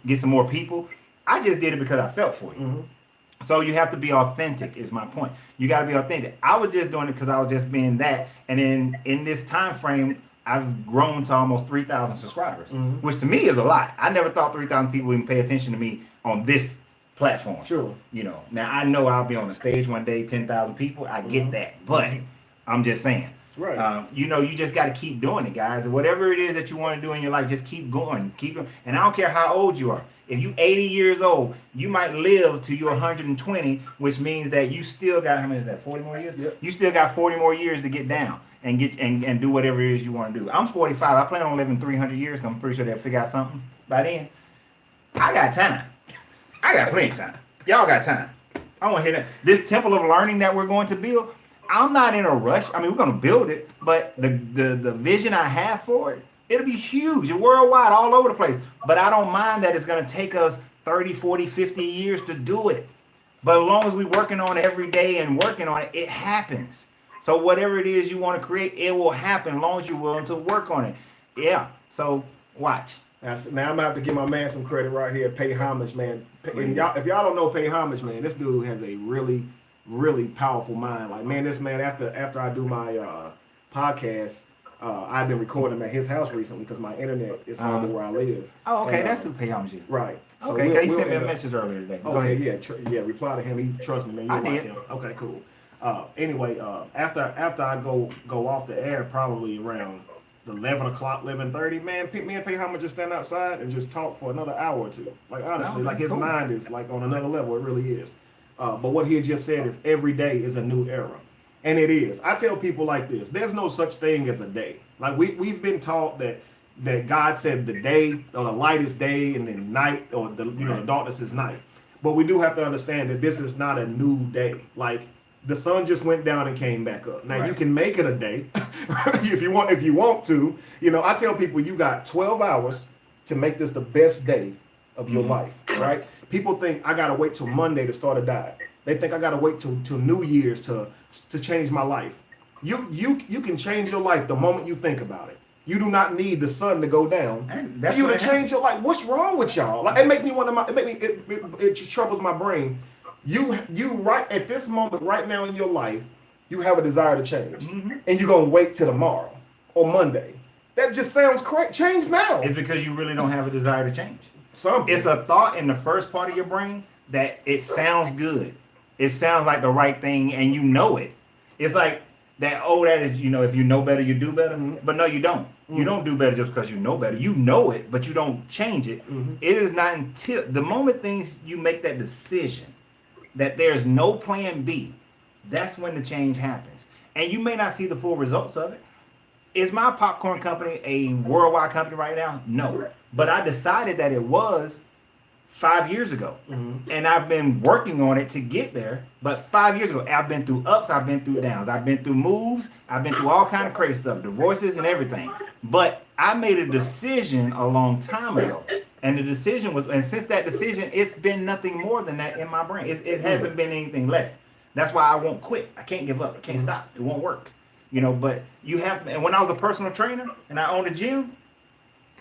[SPEAKER 4] get some more people. I just did it because I felt for you. So you have to be authentic is my point. You got to be authentic. I was just doing it because I was just being that. And then in this time frame, I've grown to almost 3,000 subscribers, which to me is a lot. I never thought 3,000 people even pay attention to me on this platform.
[SPEAKER 1] Sure.
[SPEAKER 4] Now I know I'll be on the stage one day, 10,000 people. I get that. But I'm just saying.
[SPEAKER 1] Right.
[SPEAKER 4] You just got to keep doing it, guys. Whatever it is that you want to do in your life, just keep going. And I don't care how old you are. If you're 80 years old, you might live to your 120, which means that you still got, how many is that, 40 more years?
[SPEAKER 1] Yep.
[SPEAKER 4] You still got 40 more years to get down and and do whatever it is you want to do. I'm 45. I plan on living 300 years. I'm pretty sure they'll figure out something by then. I got time. I got plenty of time. Y'all got time. I want to hear that. This temple of learning that we're going to build, I'm not in a rush. I mean, we're going to build it, but the vision I have for it, it'll be huge, worldwide, all over the place. But I don't mind that it's going to take us 30, 40, 50 years to do it. But as long as we're working on it every day and working on it, it happens. So whatever it is you want to create, it will happen as long as you're willing to work on it. Yeah, so watch.
[SPEAKER 1] Now I'm gonna have to give my man some credit right here. Pay homage, man. And y'all, if y'all don't know Pay Homage, man, this dude has a really, really powerful mind. Like, man, this man, after I do my podcast, I've been recording at his house recently because my internet is horrible where I live.
[SPEAKER 4] Oh, okay,
[SPEAKER 1] And,
[SPEAKER 4] that's who Pay Homage is.
[SPEAKER 1] Right. So
[SPEAKER 4] Okay, he sent me a message earlier today. Go
[SPEAKER 1] Okay,
[SPEAKER 4] ahead.
[SPEAKER 1] yeah, reply to him. He trust me, man. You
[SPEAKER 4] I
[SPEAKER 1] like
[SPEAKER 4] did.
[SPEAKER 1] him. Okay, cool. Anyway, after I go off the air, probably around 11 o'clock, 11:30, man, me and Pay Homage just stand outside and just talk for another hour or two. Like, honestly, like his mind is like on another level. It really is. But what he had just said is every day is a new era. And it is. I tell people like this, there's no such thing as a day. Like we've been taught that God said the day or the light is day and then night or the darkness is night. But we do have to understand that this is not a new day. Like the sun just went down and came back up. Now you can make it a day if you want to. I tell people you got 12 hours to make this the best day of your life, right? People think I gotta wait till Monday to start a diet. They think I gotta wait till New Year's to change my life. You can change your life the moment you think about it. You do not need the sun to go down for you to change your life. What's wrong with y'all? Like it just troubles my brain. You right at this moment right now in your life, you have a desire to change, and you're gonna wait till tomorrow or Monday. That just sounds crazy. Change now.
[SPEAKER 4] It's because you really don't have a desire to change.
[SPEAKER 1] Something.
[SPEAKER 4] It's a thought in the first part of your brain that it sounds good. It sounds like the right thing, and you know it. It's like that. Oh, that is, if you know better, you do better. But no, you don't. You don't do better just because you know better. You know it, but you don't change it. It is not until the moment you make that decision that there's no plan B, that's when the change happens. And you may not see the full results of it. Is my popcorn company a worldwide company right now? No. But I decided that it was 5 years ago. And I've been working on it to get there. But 5 years ago, I've been through ups, I've been through downs, I've been through moves, I've been through all kind of crazy stuff, divorces and everything. But I made a decision a long time ago. And the decision was, and since that decision, it's been nothing more than that in my brain. It hasn't been anything less. That's why I won't quit. I can't give up. I can't stop. It won't work. But you have, and when I was a personal trainer and I owned a gym,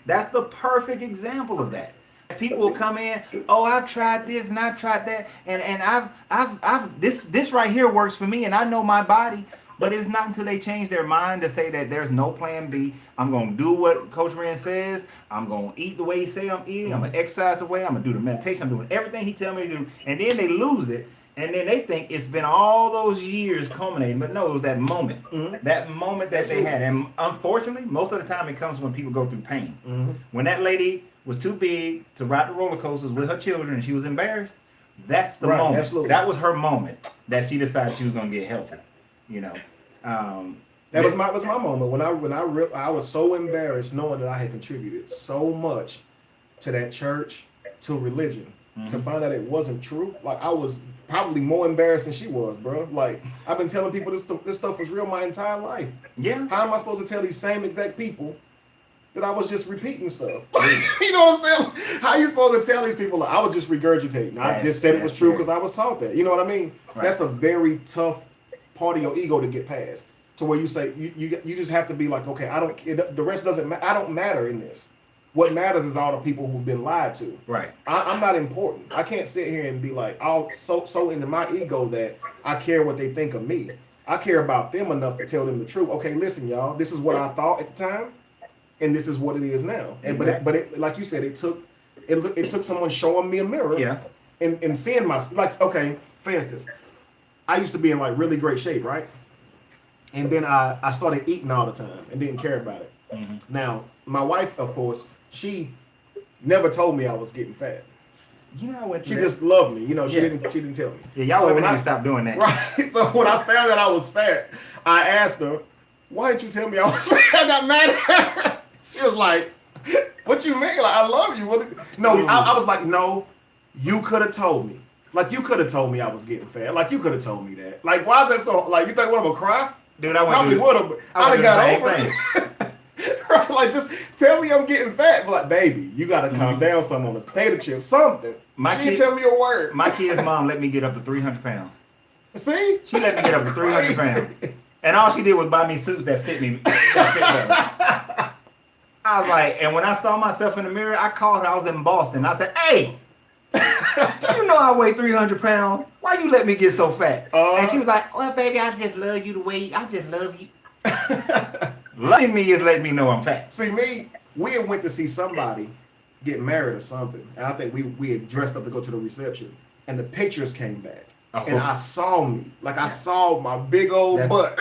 [SPEAKER 4] that's the perfect example of that. People will come in, oh, I've tried this and I've tried that, and I've this right here works for me, and I know my body. But it's not until they change their mind to say that there's no plan B. I'm going to do what Coach Ren says. I'm going to eat the way he say I'm eating. I'm going to exercise the way. I'm going to do the meditation. I'm doing everything he tell me to do. And then they lose it. And then they think it's been all those years culminating, but no, it was that moment. That moment that they had. And unfortunately, most of the time it comes when people go through pain. When that lady was too big to ride the roller coasters with her children and she was embarrassed, that's the moment.
[SPEAKER 1] Absolutely.
[SPEAKER 4] That was her moment that she decided she was going to get healthy. You know,
[SPEAKER 1] that was my moment when I was so embarrassed knowing that I had contributed so much to that church, to religion, to find out it wasn't true. Like I was probably more embarrassed than she was, bro. Like I've been telling people this stuff was real my entire life.
[SPEAKER 4] Yeah.
[SPEAKER 1] How am I supposed to tell these same exact people that I was just repeating stuff? You know what I'm saying? How are you supposed to tell these people I was just regurgitating? I just said it was true because I was taught that. You know what I mean? Right. That's a very tough part of your ego to get past. To where you say you just have to be like, okay, the rest doesn't matter. I don't matter in this. What matters is all the people who've been lied to.
[SPEAKER 4] Right.
[SPEAKER 1] I'm not important. I can't sit here and be like, so into my ego that I care what they think of me. I care about them enough to tell them the truth. Okay, listen, y'all. This is what I thought at the time, and this is what it is now. And
[SPEAKER 4] exactly.
[SPEAKER 1] but it, like you said, it took someone showing me a mirror.
[SPEAKER 4] Yeah.
[SPEAKER 1] And seeing like, okay, for instance, I used to be in like really great shape, right? And then I started eating all the time and didn't care about it. Now, my wife, of course, she never told me I was getting fat.
[SPEAKER 4] You know what?
[SPEAKER 1] She just loved me. You know, she didn't tell me.
[SPEAKER 4] Yeah, y'all women need to stop doing that.
[SPEAKER 1] Right. So when I found out I was fat, I asked her, "Why didn't you tell me I was fat?" I got mad at her. She was like, "What you mean? Like I love you." I was like, "No, you could have told me. Like you could have told me I was getting fat. Like you could have told me that. Like why is that so? Like you think what I'm gonna cry?
[SPEAKER 4] Dude, I
[SPEAKER 1] probably would have. I'd have got over it. Right, like just tell me I'm getting fat. But like, baby, you gotta calm down some on the potato chips, something. She didn't tell me a word.
[SPEAKER 4] My kid's mom let me get up to 300 pounds.
[SPEAKER 1] See?
[SPEAKER 4] She let me get up to 300 pounds. And all she did was buy me suits that fit me. That fit better. I was like, and when I saw myself in the mirror, I called her. I was in Boston. I said, "Hey, do you know I weigh 300 pounds? Why you let me get so fat?" And she was like, "Well, baby, I just love you the way I just love you." Loving me is letting me know I'm fat.
[SPEAKER 1] See, we had went to see somebody get married or something. And I think we had dressed up to go to the reception. And the pictures came back. And I saw me. Like I saw my big old butt.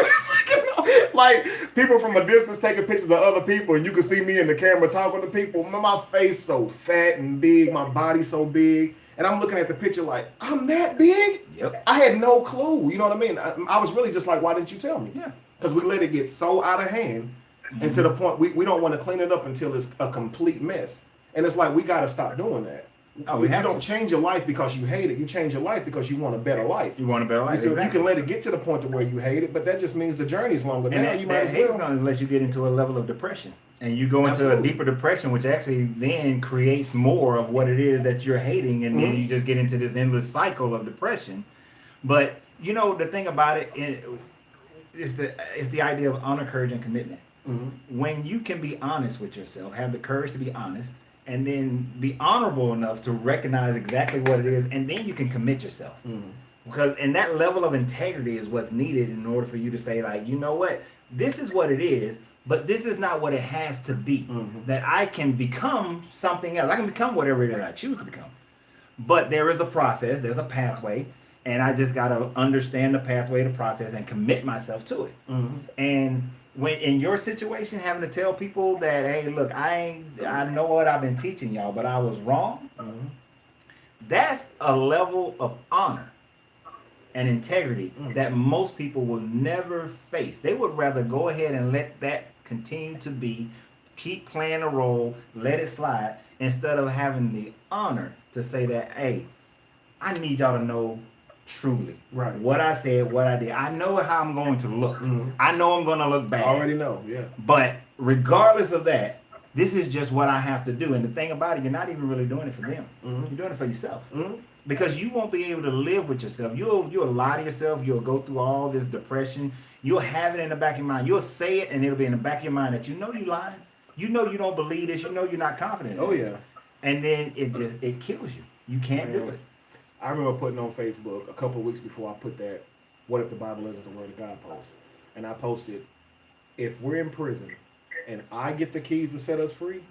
[SPEAKER 1] Like people from a distance taking pictures of other people. And you could see me in the camera talking to people. My face so fat and big. My body so big. And I'm looking at the picture like, I'm that big?
[SPEAKER 4] Yep.
[SPEAKER 1] I had no clue. You know what I mean? I was really just like, why didn't you tell me?
[SPEAKER 4] Yeah.
[SPEAKER 1] Because we let it get so out of hand and to the point we don't want to clean it up until it's a complete mess. And it's like, we got to stop doing that.
[SPEAKER 4] Oh,
[SPEAKER 1] you don't change your life because you hate it. You change your life because you want a better life.
[SPEAKER 4] You want a better life.
[SPEAKER 1] So you can let it get to the point to where you hate it, but that just means the journey's longer.
[SPEAKER 4] And
[SPEAKER 1] now you might as
[SPEAKER 4] hate's
[SPEAKER 1] well.
[SPEAKER 4] going to let you get into a level of depression. And you go into a deeper depression, which actually then creates more of what it is that you're hating. And then you just get into this endless cycle of depression. But, you know, the thing about it is the idea of honor, courage, and commitment. When you can be honest with yourself, have the courage to be honest, and then be honorable enough to recognize exactly what it is, and then you can commit yourself. Because and that level of integrity is what's needed in order for you to say, like, you know what, this is what it is, but this is not what it has to be. That I can become something else. I can become whatever it is I choose to become. But there is a process, there's a pathway, and I just got to understand the pathway, the process, and commit myself to it. And when in your situation, having to tell people that, hey, look, I know what I've been teaching y'all, but I was wrong. That's a level of honor and integrity that most people will never face. They would rather go ahead and let that continue to be, keep playing a role, let it slide, instead of having the honor to say that, hey, I need y'all to know truly what I said, what I did. I know how I'm going to look. I know I'm going to look bad.
[SPEAKER 1] I already know, yeah.
[SPEAKER 4] But regardless of that, this is just what I have to do. And the thing about it, you're not even really doing it for them. You're doing it for yourself. Because you won't be able to live with yourself. You'll lie to yourself. You'll go through all this depression. You'll have it in the back of your mind. You'll say it, and it'll be in the back of your mind that you know you lied. You know you don't believe this. You know you're not confident in this. And then it kills you. You can't do it.
[SPEAKER 1] I remember putting on Facebook a couple of weeks before I put that "What if the Bible isn't the Word of God" post, and I posted, if we're in prison and I get the keys to set us free,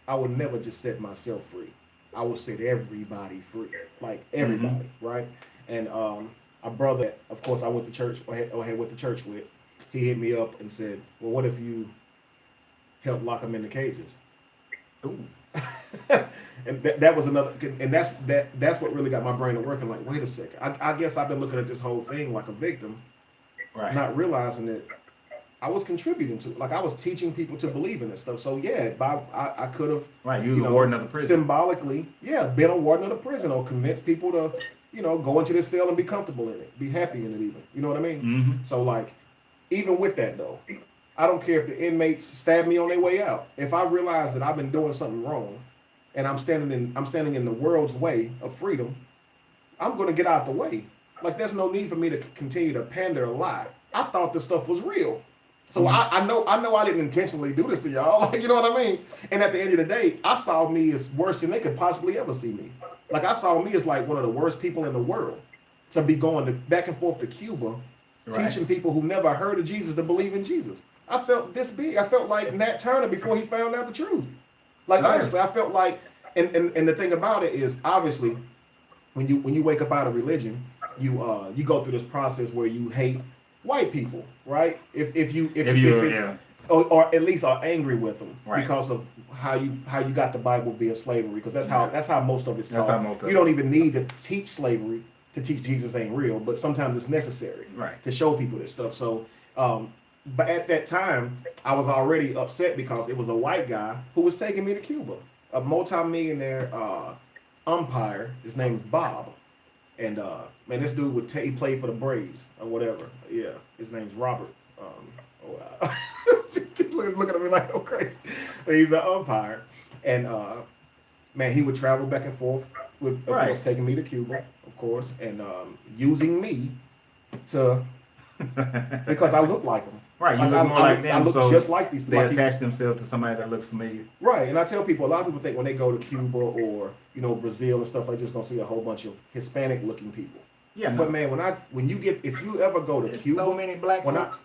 [SPEAKER 1] I will never just set myself free. I will set everybody free, like everybody, right? And a brother, of course, I went to church or had went to church with. He hit me up and said, "Well, what if you help lock them in the cages?"
[SPEAKER 4] Ooh.
[SPEAKER 1] And that was another, and that's what really got my brain to working. Like, wait a second, I guess I've been looking at this whole thing like a victim,
[SPEAKER 4] Right.
[SPEAKER 1] not realizing that I was contributing to it. Like I was teaching people to believe in this stuff. So yeah, I could have,
[SPEAKER 4] Right. You was a warden of the prison.
[SPEAKER 1] symbolically, been a warden of the prison or convince people to, go into this cell and be comfortable in it, be happy in it even. You know what I mean?
[SPEAKER 4] Mm-hmm.
[SPEAKER 1] So like, even with that though, I don't care if the inmates stab me on their way out. If I realize that I've been doing something wrong, and I'm standing in the world's way of freedom, I'm gonna get out the way. Like there's no need for me to continue to pander or lie. I thought this stuff was real. So I know I didn't intentionally do this to y'all. Like, you know what I mean? And at the end of the day, I saw me as worse than they could possibly ever see me. Like I saw me as like one of the worst people in the world to be going back and forth to Cuba,
[SPEAKER 4] Right.
[SPEAKER 1] teaching people who never heard of Jesus to believe in Jesus. I felt this big. I felt like Nat Turner before he found out the truth. Like
[SPEAKER 4] Right.
[SPEAKER 1] honestly, I felt like, and the thing about it is, obviously, when you wake up out of religion, you go through this process where you hate white people, right? If it's, or at least are angry with them
[SPEAKER 4] Right.
[SPEAKER 1] because of how you got the Bible via slavery, because that's how most of it's
[SPEAKER 4] That's
[SPEAKER 1] taught.
[SPEAKER 4] how most of
[SPEAKER 1] You don't even need to teach slavery to teach Jesus ain't real, but sometimes it's necessary
[SPEAKER 4] Right.
[SPEAKER 1] to show people this stuff. So, but at that time, I was already upset because it was a white guy who was taking me to Cuba, a multimillionaire umpire. His name's Bob, and man, this dude he played for the Braves or whatever. Yeah, his name's Robert. Looking at me like I'm crazy, but he's an umpire, and man, he would travel back and forth with, of
[SPEAKER 4] Right.
[SPEAKER 1] course, taking me to Cuba, of course, and using me to because I look like them.
[SPEAKER 4] Right. You
[SPEAKER 1] Like,
[SPEAKER 4] look more like
[SPEAKER 1] I
[SPEAKER 4] them,
[SPEAKER 1] look
[SPEAKER 4] so
[SPEAKER 1] just like these people.
[SPEAKER 4] they
[SPEAKER 1] Like,
[SPEAKER 4] attach themselves to somebody that looks familiar.
[SPEAKER 1] right, and I tell people, a lot of people think when they go to Cuba or Brazil and stuff, they're just gonna see a whole bunch of Hispanic-looking people.
[SPEAKER 4] Yeah. No.
[SPEAKER 1] But man, if you ever go to
[SPEAKER 4] There's
[SPEAKER 1] Cuba,
[SPEAKER 4] so many black
[SPEAKER 1] when
[SPEAKER 4] folks.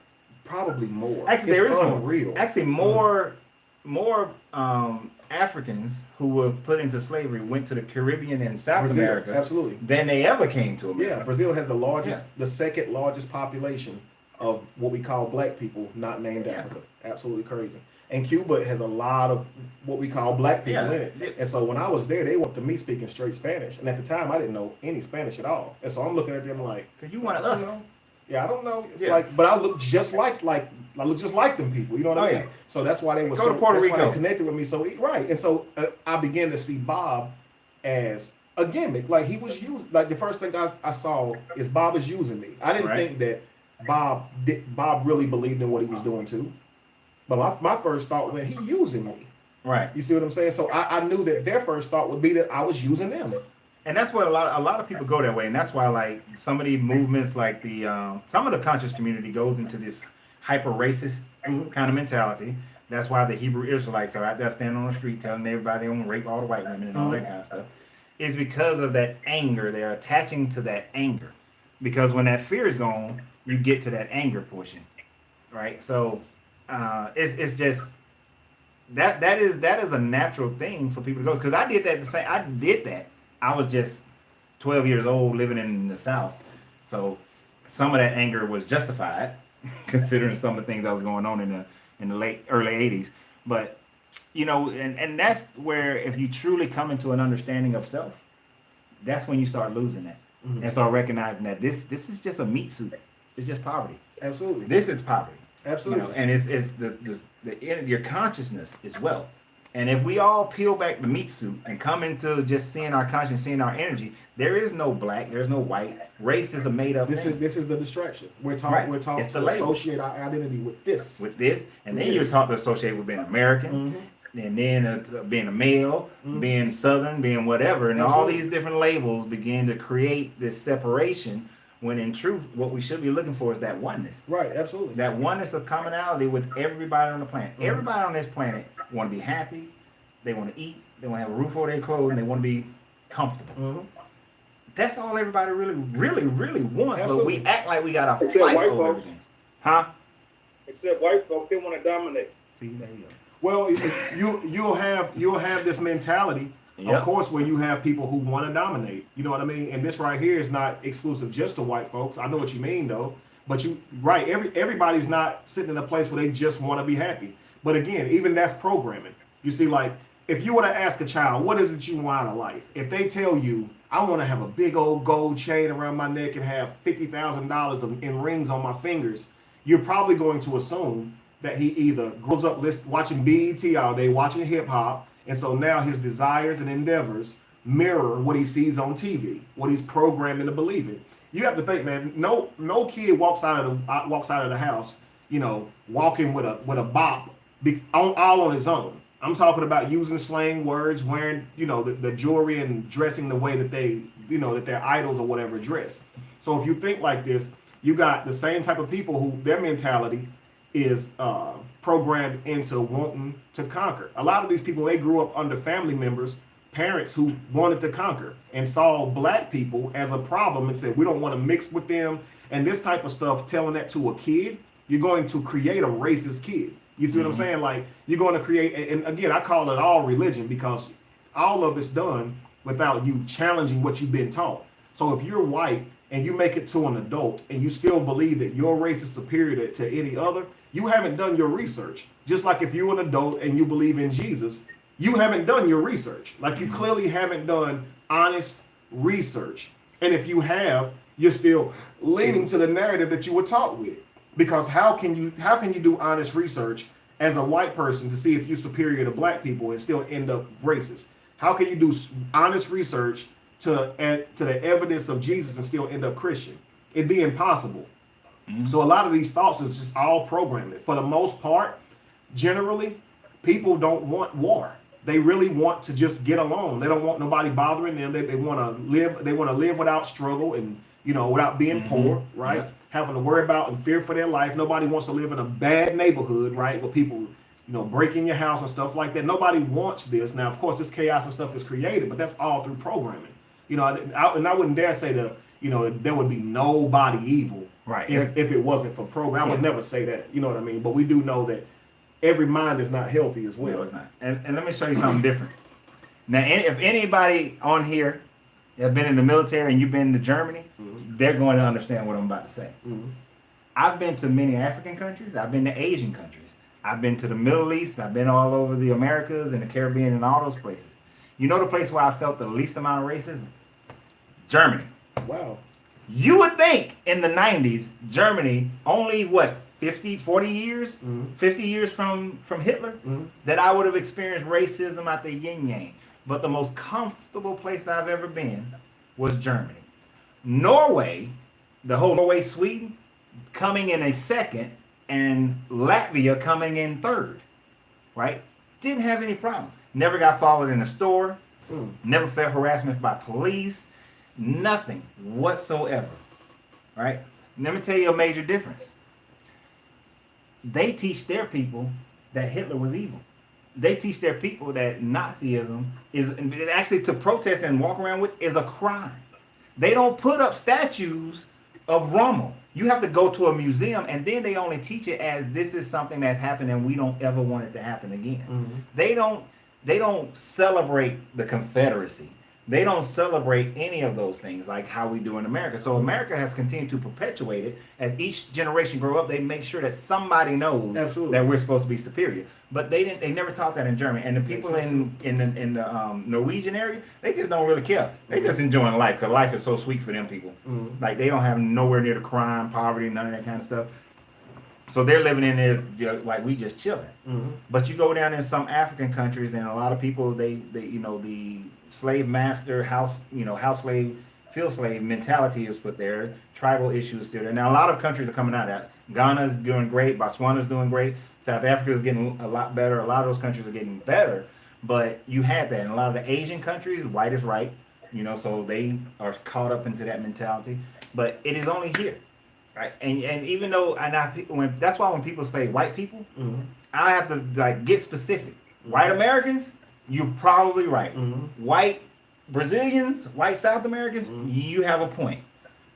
[SPEAKER 1] probably more.
[SPEAKER 4] Actually,
[SPEAKER 1] It's
[SPEAKER 4] there is
[SPEAKER 1] unreal.
[SPEAKER 4] more. Actually, more Africans who were put into slavery went to the Caribbean and South
[SPEAKER 1] Brazil,
[SPEAKER 4] America
[SPEAKER 1] absolutely.
[SPEAKER 4] than they ever came to America.
[SPEAKER 1] Yeah, Brazil has the second largest population of what we call black people not named
[SPEAKER 4] Yeah.
[SPEAKER 1] Africa. Absolutely crazy. And Cuba has a lot of what we call black people
[SPEAKER 4] Yeah.
[SPEAKER 1] in it. And so when I was there, they went to me speaking straight Spanish. And at the time, I didn't know any Spanish at all. And so I'm looking at them like,
[SPEAKER 4] Cause you one of
[SPEAKER 1] I
[SPEAKER 4] us.
[SPEAKER 1] don't know. Yeah, I don't know.
[SPEAKER 4] Yeah.
[SPEAKER 1] Like, but I look just like I look just like them people. You know what
[SPEAKER 4] Oh,
[SPEAKER 1] I mean?
[SPEAKER 4] yeah.
[SPEAKER 1] So that's why they were
[SPEAKER 4] Go to Puerto
[SPEAKER 1] that's why
[SPEAKER 4] Rico.
[SPEAKER 1] they connected with me. So right, and so I began to see Bob as a gimmick. Like he was used. Like the first thing I saw is Bob is using me. I didn't
[SPEAKER 4] Right.
[SPEAKER 1] think that Bob really believed in what he was doing too. But my first thought was he using me.
[SPEAKER 4] Right.
[SPEAKER 1] You see what I'm saying? So I knew that their first thought would be that I was using them.
[SPEAKER 4] And that's what a lot of people go that way, and that's why like some of these movements, like the some of the conscious community goes into this hyper racist kind of mentality. That's why the Hebrew Israelites are out there standing on the street telling everybody they want to rape all the white women and all that kind of stuff. Is because of that anger. They're attaching to that anger, because when that fear is gone, you get to that anger portion, right? So it's just that is a natural thing for people to go, because I did that. I was just 12 years old living in the South. So some of that anger was justified considering some of the things that was going on in the early 80s. But, and that's where if you truly come into an understanding of self, that's when you start losing that and start recognizing that this is just a meat suit. It's just poverty.
[SPEAKER 1] Absolutely.
[SPEAKER 4] This is poverty.
[SPEAKER 1] Absolutely.
[SPEAKER 4] And it's your consciousness is wealth. And if we all peel back the meat suit and come into just seeing our conscience, seeing our energy, there is no black, there's no white. Race is a made up thing.
[SPEAKER 1] This is the distraction. We're taught
[SPEAKER 4] Right.
[SPEAKER 1] we're taught
[SPEAKER 4] It's
[SPEAKER 1] to
[SPEAKER 4] the label.
[SPEAKER 1] associate our identity with this.
[SPEAKER 4] With this, and then
[SPEAKER 1] Yes.
[SPEAKER 4] you're taught to associate with being American, and then being a male, being Southern, being whatever, and all
[SPEAKER 1] Absolutely.
[SPEAKER 4] these different labels begin to create this separation. When in truth, what we should be looking for is that oneness.
[SPEAKER 1] Right, absolutely.
[SPEAKER 4] That oneness of commonality with everybody on the planet. Everybody on this planet want to be happy. They want to eat. They want to have a roof over their clothes. And they want to be comfortable. That's all everybody really wants.
[SPEAKER 1] Absolutely.
[SPEAKER 4] But we act like we got to
[SPEAKER 2] Except
[SPEAKER 4] fight
[SPEAKER 2] white
[SPEAKER 4] over
[SPEAKER 2] folks.
[SPEAKER 4] everything. Huh?
[SPEAKER 2] Except white folks, they want to dominate.
[SPEAKER 4] See, there you go.
[SPEAKER 1] Well, you'll have this mentality
[SPEAKER 4] Yep.
[SPEAKER 1] Of course, where you have people who want to dominate, you know what I mean? And this right here is not exclusive just to white folks. I know what you mean though, but everybody's not sitting in a place where they just want to be happy. But again, even that's programming. You see, like if you were to ask a child, what is it you want out of life? If they tell you, I want to have a big old gold chain around my neck and have $50,000 in rings on my fingers, you're probably going to assume that he either grows up watching BET all day, watching hip hop, and so now his desires and endeavors mirror what he sees on TV, what he's programmed into believing. You have to think, man. No kid walks out of the house, you know, walking with a bop all on his own. I'm talking about using slang words, wearing, you know, the jewelry and dressing the way that they, you know, that their idols or whatever dress. So if you think like this, you got the same type of people who their mentality is programmed into wanting to conquer. A lot of these people, they grew up under family members, parents who wanted to conquer and saw black people as a problem and said, we don't want to mix with them. And this type of stuff, telling that to a kid, you're going to create a racist kid. You see what I'm saying? Like, you're going to create, and again, I call it all religion because all of it's done without you challenging what you've been taught. So if you're white and you make it to an adult and you still believe that your race is superior to any other, you haven't done your research. Just like if you're an adult and you believe in Jesus, you haven't done your research. Like, you clearly haven't done honest research. And if you have, you're still leaning to the narrative that you were taught with. Because how can you do honest research as a white person to see if you're superior to black people and still end up racist? How can you do honest research to the evidence of Jesus and still end up Christian? It'd be impossible. So a lot of these thoughts is just all programming. For the most part, generally, people don't want war. They really want to just get along. They don't want nobody bothering them. They want to live. They want to live without struggle and, you know, without being poor, right? Yeah. Having to worry about and fear for their life. Nobody wants to live in a bad neighborhood, right? Where people, you know, break in your house and stuff like that. Nobody wants this. Now, of course, this chaos and stuff is created, but that's all through programming. You know, I wouldn't dare say that, you know, there would be nobody evil,
[SPEAKER 4] right?
[SPEAKER 1] If it wasn't for program. I would never say that. You know what I mean? But we do know that every mind is not healthy as well.
[SPEAKER 4] No, it's not. And let me show you something different. Now, if anybody on here has been in the military and you've been to Germany, they're going to understand what I'm about to say. I've been to many African countries. I've been to Asian countries. I've been to the Middle East. I've been all over the Americas and the Caribbean and all those places. You know the place where I felt the least amount of racism? Germany.
[SPEAKER 1] Wow.
[SPEAKER 4] You would think in the 90s, Germany, only 40 years, 50 years from Hitler, that I would have experienced racism at the yin yang. But the most comfortable place I've ever been was Germany. Norway, the whole Norway, Sweden, coming in a second, and Latvia coming in third, right? Didn't have any problems. Never got followed in a store, never felt harassment by police, nothing whatsoever, right? Let me tell you a major difference. They teach their people that Hitler was evil. They teach their people that Nazism is actually, to protest and walk around with, is a crime. They don't put up statues of Rommel. You have to go to a museum, and then they only teach it as this is something that's happened and we don't ever want it to happen again. They don't celebrate the Confederacy. They don't celebrate any of those things like how we do in America. So America has continued to perpetuate it. As each generation grow up, they make sure that somebody knows that we're supposed to be superior. But they never taught that in Germany. And the people in the Norwegian area, they just don't really care. They just enjoying life because life is so sweet for them people. Like, they don't have nowhere near the crime, poverty, none of that kind of stuff. So they're living in there like we just chilling. But you go down in some African countries, and a lot of people, they you know, the slave master, house slave, field slave mentality is put there. Tribal issues still there. Now, a lot of countries are coming out of that. Ghana's doing great. Botswana's doing great. South Africa is getting a lot better. A lot of those countries are getting better. But you had that. In a lot of the Asian countries, white is right. You know, so they are caught up into that mentality. But it is only here. Right, and even though that's why when people say white people, I have to get specific. White Americans, you're probably right. White Brazilians, white South Americans, you have a point.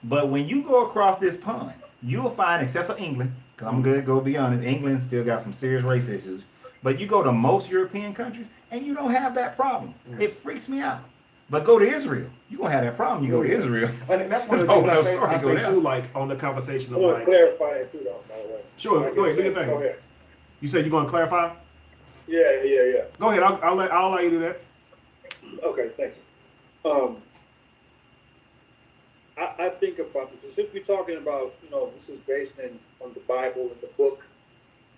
[SPEAKER 4] But when you go across this pond, you'll find, except for England, because I'm gonna go be honest, England still got some serious race issues. But you go to most European countries and you don't have that problem.
[SPEAKER 1] Mm.
[SPEAKER 4] It freaks me out. But go to Israel, you're going to have that problem. You go to Israel.
[SPEAKER 1] And that's one of
[SPEAKER 4] It's
[SPEAKER 1] the
[SPEAKER 4] a
[SPEAKER 1] things
[SPEAKER 4] whole
[SPEAKER 1] I
[SPEAKER 4] nother story.
[SPEAKER 1] say
[SPEAKER 4] Go
[SPEAKER 1] too,
[SPEAKER 4] there.
[SPEAKER 1] like on the conversation
[SPEAKER 2] I
[SPEAKER 1] of
[SPEAKER 2] want to
[SPEAKER 1] like,
[SPEAKER 2] clarify that too, though, by the way.
[SPEAKER 1] sure, go ahead, do your thing.
[SPEAKER 2] Go ahead.
[SPEAKER 1] You said you're going to clarify?
[SPEAKER 2] Yeah.
[SPEAKER 1] Go ahead, I'll allow you to do that.
[SPEAKER 2] Okay, thank you. I think about this. Since we're talking about, this is based on the Bible and the book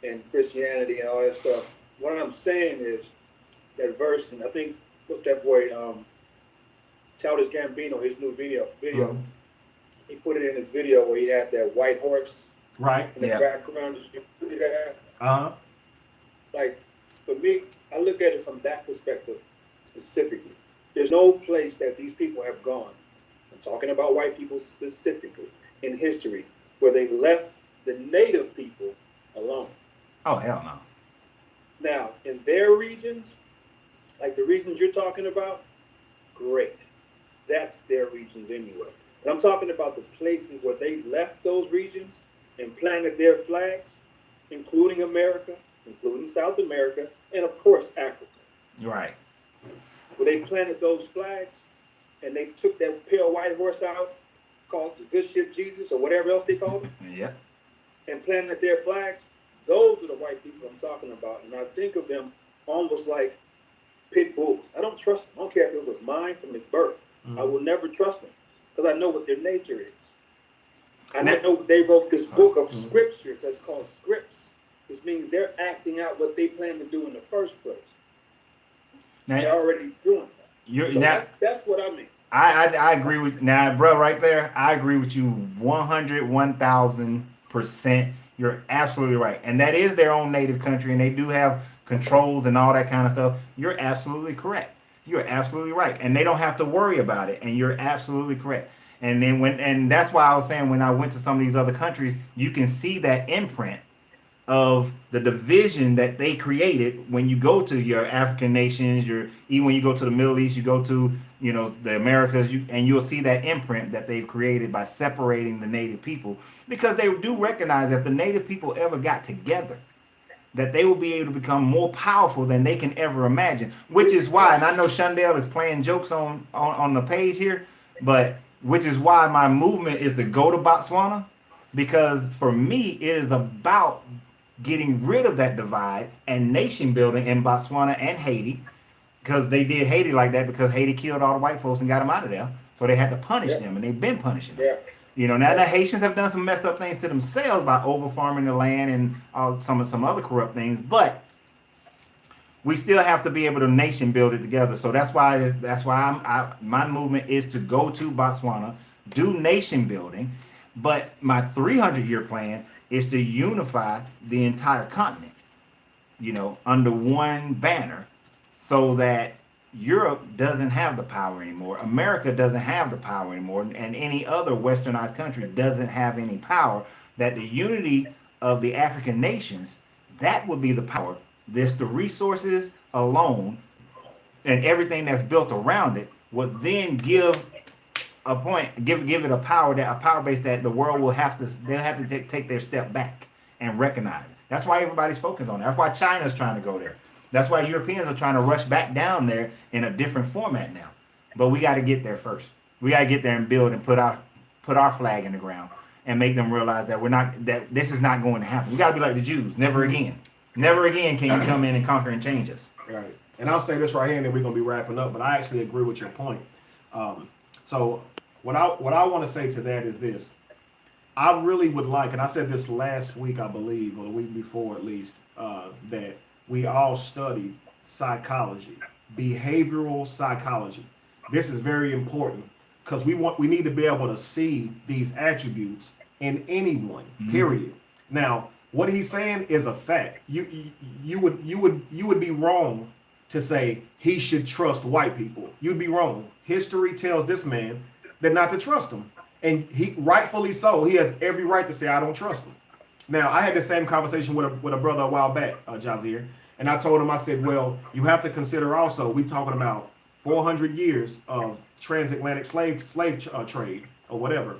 [SPEAKER 2] and Christianity and all that stuff. What I'm saying is that verse, and I think what's that boy, Childish Gambino, his new video.
[SPEAKER 1] Mhm.
[SPEAKER 2] He put it in his video where he had that white horse
[SPEAKER 1] Right.
[SPEAKER 2] in the
[SPEAKER 4] Yeah.
[SPEAKER 2] background. You see that?
[SPEAKER 1] Uh-huh.
[SPEAKER 2] Like, for me, I look at it from that perspective specifically. There's no place that these people have gone, I'm talking about white people specifically, in history, where they left the native people alone.
[SPEAKER 4] Oh, hell no.
[SPEAKER 2] Now, in their regions, like the regions you're talking about, great. That's their regions anyway. But I'm talking about the places where they left those regions and planted their flags, including America, including South America, and of course, Africa.
[SPEAKER 4] You're right.
[SPEAKER 2] Where they planted those flags and they took that pale white horse out, called the good ship Jesus or whatever else they called it,
[SPEAKER 4] Yep.
[SPEAKER 2] and planted their flags. Those are the white people I'm talking about. And I think of them almost like pit bulls. I don't trust them. I don't care if it was mine from his birth. I will never trust them because I know what their nature is. I know they wrote this book of scriptures that's called scripts, which means they're acting out what they plan to do in the first place. They're
[SPEAKER 4] Now,
[SPEAKER 2] already doing that.
[SPEAKER 4] you're,
[SPEAKER 2] So
[SPEAKER 4] now
[SPEAKER 2] that's what I mean.
[SPEAKER 4] I agree with, now, bro, right there, I agree with you 1000%. You're absolutely right. And that is their own native country, and they do have controls and all that kind of stuff. You're absolutely correct. You're absolutely right. And they don't have to worry about it. And you're absolutely correct. And then and that's why I was saying when I went to some of these other countries, you can see that imprint of the division that they created when you go to your African nations, even when you go to the Middle East, you go to, the Americas, and you'll see that imprint that they've created by separating the native people, because they do recognize that if the native people ever got together, that they will be able to become more powerful than they can ever imagine, which is why, and I know Shundell is playing jokes on the page here, but which is why my movement is to go to Botswana, because for me, it is about getting rid of that divide and nation building in Botswana and Haiti, because they did Haiti like that because Haiti killed all the white folks and got them out of there. So they had to punish them, and they've been punishing them.
[SPEAKER 2] Yeah.
[SPEAKER 4] Now the Haitians have done some messed up things to themselves by over farming the land and some other corrupt things, but we still have to be able to nation build it together. So that's why my movement is to go to Botswana, do nation building, but my 300-year plan is to unify the entire continent, under one banner, so that Europe doesn't have the power anymore, America doesn't have the power anymore, and any other westernized country doesn't have any power. That the unity of the African nations, that would be the power. The resources alone and everything that's built around it would then give it a power base that the world they'll have to take their step back and recognize it. That's why everybody's focused on it. That's why China's trying to go there. That's why Europeans are trying to rush back down there in a different format now. But we got to get there first. We got to get there and build and put our flag in the ground and make them realize that this is not going to happen. We got to be like the Jews. Never again. Never again can you come in and conquer and change us.
[SPEAKER 1] Right. And I'll say this right here, and then we're going to be wrapping up, but I actually agree with your point. So what I want to say to that is this. I really would like, and I said this last week, I believe, or the week before at least, that we all study psychology, behavioral psychology. This is very important because we need to be able to see these attributes in anyone, period. Now, what he's saying is a fact. You would be wrong to say he should trust white people. You'd be wrong. History tells this man that not to trust them. And he rightfully so. He has every right to say, I don't trust him. Now, I had the same conversation with a brother a while back, Jazir, and I told him, I said, well, you have to consider also, we talking about 400 years of transatlantic slave trade or whatever.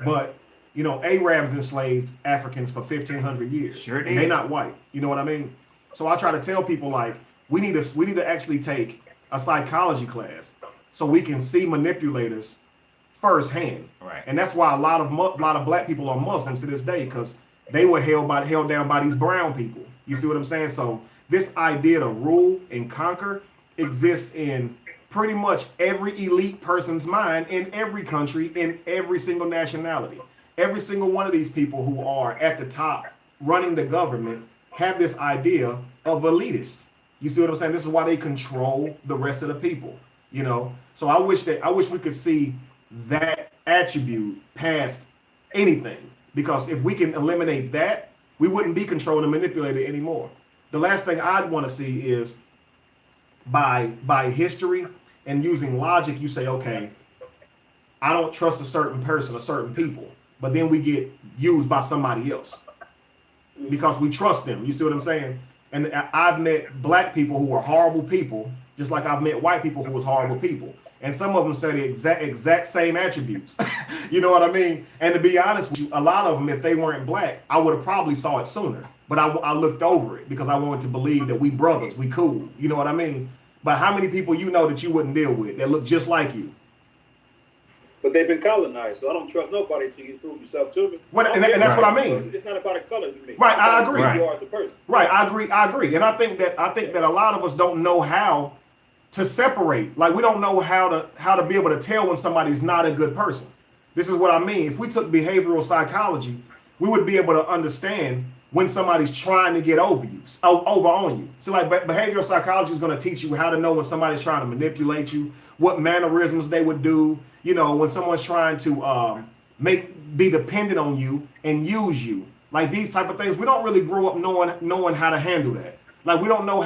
[SPEAKER 1] But, Arabs enslaved Africans for 1,500 years.
[SPEAKER 4] Sure did.
[SPEAKER 1] And they're not white. You know what I mean? So I try to tell people like we need to actually take a psychology class so we can see manipulators firsthand.
[SPEAKER 4] Right.
[SPEAKER 1] And that's why a lot of black people are Muslims to this day, because they were held down by these brown people. You see what I'm saying? So this idea to rule and conquer exists in pretty much every elite person's mind in every country, in every single nationality. Every single one of these people who are at the top running the government have this idea of elitist. You see what I'm saying? This is why they control the rest of the people, you know? So I wish we could see that attribute past anything, because if we can eliminate that, we wouldn't be controlled and manipulated anymore. The last thing I'd want to see is by history and using logic, you say, okay, I don't trust a certain person, a certain people, but then we get used by somebody else because we trust them. You see what I'm saying? And I've met black people who are horrible people, just like I've met white people who was horrible people. And some of them say the exact same attributes. You know what I mean? And to be honest with you, a lot of them, if they weren't black, I would have probably saw it sooner. But I looked over it because I wanted to believe that we brothers, we cool. You know what I mean? But how many people you know that you wouldn't deal with that look just like you?
[SPEAKER 2] But they've been colonized, so I don't trust nobody until you prove yourself to me.
[SPEAKER 1] Well, and that's what I mean.
[SPEAKER 2] It's not about a color to me.
[SPEAKER 1] Right, I agree.
[SPEAKER 2] Who you are as a person.
[SPEAKER 1] Right, I agree. And I think that a lot of us don't know how to separate. Like, we don't know how to be able to tell when somebody's not a good person. This is what I mean. If we took behavioral psychology, we would be able to understand when somebody's trying to get over on you. So like behavioral psychology is going to teach you how to know when somebody's trying to manipulate you, what mannerisms they would do, you know, when someone's trying to be dependent on you and use you. Like these type of things, we don't really grow up knowing how to handle that. Like we don't know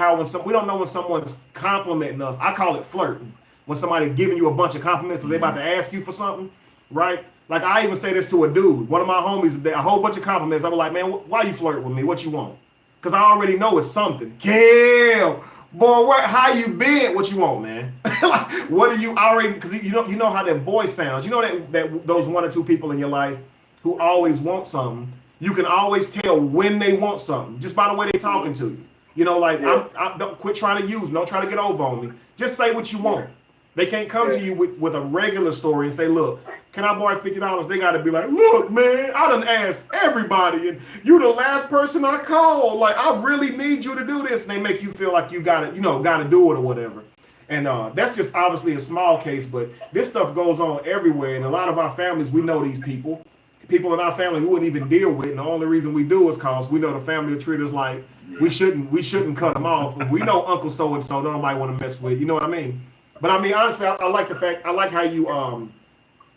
[SPEAKER 1] when someone's complimenting us. I call it flirting. When somebody giving you a bunch of compliments because they about to ask you for something, right? Like I even say this to a dude, one of my homies, a whole bunch of compliments. I was like, man, why you flirt with me? What you want? Because I already know it's something. Kill, boy, how you been? What you want, man? Like, what are you already? Because you know how that voice sounds. You know that those one or two people in your life who always want something. You can always tell when they want something just by the way they talking to you. You know, like I don't quit trying to use them. Don't try to get over on me. Just say what you want. They can't come to you with a regular story and say, look, can I borrow $50? They got to be like, look, man, I done asked everybody, and you the last person I called. Like, I really need you to do this. And they make you feel like you got to do it or whatever. And that's just obviously a small case, but this stuff goes on everywhere. And a lot of our families, we know these people. People in our family we wouldn't even deal with. And the only reason we do is because we know the family will treat us like we shouldn't cut them off. We know Uncle so-and-so nobody want to mess with. You know what I mean? But I mean, honestly, I like how you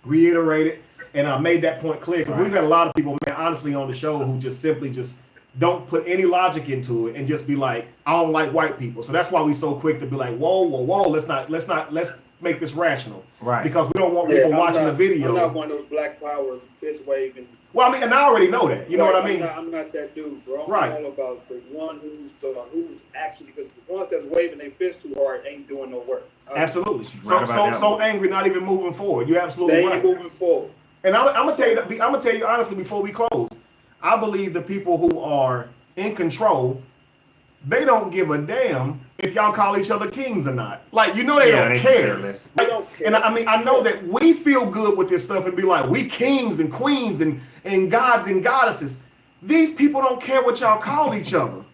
[SPEAKER 1] reiterated and made that point clear, because we've had a lot of people, man, honestly, on the show who just simply just don't put any logic into it and just be like, I don't like white people. So that's why we so quick to be like, whoa, let's make this rational,
[SPEAKER 4] right?
[SPEAKER 1] Because we don't want people watching the video.
[SPEAKER 2] I'm not one of those black power fist waving.
[SPEAKER 1] Well, I mean, and I already know that. You know what I mean?
[SPEAKER 2] I'm not that dude, bro.
[SPEAKER 1] Right.
[SPEAKER 2] I'm all about the one who's actually, because the ones that's waving their fist too hard ain't doing no work.
[SPEAKER 1] Absolutely.
[SPEAKER 4] Right
[SPEAKER 1] So angry, not even moving forward. You're absolutely right.
[SPEAKER 2] They ain't moving forward. And
[SPEAKER 1] I'm gonna tell you honestly before we close, I believe the people who are in control, they don't give a damn if y'all call each other kings or not. Like, you know, they don't care.
[SPEAKER 2] They don't care.
[SPEAKER 1] And I mean, I know that we feel good with this stuff and be like, we kings and queens and gods and goddesses. These people don't care what y'all call each other.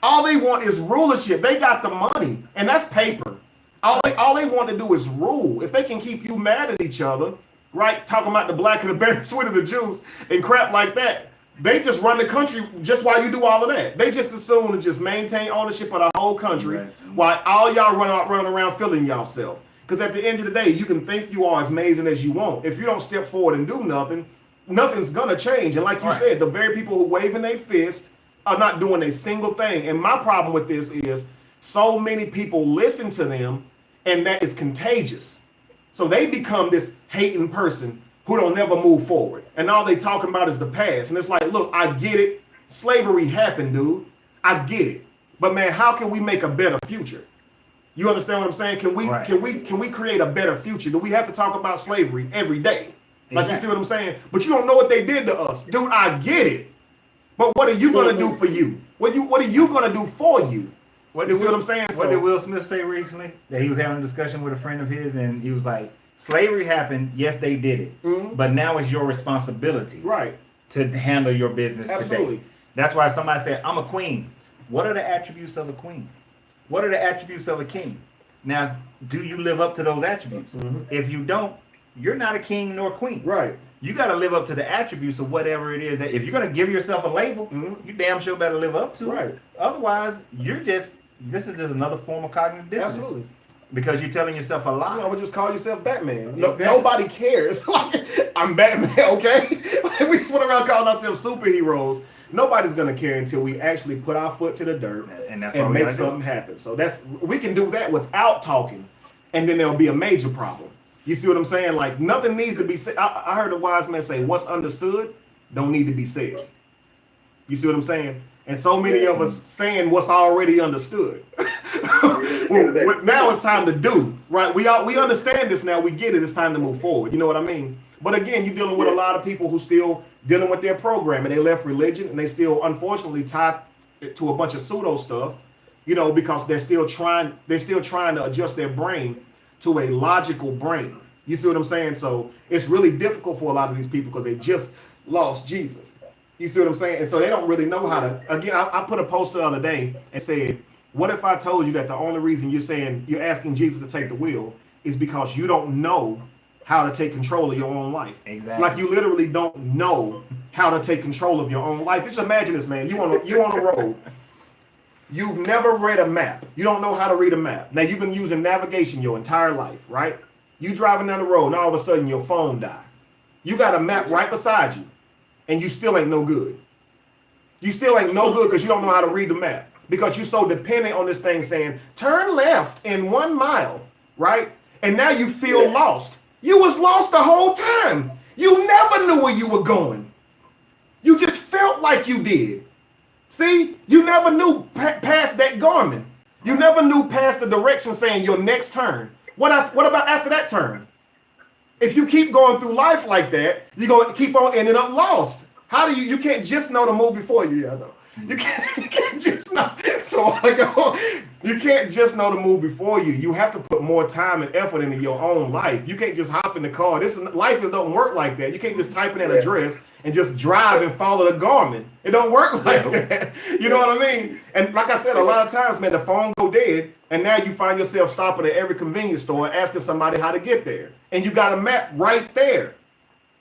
[SPEAKER 1] All they want is rulership. They got the money, and that's paper. All they want to do is rule. If they can keep you mad at each other, right? Talking about the black and the bear, sweet of the Jews and crap like that. They just run the country just while you do all of that. They just assume to just maintain ownership of the whole country while all y'all run around feeling yourself. Because at the end of the day, you can think you are as amazing as you want. If you don't step forward and do nothing, nothing's gonna change. And like you said, the very people who waving their fist are not doing a single thing. And my problem with this is so many people listen to them, and that is contagious. So they become this hating person who don't never move forward. And all they talking about is the past. And it's like, look, I get it. Slavery happened, dude. I get it. But man, how can we make a better future? You understand what I'm saying? Can we create a better future? Do we have to talk about slavery every day? Like, you see what I'm saying? But you don't know what they did to us. Dude, I get it. But what are you gonna do for you? What are you gonna do for you? You see what I'm saying?
[SPEAKER 4] What did Will Smith say recently? That he was having a discussion with a friend of his, and he was like, slavery happened. Yes, they did it. But now it's your responsibility to handle your business today. That's why somebody said, I'm a queen. What are the attributes of a queen? What are the attributes of a king? Now, do you live up to those attributes? If you don't, you're not a king nor queen.
[SPEAKER 1] Right.
[SPEAKER 4] You got to live up to the attributes of whatever it is that if you're going to give yourself a label, you damn sure better live up to it. Otherwise, this is just another form of cognitive dissonance.
[SPEAKER 1] Absolutely.
[SPEAKER 4] Because you're telling yourself a lie.
[SPEAKER 1] You know, just call yourself Batman.
[SPEAKER 4] Exactly.
[SPEAKER 1] Nobody cares. Like, I'm Batman, okay? We just went around calling ourselves superheroes. Nobody's gonna care until we actually put our foot to the dirt
[SPEAKER 4] and
[SPEAKER 1] make something happen. So we can do that without talking, and then there'll be a major problem. You see what I'm saying? Like, nothing needs to be said. I heard a wise man say, "What's understood don't need to be said." You see what I'm saying? And so many of us saying what's already understood. Now it's time to do, right? We understand this now. We get it. It's time to move forward. You know what I mean? But again, you're dealing with a lot of people who still dealing with their programming. They left religion and they still, unfortunately, tied to a bunch of pseudo stuff, you know, because they're still trying to adjust their brain to a logical brain. You see what I'm saying? So it's really difficult for a lot of these people because they just lost Jesus. You see what I'm saying? And so they don't really know how to. Again, I put a post the other day and said, what if I told you that the only reason you're asking Jesus to take the wheel is because you don't know how to take control of your own life?
[SPEAKER 4] Exactly.
[SPEAKER 1] Like, you literally don't know how to take control of your own life. Just imagine this, man. You on a road. You've never read a map. You don't know how to read a map. Now, you've been using navigation your entire life, right? You driving down the road and all of a sudden your phone died. You got a map right beside you and you still ain't no good. You still ain't no good because you don't know how to read the map, because you're so dependent on this thing saying, turn left in 1 mile, right? And now you feel lost. You was lost the whole time. You never knew where you were going. You just felt like you did. See, you never knew past that garment. You never knew past the direction saying your next turn. What about after that turn? If you keep going through life like that, you're going to keep on ending up lost. How do you can't just know the move before you, yeah, though. You can't just know. So I go, you can't just know the move before you. You have to put more time and effort into your own life. You can't just hop in the car. Life doesn't work like that. You can't just type in that address and just drive and follow the garment. It don't work like that. You know what I mean? And like I said, a lot of times, man, the phone go dead, and now you find yourself stopping at every convenience store asking somebody how to get there. And you got a map right there,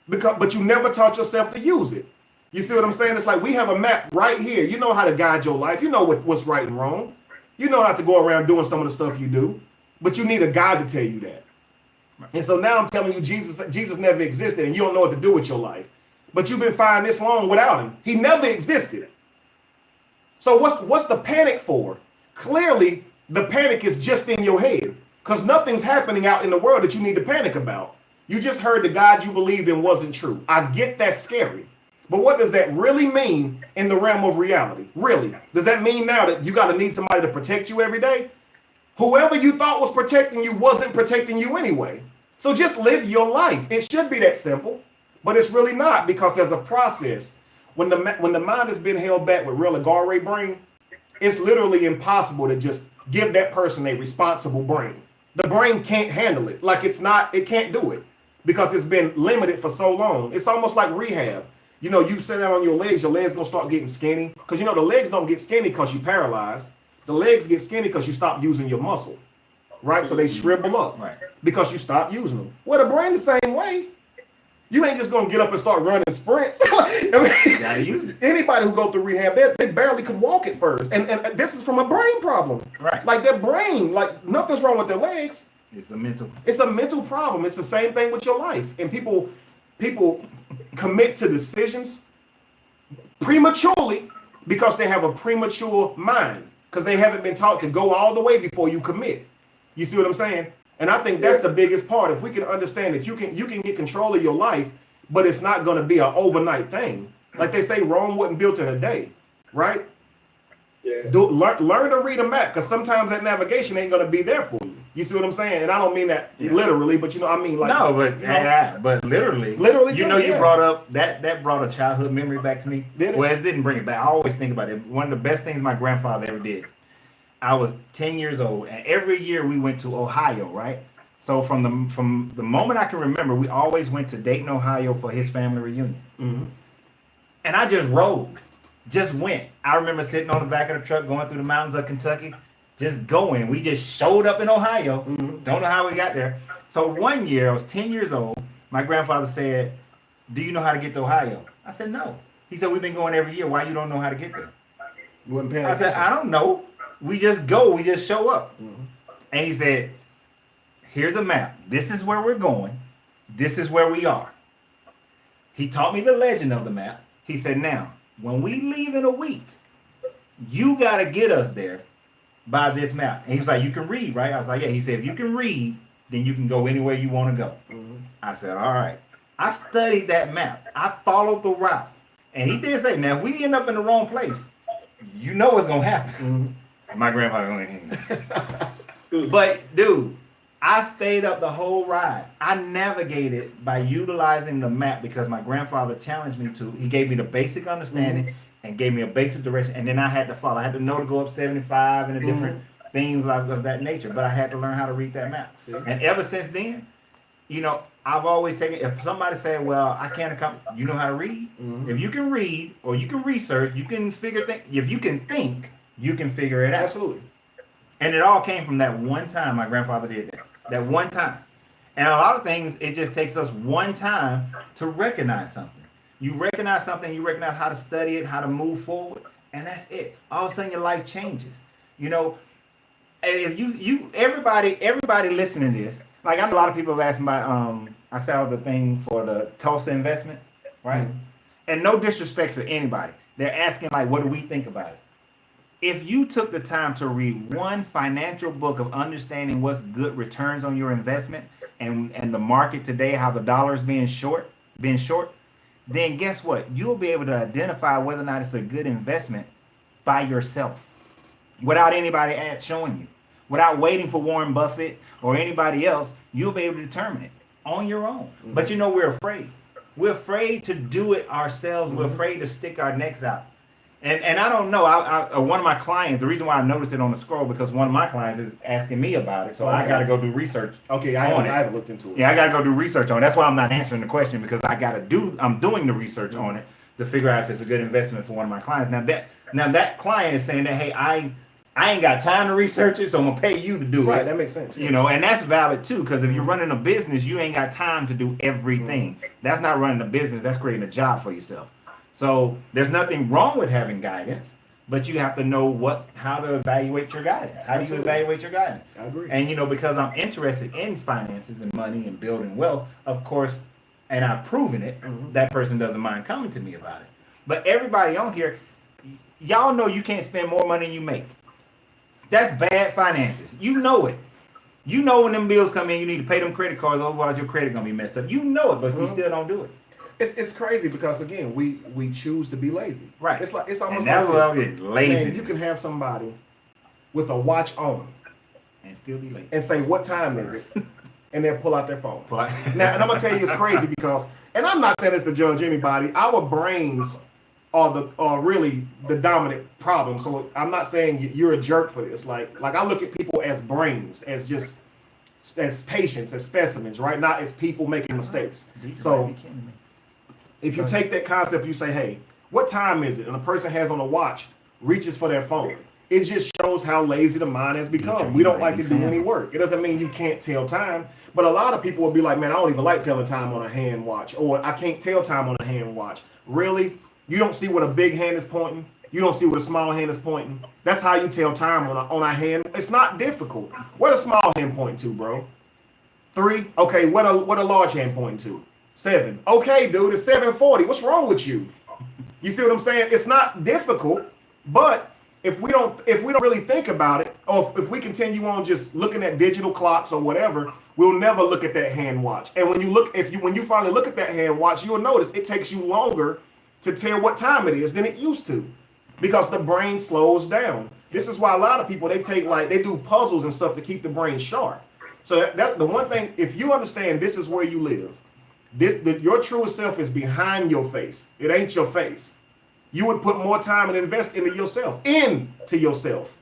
[SPEAKER 1] but you never taught yourself to use it. You see what I'm saying? It's like we have a map right here. You know how to guide your life. You know what's right and wrong. You know how to go around doing some of the stuff you do, but you need a guide to tell you that. And so now I'm telling you, Jesus never existed, and you don't know what to do with your life. But you've been fine this long without him. He never existed. So what's the panic for? Clearly, the panic is just in your head, because nothing's happening out in the world that you need to panic about. You just heard the God you believed in wasn't true. I get that's scary. But what does that really mean in the realm of reality? Really? Does that mean now that you got to need somebody to protect you every day? Whoever you thought was protecting you wasn't protecting you anyway. So just live your life. It should be that simple, but it's really not, because there's a process. When the mind has been held back with real agare brain, it's literally impossible to just give that person a responsible brain. The brain can't handle it. It can't do it because it's been limited for so long. It's almost like rehab. You know, you sit down on your legs gonna start getting skinny, because you know the legs don't get skinny because you paralyzed. The legs get skinny because you stop using your muscle, right? So they shrivel up, right, because you stop using them. Well, the brain the same way. You ain't just gonna get up and start running sprints.
[SPEAKER 4] You gotta use it.
[SPEAKER 1] Anybody who go through rehab, they barely could walk at first, and this is from a brain problem,
[SPEAKER 4] right?
[SPEAKER 1] Like their brain, like nothing's wrong with their legs.
[SPEAKER 4] It's a mental
[SPEAKER 1] problem. It's the same thing with your life, and people commit to decisions prematurely because they have a premature mind, because they haven't been taught to go all the way before you commit. You see what I'm saying? And I think that's the biggest part. If we can understand that you can get control of your life, but it's not going to be an overnight thing. Like they say, Rome wasn't built in a day, right?
[SPEAKER 2] Yeah.
[SPEAKER 1] Learn to read a map, because sometimes that navigation ain't going to be there for you. You see what I'm saying? And I don't mean that
[SPEAKER 4] Yeah.
[SPEAKER 1] literally, but you know, I mean like
[SPEAKER 4] No, but
[SPEAKER 1] you know,
[SPEAKER 4] yeah, but literally,
[SPEAKER 1] Literally
[SPEAKER 4] you
[SPEAKER 1] too,
[SPEAKER 4] know, you
[SPEAKER 1] yeah.
[SPEAKER 4] brought up that brought a childhood memory back to me.
[SPEAKER 1] Did it?
[SPEAKER 4] Well, it didn't bring it back. I always think about it. One of the best things my grandfather ever did. I was 10 years old, and every year we went to Ohio, right? So from the moment I can remember, we always went to Dayton, Ohio for his family reunion.
[SPEAKER 1] Mhm.
[SPEAKER 4] And I just rode, just went. I remember sitting on the back of the truck going through the mountains of Kentucky, just going. We just showed up in Ohio.
[SPEAKER 1] Mhm.
[SPEAKER 4] Don't know how we got there. So one year, I was 10 years old. My grandfather said, "Do you know how to get to Ohio?" I said, "No." He said, "We've been going every year. Why you don't know how to get there?"
[SPEAKER 1] You wasn't paying
[SPEAKER 4] I said,
[SPEAKER 1] attention.
[SPEAKER 4] "I don't know. We just go. We just show up."
[SPEAKER 1] Mhm.
[SPEAKER 4] And he said, "Here's a map. This is where we're going. This is where we are." He taught me the legend of the map. He said, "Now, when we leave in a week, you got to get us there by this map." And he was like, "You can read, right?" I was like, "Yeah." He said, "If you can read, then you can go anywhere you want to go."
[SPEAKER 1] Mhm.
[SPEAKER 4] I said, "All right." I studied that map. I followed the route. And he did say, "Now, if we end up in the wrong place, you know what's going to happen."
[SPEAKER 1] Mhm.
[SPEAKER 4] My grandfather only hanging. But dude, I stayed up the whole ride. I navigated by utilizing the map because my grandfather challenged me to. He gave me the basic understanding and gave me a basic direction, and then I had to follow. I had to know to go up 75 and the different things of that nature. But I had to learn how to read that map.
[SPEAKER 1] See?
[SPEAKER 4] And ever since then, you know, I've always taken. If somebody said, "Well, I can't accomplish," you know how to read.
[SPEAKER 1] Mhm.
[SPEAKER 4] If you can read or you can research, you can figure things. If you can think, you can figure it out.
[SPEAKER 1] Absolutely.
[SPEAKER 4] And it all came from that one time my grandfather did that. That one time. And a lot of things, it just takes us one time to recognize something. You recognize something, you recognize how to study it, how to move forward, and that's it. All of a sudden your life changes. You know, and if everybody listening to this, like I know a lot of people have asked my I saw the thing for the Tulsa investment, right?
[SPEAKER 1] Mhm.
[SPEAKER 4] And no disrespect for anybody. They're asking like, what do we think about it? If you took the time to read one financial book of understanding what's good returns on your investment and the market today, how the dollar is being short, then guess what? You'll be able to identify whether or not it's a good investment by yourself without anybody showing you. Without waiting for Warren Buffett or anybody else, you'll be able to determine it on your own.
[SPEAKER 1] Mm-hmm.
[SPEAKER 4] But you know, we're afraid. We're afraid to do it ourselves. We're afraid to stick our necks out. And I don't know. One of my clients, the reason why I noticed it on the scroll, because one of my clients is asking me about it. So I got to go do research.
[SPEAKER 1] Okay, I haven't looked into it.
[SPEAKER 4] Yeah, I got to go do research on it. That's why I'm not answering the question, because I'm doing the research on it to figure out if it's a good investment for one of my clients. Now that client is saying that, hey, I ain't got time to research it, so I'm going to pay you to do it.
[SPEAKER 1] Right, that makes sense.
[SPEAKER 4] You know, and that's valid too, because if you're running a business, you ain't got time to do everything. That's not running a business, that's creating a job for yourself. So there's nothing wrong with having guidance, but you have to know how to evaluate your guidance. How do you
[SPEAKER 1] Absolutely.
[SPEAKER 4] evaluate your guidance?
[SPEAKER 1] I agree.
[SPEAKER 4] And you know, because I'm interested in finances and money and building wealth, of course, and I've proven it, that person doesn't mind coming to me about it. But everybody on here, y'all know you can't spend more money than you make. That's bad finances. You know it. You know when them bills come in, you need to pay them credit cards, otherwise your credit gonna be messed up. You know it, but we still don't do it.
[SPEAKER 1] It's crazy because again we choose to be lazy.
[SPEAKER 4] Right.
[SPEAKER 1] It's almost
[SPEAKER 4] And that's what
[SPEAKER 1] like
[SPEAKER 4] I'm
[SPEAKER 1] this.
[SPEAKER 4] getting, laziness.
[SPEAKER 1] Man, you can have somebody with a watch on
[SPEAKER 4] And still be late.
[SPEAKER 1] and say, "What time is it?" and they'll pull out their phone.
[SPEAKER 4] Pull out-
[SPEAKER 1] Now, and I'm gonna tell you, it's crazy because, and I'm not saying this to judge anybody. Our brains are really the dominant problem. So I'm not saying you're a jerk for this. Like I look at people as brains, as patients, as specimens, right? Not as people making mistakes. So if you take that concept, you say, "Hey, what time is it?" and a person has on a watch, reaches for their phone. It just shows how lazy the mind has become. We don't like to do any work. It doesn't mean you can't tell time, but a lot of people will be like, "Man, I don't even like telling time on a hand watch," or "I can't tell time on a hand watch." Really? You don't see what a big hand is pointing? You don't see what a small hand is pointing? That's how you tell time on a hand. It's not difficult. What a small hand pointing to, bro? 3? Okay, what a large hand pointing to? 7. Okay, dude, it's 7:40. What's wrong with you? You see what I'm saying? It's not difficult, but if we don't really think about it, or if we continue on just looking at digital clocks or whatever, we'll never look at that hand watch. And when you finally look at that hand watch, you'll notice it takes you longer to tell what time it is than it used to. because the brain slows down. This is why a lot of people, they do puzzles and stuff to keep the brain sharp. So that the one thing, if you understand this is where you live, your truest self is behind your face. It ain't your face. You would put more time and invest into yourself.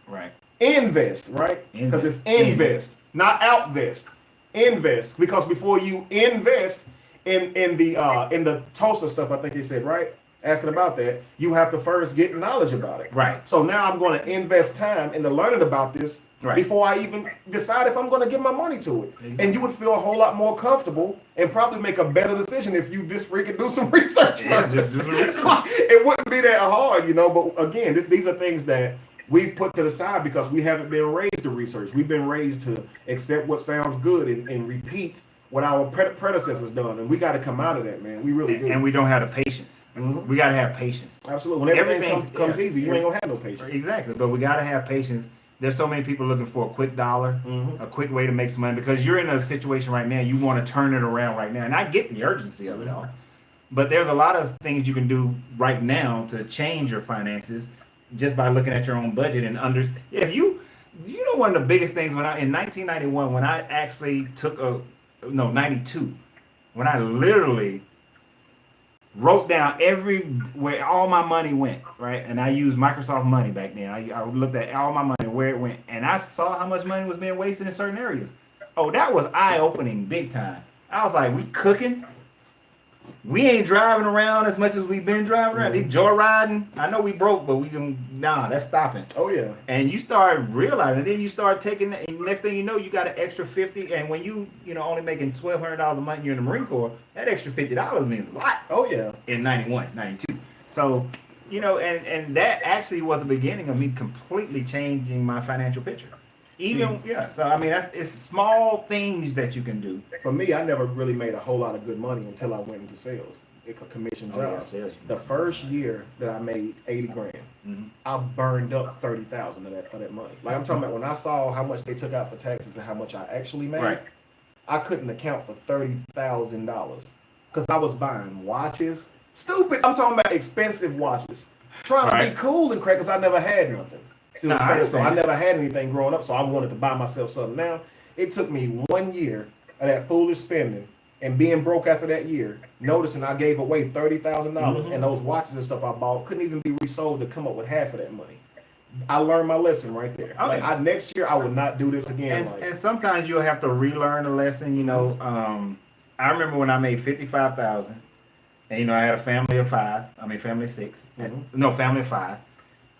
[SPEAKER 4] Right.
[SPEAKER 1] Invest, right? Because it's invest, not outvest. Invest, because before you invest in the Tulsa stuff, I think he said, right? Asking about that, you have to first get knowledge about it.
[SPEAKER 4] Right.
[SPEAKER 1] So now I'm going to invest time into learning about this before I even decide if I'm going to give my money to it. Exactly. And you would feel a whole lot more comfortable and probably make a better decision if you just freaking do some research. Just do some research. It wouldn't be that hard, But again, these are things that we've put to the side because we haven't been raised to research. We've been raised to accept what sounds good and repeat what our predecessors done, and we got to come out of that, man. We really do.
[SPEAKER 4] And we don't have the patience. We got to have patience.
[SPEAKER 1] Absolutely. When everything comes easy, you ain't gonna have no patience.
[SPEAKER 4] Exactly. But we got to have patience. There's so many people looking for a quick dollar, a quick way to make some money, because you're in a situation right now. You want to turn it around right now, and I get the urgency of it all. But there's a lot of things you can do right now to change your finances just by looking at your own budget and if you one of the biggest things in 1991 when I actually took 92, when I literally wrote down where all my money went, right? And I used Microsoft Money back then. I looked at all my money, where it went, and I saw how much money was being wasted in certain areas. Oh, that was eye-opening big time. I was like, we cooking? We ain't driving around as much as we've been driving around. They joyriding. I know we broke, but that's stopping.
[SPEAKER 1] Oh yeah.
[SPEAKER 4] And you start realizing, then you start taking, and next thing you know, you got an extra 50. And when you only making $1,200 a month, you're in the Marine Corps, that extra $50 means a lot.
[SPEAKER 1] Oh yeah.
[SPEAKER 4] In 91, 92. So, and that actually was the beginning of me completely changing my financial picture. So I mean, it's small things that you can do.
[SPEAKER 1] For me, I never really made a whole lot of good money until I went into sales. It's a commission job.
[SPEAKER 4] Sales.
[SPEAKER 1] The first year that I made 80 grand, I burned up 30,000 of that money. Like I'm talking about when I saw how much they took out for taxes and how much I actually made, I couldn't account for $30,000 because I was buying watches, stupid. I'm talking about expensive watches, trying to be cool and crap because I never had nothing. See what I'm saying? So I never had anything growing up, so I wanted to buy myself something. Now, it took me 1 year of that foolish spending and being broke after that year, noticing I gave away $30,000 and those watches and stuff I bought couldn't even be resold to come up with half of that money. I learned my lesson right there.
[SPEAKER 4] Okay.
[SPEAKER 1] Like next year, I would not do this again.
[SPEAKER 4] And sometimes you'll have to relearn a lesson. I remember when I made $55,000, and I had a family of family of 6. No, family of 5.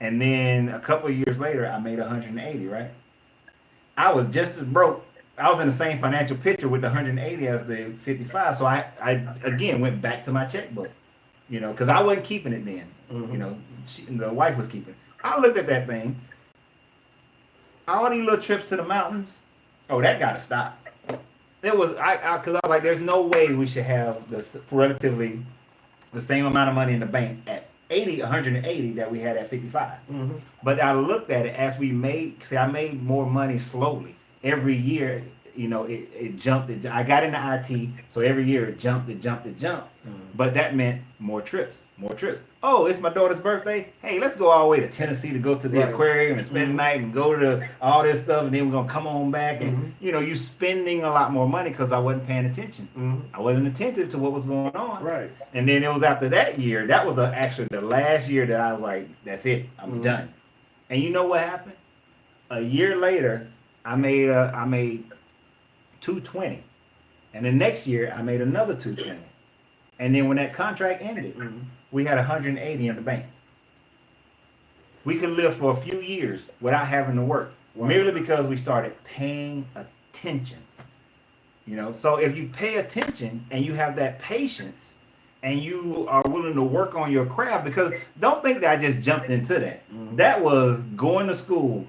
[SPEAKER 4] And then a couple of years later, I made 180, right? I was just as broke. I was in the same financial picture with the 180 as the 55. So I again went back to my checkbook, because I wasn't keeping it then. The wife was keeping it. I looked at that thing. All these little trips to the mountains. Oh, that got to stop. Because I was like, there's no way we should have relatively the same amount of money in the bank at 180 that we had at 55. But I looked at it as I made more money slowly. Every year, it jumped. I got into IT, so every year it jumped. But that meant more trips. Oh, it's my daughter's birthday. Hey, let's go all the way to Tennessee to go to the aquarium and spend the night and go to all this stuff, and then we're gonna come on back. And you spending a lot more money because I wasn't paying attention. I wasn't attentive to what was going on.
[SPEAKER 1] Right.
[SPEAKER 4] And then it was after that year. That was actually the last year that I was like, "That's it. I'm done." And you know what happened? A year later, I made 220, and the next year I made another 220. And then when that contract ended, we had 180 in the bank. We could live for a few years without having to work, merely because we started paying attention. So if you pay attention and you have that patience and you are willing to work on your craft, because don't think that I just jumped into that. That was going to school,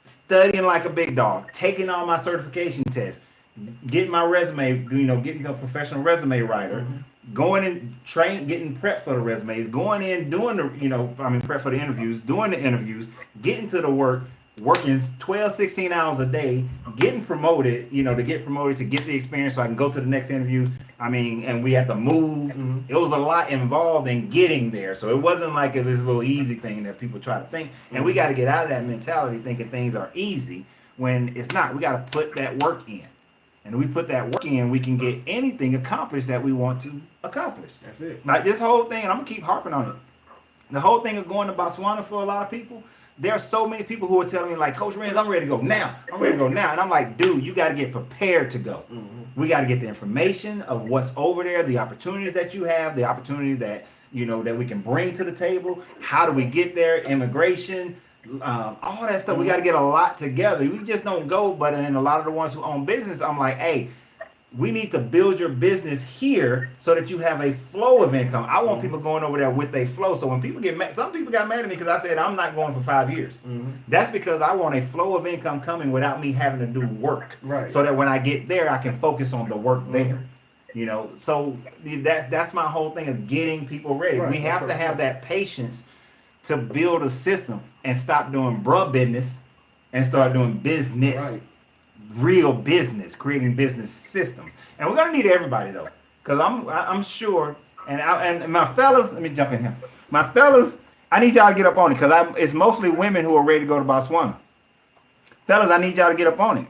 [SPEAKER 4] studying like a big dog, taking all my certification tests, getting my resume, getting a professional resume writer, going and getting prepped for the resumes, going in, doing prep for the interviews, doing the interviews, getting to the work, working 12, 16 hours a day, getting promoted, to get promoted, to get the experience so I can go to the next interview. I mean, and we had to move.
[SPEAKER 1] Mm-hmm.
[SPEAKER 4] It was a lot involved in getting there. So it wasn't like this little easy thing that people try to think. And we got to get out of that mentality thinking things are easy when it's not. We got to put that work in. And if we put that work in, we can get anything accomplished that we want to accomplish.
[SPEAKER 1] That's it.
[SPEAKER 4] Like this whole thing, and I'm going to keep harping on it. The whole thing of going to Botswana for a lot of people, there are so many people who are telling me, like, Coach Renz, I'm ready to go now. I'm ready to go now. And I'm like, dude, you got to get prepared to go.
[SPEAKER 1] Mm-hmm.
[SPEAKER 4] We got to get the information of what's over there, the opportunities that you have, the opportunities that, that we can bring to the table. How do we get there? Immigration, all that stuff. We got to get a lot together. We just don't go. But then a lot of the ones who own business, I'm like, hey, we need to build your business here so that you have a flow of income. I want people going over there with a flow. So when people get mad, some people got mad at me because I said I'm not going for 5 years.
[SPEAKER 1] Mm-hmm.
[SPEAKER 4] That's because I want a flow of income coming without me having to do work.
[SPEAKER 1] Right.
[SPEAKER 4] So that when I get there, I can focus on the work there. So that's my whole thing of getting people ready.
[SPEAKER 1] Right.
[SPEAKER 4] We have to have that patience to build a system and stop doing bruh business and start doing business.
[SPEAKER 1] Right.
[SPEAKER 4] Real business, creating business systems. And we're gonna need everybody though. Because I'm sure, and my fellas, let me jump in here. My fellas, I need y'all to get up on it because it's mostly women who are ready to go to Botswana. Fellas, I need y'all to get up on it.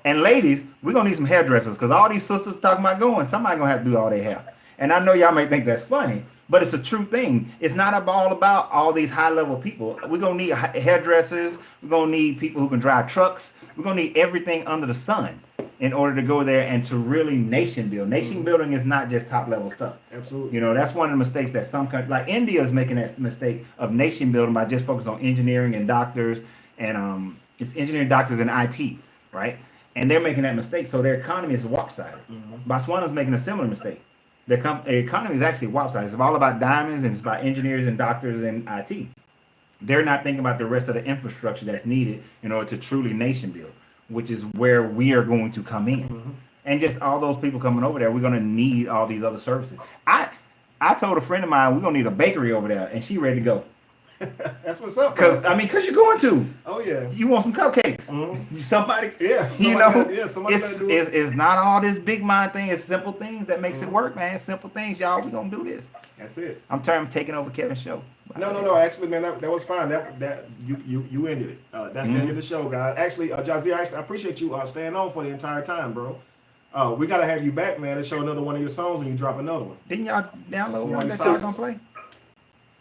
[SPEAKER 4] And ladies, we're gonna need some hairdressers because all these sisters talking about going, somebody gonna have to do all their hair. And I know y'all may think that's funny, but it's a true thing. It's not all about all these high level people. We're gonna need hairdressers. We're gonna need people who can drive trucks. We're gonna need everything under the sun in order to go there and to really nation build. Nation building is not just top level stuff.
[SPEAKER 1] Absolutely.
[SPEAKER 4] That's one of the mistakes that some countries, like India, is making that mistake of nation building by just focusing on engineering and doctors, and it's engineering, doctors, and IT, right? And they're making that mistake, so their economy is lopsided. Botswana's making a similar mistake. Their economy is actually lopsided. It's all about diamonds, and it's about engineers and doctors and IT. They're not thinking about the rest of the infrastructure that's needed in order to truly nation build, which is where we are going to come in. And just all those people coming over there, we're going to need all these other services. I told a friend of mine, we're going to need a bakery over there, and she ready to go.
[SPEAKER 1] That's what's up.
[SPEAKER 4] Because you're going to.
[SPEAKER 1] Oh yeah.
[SPEAKER 4] You want some cupcakes. Somebody, it's not all this big mind thing. It's simple things that makes it work, man. Simple things, y'all. We're going to do this.
[SPEAKER 1] That's it.
[SPEAKER 4] I'm taking over Kevin's show.
[SPEAKER 1] No. Actually, man, that was fine. That you ended it. That's the end of the show, guys. Actually, Jazir, I appreciate you staying on for the entire time, bro. We gotta have you back, man, to show another one of your songs when you drop another one.
[SPEAKER 4] Didn't y'all download one that y'all gonna play?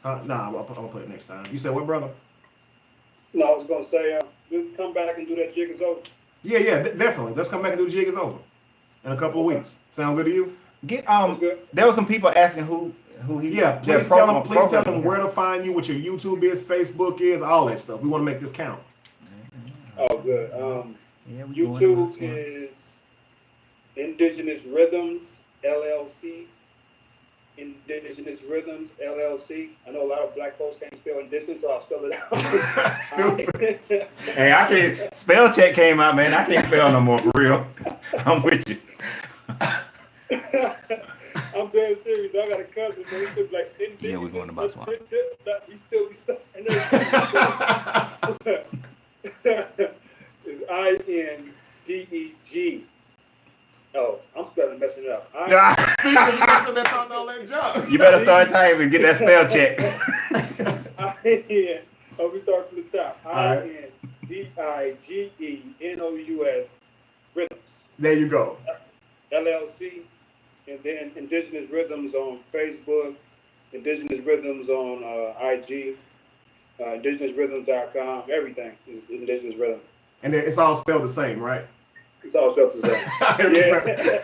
[SPEAKER 1] Nah, I'll put it next time. You said what, brother?
[SPEAKER 2] No, I was gonna say, we'll come back and do that Jig Is Over.
[SPEAKER 1] Yeah, definitely. Let's come back and do the Jig Is Over in a couple of weeks. Sound good to you?
[SPEAKER 4] There were some people asking who he.
[SPEAKER 1] Yeah, please tell them where to find you, what your YouTube is, Facebook is, all that stuff. We want to make this count.
[SPEAKER 2] Oh, good. YouTube is Indigenous Rhythms LLC. Indigenous Rhythms LLC. I know a lot of black folks can't spell indigenous, so I'll spell it out.
[SPEAKER 1] Stupid.
[SPEAKER 4] Hey, I can't. Spell check came out, man. I can't spell no more for real. I'm with you.
[SPEAKER 2] I'm very serious. I got a cousin, man. He's just like,
[SPEAKER 4] yeah, we're going to Botswana.
[SPEAKER 2] He's still. It's INDEG. Oh, I'm spelling messing it up.
[SPEAKER 4] You better start typing. Get that spell check.
[SPEAKER 2] We start from the top.
[SPEAKER 1] Right.
[SPEAKER 2] INDIGENOUS Rhythms.
[SPEAKER 1] There you go.
[SPEAKER 2] LLC. And then Indigenous Rhythms on Facebook, Indigenous Rhythms on IG, IndigenousRhythms.com. Everything is Indigenous Rhythm.
[SPEAKER 1] And it's all spelled the same, right?
[SPEAKER 2] It's all spelled the same.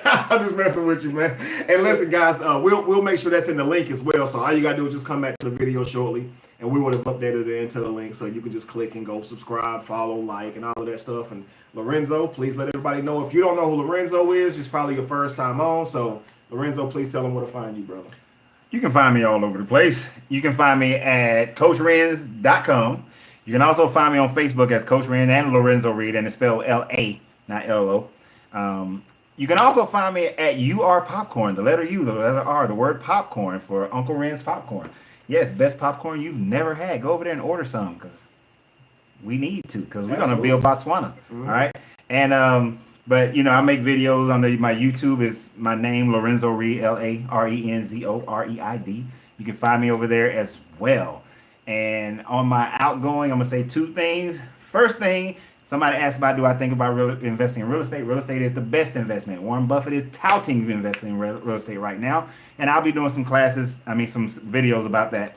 [SPEAKER 1] I'm just messing with you, man. And listen, guys, we'll make sure that's in the link as well. So all you gotta do is just come back to the video shortly, and we would have updated it into the link, so you can just click and go subscribe, follow, like, and all of that stuff. And Lorenzo, please let everybody know. If you don't know who Lorenzo is, it's probably your first time on. So Lorenzo, please tell them where to find you, brother.
[SPEAKER 4] You can find me all over the place. You can find me at CoachRenz.com. You can also find me on Facebook as Coach Renz and Lorenzo Reed, and it's spelled L-A, not L-O. You can also find me at UR Popcorn, the letter U, the letter R, the word popcorn for Uncle Ren's Popcorn. Yes, best popcorn you've never had. Go over there and order some, because we need to, because we're
[SPEAKER 1] Absolutely.
[SPEAKER 4] gonna build Botswana. All right. And but you know, I make videos on my YouTube is my name, Lorenzo Reed, LaRenzoReid. You can find me over there as well. And on my outgoing, I'm gonna say two things. First thing, somebody asked about, do I think about investing in real estate? Real estate is the best investment. Warren Buffett is touting investing in real estate right now, and I'll be doing some classes. I mean, some videos about that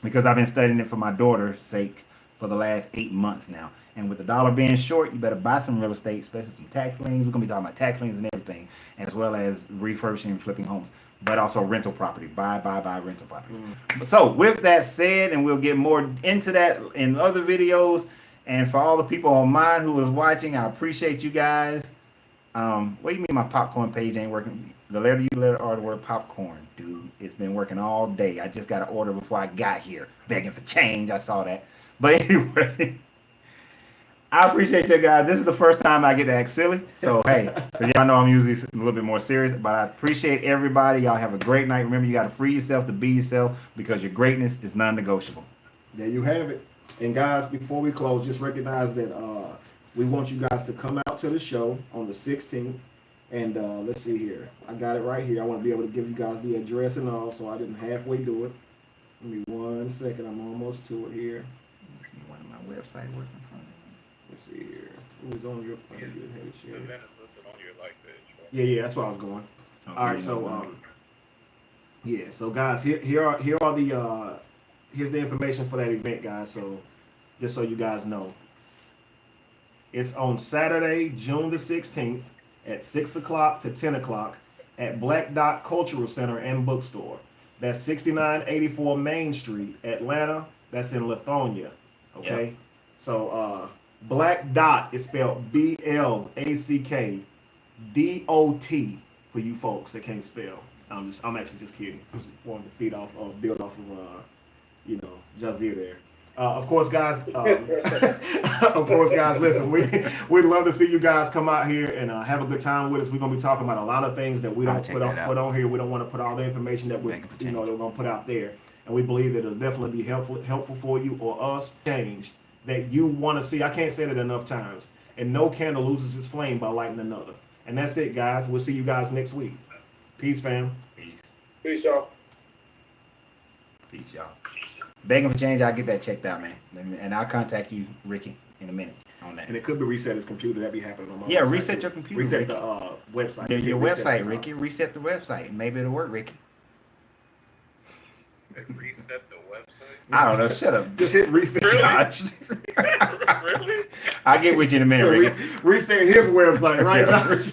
[SPEAKER 4] because I've been studying it for my daughter's sake for the last 8 months now. And with the dollar being short, you better buy some real estate, especially some tax liens. We're gonna be talking about tax liens and everything, as well as refurbishing and flipping homes, but also rental property. Buy rental property. So with that said, and we'll get more into that in other videos. And for all the people on mine who was watching, I appreciate you guys. What do you mean my popcorn page ain't working? The letter you letter or the word popcorn, dude. It's been working all day. I just got an order before I got here, begging for change. I saw that. But anyway, I appreciate you guys. This is the first time I get to act silly. So, hey, because y'all know I'm usually a little bit more serious. But I appreciate everybody. Y'all have a great night. Remember, you got to free yourself to be yourself because your greatness is non-negotiable.
[SPEAKER 1] There you have it. And guys, before we close, just recognize that we want you guys to come out to the show on the 16th. And let's see here. I got it right here. I want to be able to give you guys the address and all, so I didn't halfway do it. Give me 1 second. I'm almost to it here.
[SPEAKER 4] One of my website working for me.
[SPEAKER 1] Let's see here. Who's on your
[SPEAKER 3] The minutes listed on your like page. Right?
[SPEAKER 1] Yeah, that's where I was going.
[SPEAKER 4] Oh,
[SPEAKER 1] All right, so so guys, here are the here's the information for that event, guys. So just so you guys know, it's on Saturday, June the 16th at 6 o'clock to 10 o'clock at Black Dot Cultural Center and Bookstore. That's 6984 Main Street, Atlanta. That's in Lithonia. Okay,
[SPEAKER 4] Yep.
[SPEAKER 1] so Black Dot is spelled BLACKDOT for you folks that can't spell. I'm actually just kidding. Just wanted to build off of Jazir there. Of course, guys. Listen, we'd love to see you guys come out here and have a good time with us. We're gonna be talking about a lot of things that we don't put on here. We don't want to put all the information that we're gonna put out there, and we believe that it'll definitely be helpful for you or us. Change that you want to see. I can't say that enough times. And no candle loses its flame by lighting another. And that's it, guys. We'll see you guys next week. Peace, fam.
[SPEAKER 4] Peace.
[SPEAKER 2] Peace, y'all.
[SPEAKER 4] Peace, y'all. Begging for change, I'll get that checked out, man. And I'll contact you, Ricky, in a minute on that.
[SPEAKER 1] And it could be reset his computer. That be happening on my
[SPEAKER 4] Yeah,
[SPEAKER 1] website,
[SPEAKER 4] reset
[SPEAKER 1] too.
[SPEAKER 4] your computer,
[SPEAKER 1] Reset
[SPEAKER 4] Ricky.
[SPEAKER 1] the website.
[SPEAKER 4] Your
[SPEAKER 1] Reset
[SPEAKER 4] website,
[SPEAKER 1] the,
[SPEAKER 4] Ricky. Reset the website. Maybe it'll work, Ricky.
[SPEAKER 3] Reset the website?
[SPEAKER 4] I don't know. Shut up.
[SPEAKER 1] Just hit reset.
[SPEAKER 4] Josh.
[SPEAKER 3] Really?
[SPEAKER 4] I'll get with you in a minute, Ricky.
[SPEAKER 1] Reset his website, right, Josh?